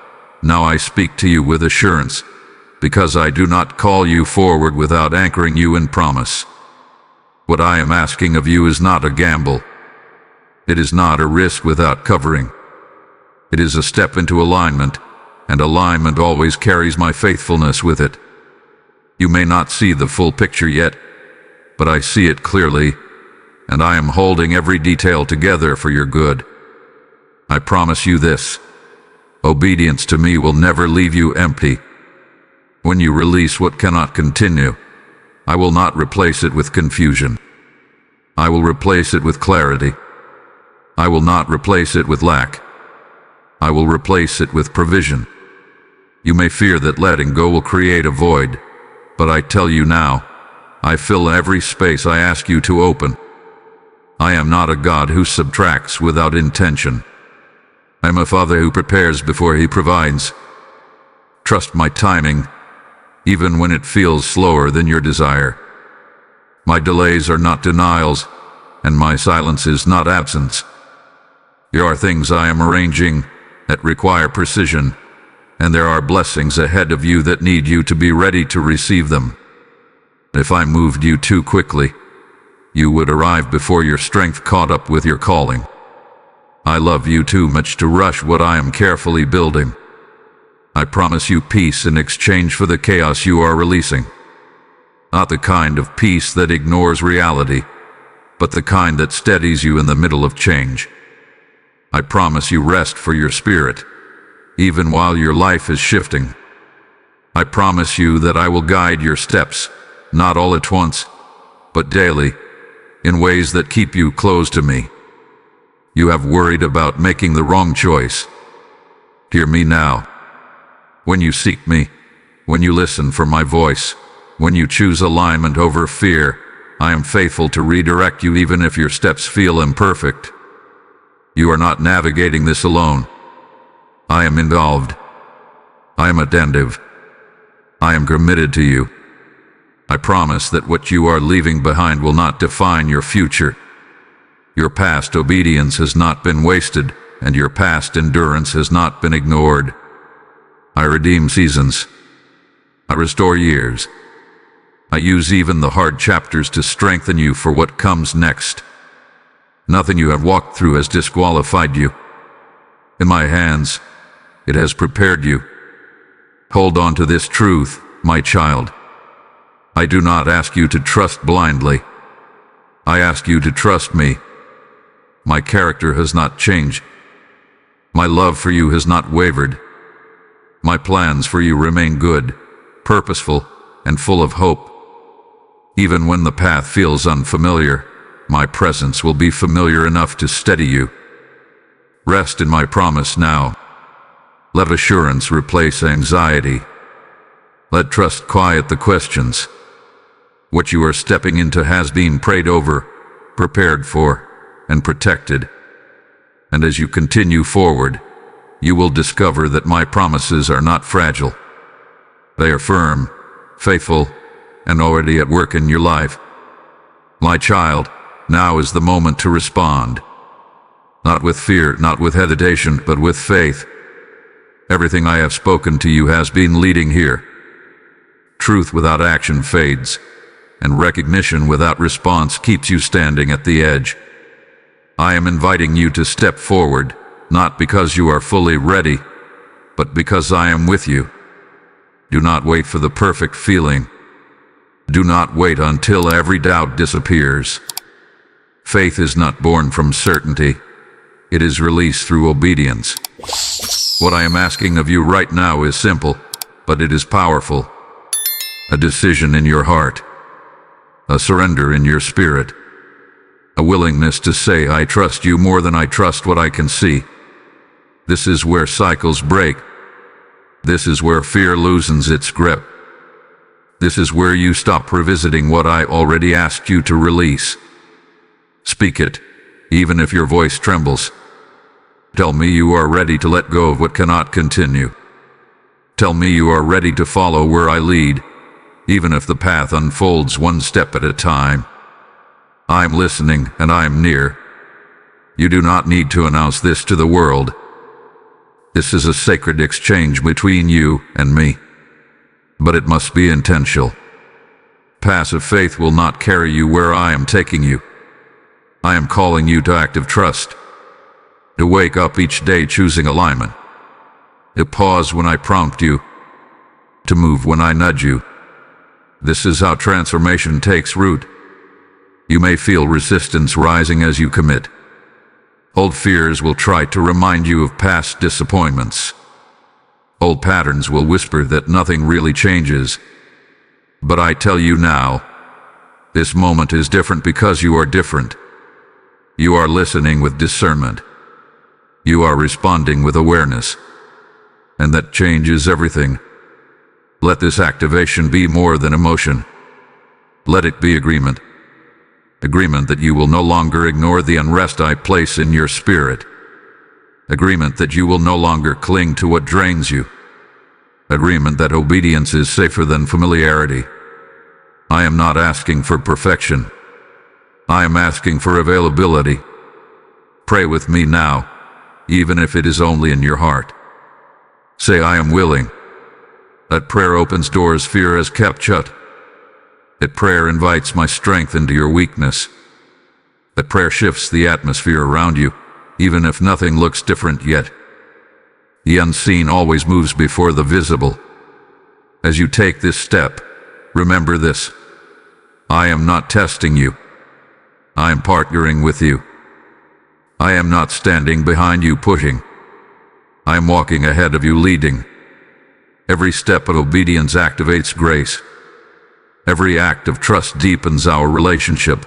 now I speak to you with assurance. because I do not call you forward without anchoring you in promise. What I am asking of you is not a gamble. It is not a risk without covering. It is a step into alignment, and alignment always carries my faithfulness with it. You may not see the full picture yet, but I see it clearly, and I am holding every detail together for your good. I promise you this: obedience to me will never leave you empty. When you release what cannot continue, I will not replace it with confusion. I will replace it with clarity. I will not replace it with lack. I will replace it with provision. You may fear that letting go will create a void, but I tell you now, I fill every space I ask you to open. I am not a God who subtracts without intention. I am a Father who prepares before He provides. Trust my timing, even when it feels slower than your desire. My delays are not denials, and my silence is not absence. There are things I am arranging that require precision, and there are blessings ahead of you that need you to be ready to receive them. If I moved you too quickly, you would arrive before your strength caught up with your calling. I love you too much to rush what I am carefully building. I promise you peace in exchange for the chaos you are releasing. Not the kind of peace that ignores reality, but the kind that steadies you in the middle of change. I promise you rest for your spirit, even while your life is shifting. I promise you that I will guide your steps, not all at once, but daily, in ways that keep you close to me. You have worried about making the wrong choice. Hear me now. When you seek me, when you listen for my voice, when you choose alignment over fear, I am faithful to redirect you even if your steps feel imperfect. You are not navigating this alone. I am involved. I am attentive. I am committed to you. I promise that what you are leaving behind will not define your future. Your past obedience has not been wasted, and your past endurance has not been ignored. I redeem seasons. I restore years. I use even the hard chapters to strengthen you for what comes next. Nothing you have walked through has disqualified you. In my hands, it has prepared you. Hold on to this truth, my child. I do not ask you to trust blindly. I ask you to trust me. My character has not changed. My love for you has not wavered. My plans for you remain good, purposeful, and full of hope. Even when the path feels unfamiliar, my presence will be familiar enough to steady you. Rest in my promise now. Let assurance replace anxiety. Let trust quiet the questions. What you are stepping into has been prayed over, prepared for, and protected. And as you continue forward, you will discover that my promises are not fragile. They are firm, faithful, and already at work in your life. My child, now is the moment to respond. Not with fear, not with hesitation, but with faith. Everything I have spoken to you has been leading here. Truth without action fades, and recognition without response keeps you standing at the edge. I am inviting you to step forward, not because you are fully ready, but because I am with you. Do not wait for the perfect feeling. Do not wait until every doubt disappears. Faith is not born from certainty. It is released through obedience. What I am asking of you right now is simple, but it is powerful. A decision in your heart. A surrender in your spirit. A willingness to say, I trust you more than I trust what I can see. This is where cycles break. This is where fear loosens its grip. This is where you stop revisiting what I already asked you to release. Speak it, even if your voice trembles. Tell me you are ready to let go of what cannot continue. Tell me you are ready to follow where I lead, even if the path unfolds one step at a time. I am listening and I am near. You do not need to announce this to the world. This is a sacred exchange between you and me. but it must be intentional. Passive faith will not carry you where I am taking you. I am calling you to active trust, to wake up each day choosing alignment, to pause when I prompt you, to move when I nudge you. This is how transformation takes root. You may feel resistance rising as you commit. Old fears will try to remind you of past disappointments. Old patterns will whisper that nothing really changes. But I tell you now, this moment is different because you are different. You are listening with discernment. You are responding with awareness. And that changes everything. Let this activation be more than emotion. Let it be agreement. Agreement that you will no longer ignore the unrest I place in your spirit. Agreement that you will no longer cling to what drains you. Agreement that obedience is safer than familiarity. I am not asking for perfection. I am asking for availability. Pray with me now, even if it is only in your heart. Say, I am willing. That prayer opens doors fear has kept shut. That prayer invites my strength into your weakness. That prayer shifts the atmosphere around you, even if nothing looks different yet. The unseen always moves before the visible. As you take this step, remember this. I am not testing you. I am partnering with you. I am not standing behind you pushing. I am walking ahead of you leading. Every step of obedience activates grace. Every act of trust deepens our relationship.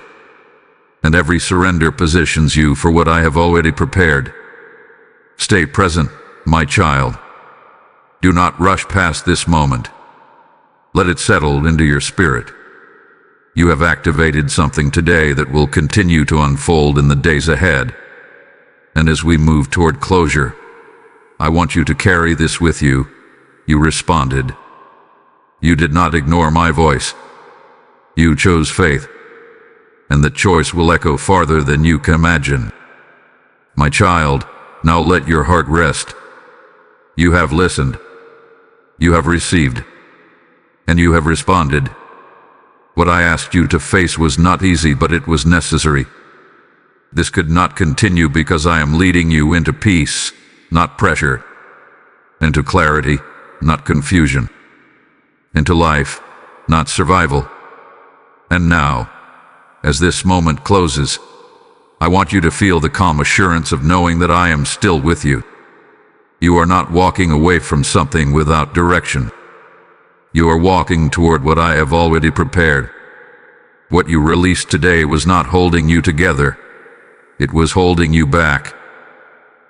And every surrender positions you for what I have already prepared. Stay present, my child. Do not rush past this moment. Let it settle into your spirit. You have activated something today that will continue to unfold in the days ahead. And as we move toward closure, I want you to carry this with you. You responded. You did not ignore my voice. You chose faith. And the choice will echo farther than you can imagine. My child, now let your heart rest. You have listened. You have received. And you have responded. What I asked you to face was not easy, but it was necessary. This could not continue because I am leading you into peace, not pressure. Into clarity, not confusion. Into life, not survival. And now, as this moment closes, I want you to feel the calm assurance of knowing that I am still with you. You are not walking away from something without direction. You are walking toward what I have already prepared. What you released today was not holding you together. It was holding you back.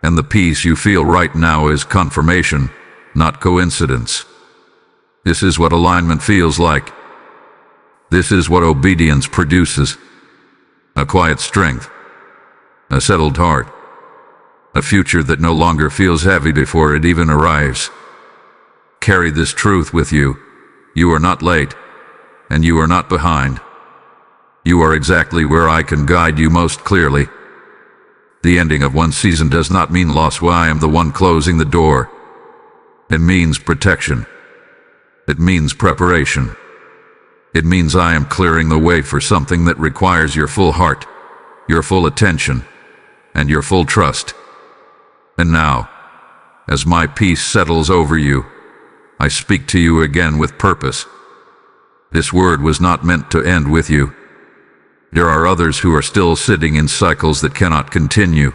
And the peace you feel right now is confirmation, not coincidence. This is what alignment feels like. This is what obedience produces. A quiet strength. A settled heart. A future that no longer feels heavy before it even arrives. Carry this truth with you. You are not late, and you are not behind. You are exactly where I can guide you most clearly. The ending of one season does not mean loss while I am the one closing the door. It means protection. It means preparation. It means I am clearing the way for something that requires your full heart, your full attention, and your full trust. And now, as my peace settles over you, I speak to you again with purpose. This word was not meant to end with you. There are others who are still sitting in cycles that cannot continue,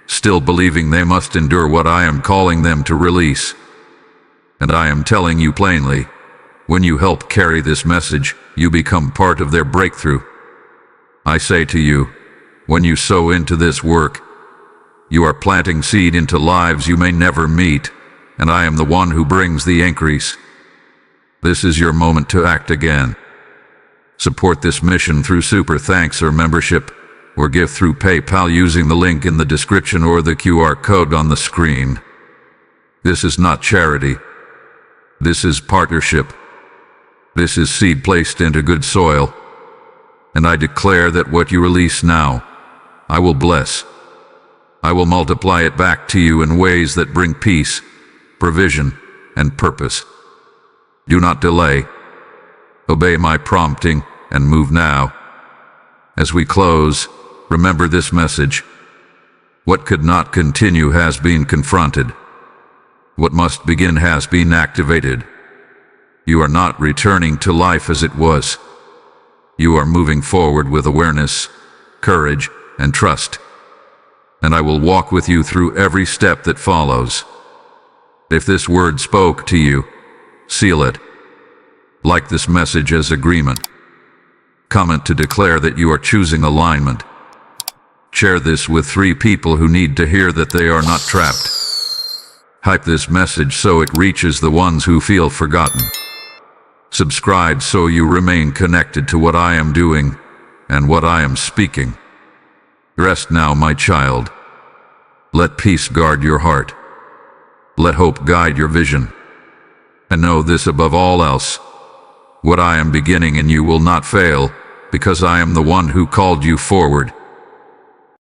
still believing they must endure what I am calling them to release. And I am telling you plainly, when you help carry this message, you become part of their breakthrough. I say to you, when you sow into this work, you are planting seed into lives you may never meet, and I am the one who brings the increase. This is your moment to act again. Support this mission through super thanks or membership, or give through PayPal using the link in the description or the QR code on the screen. This is not charity. This is partnership. This is seed placed into good soil. And I declare that what you release now, I will bless. I will multiply it back to you in ways that bring peace, provision, and purpose. Do not delay. Obey my prompting and move now. As we close, remember this message. What could not continue has been confronted. What must begin has been activated. You are not returning to life as it was. You are moving forward with awareness, courage, and trust. And I will walk with you through every step that follows. If this word spoke to you, seal it. Like this message as agreement. Comment to declare that you are choosing alignment. Share this with 3 people who need to hear that they are not trapped. Hype this message so it reaches the ones who feel forgotten. Subscribe so you remain connected to what I am doing and what I am speaking. Rest now, my child. Let peace guard your heart. Let hope guide your vision. And know this above all else. What I am beginning in you will not fail, because I am the one who called you forward.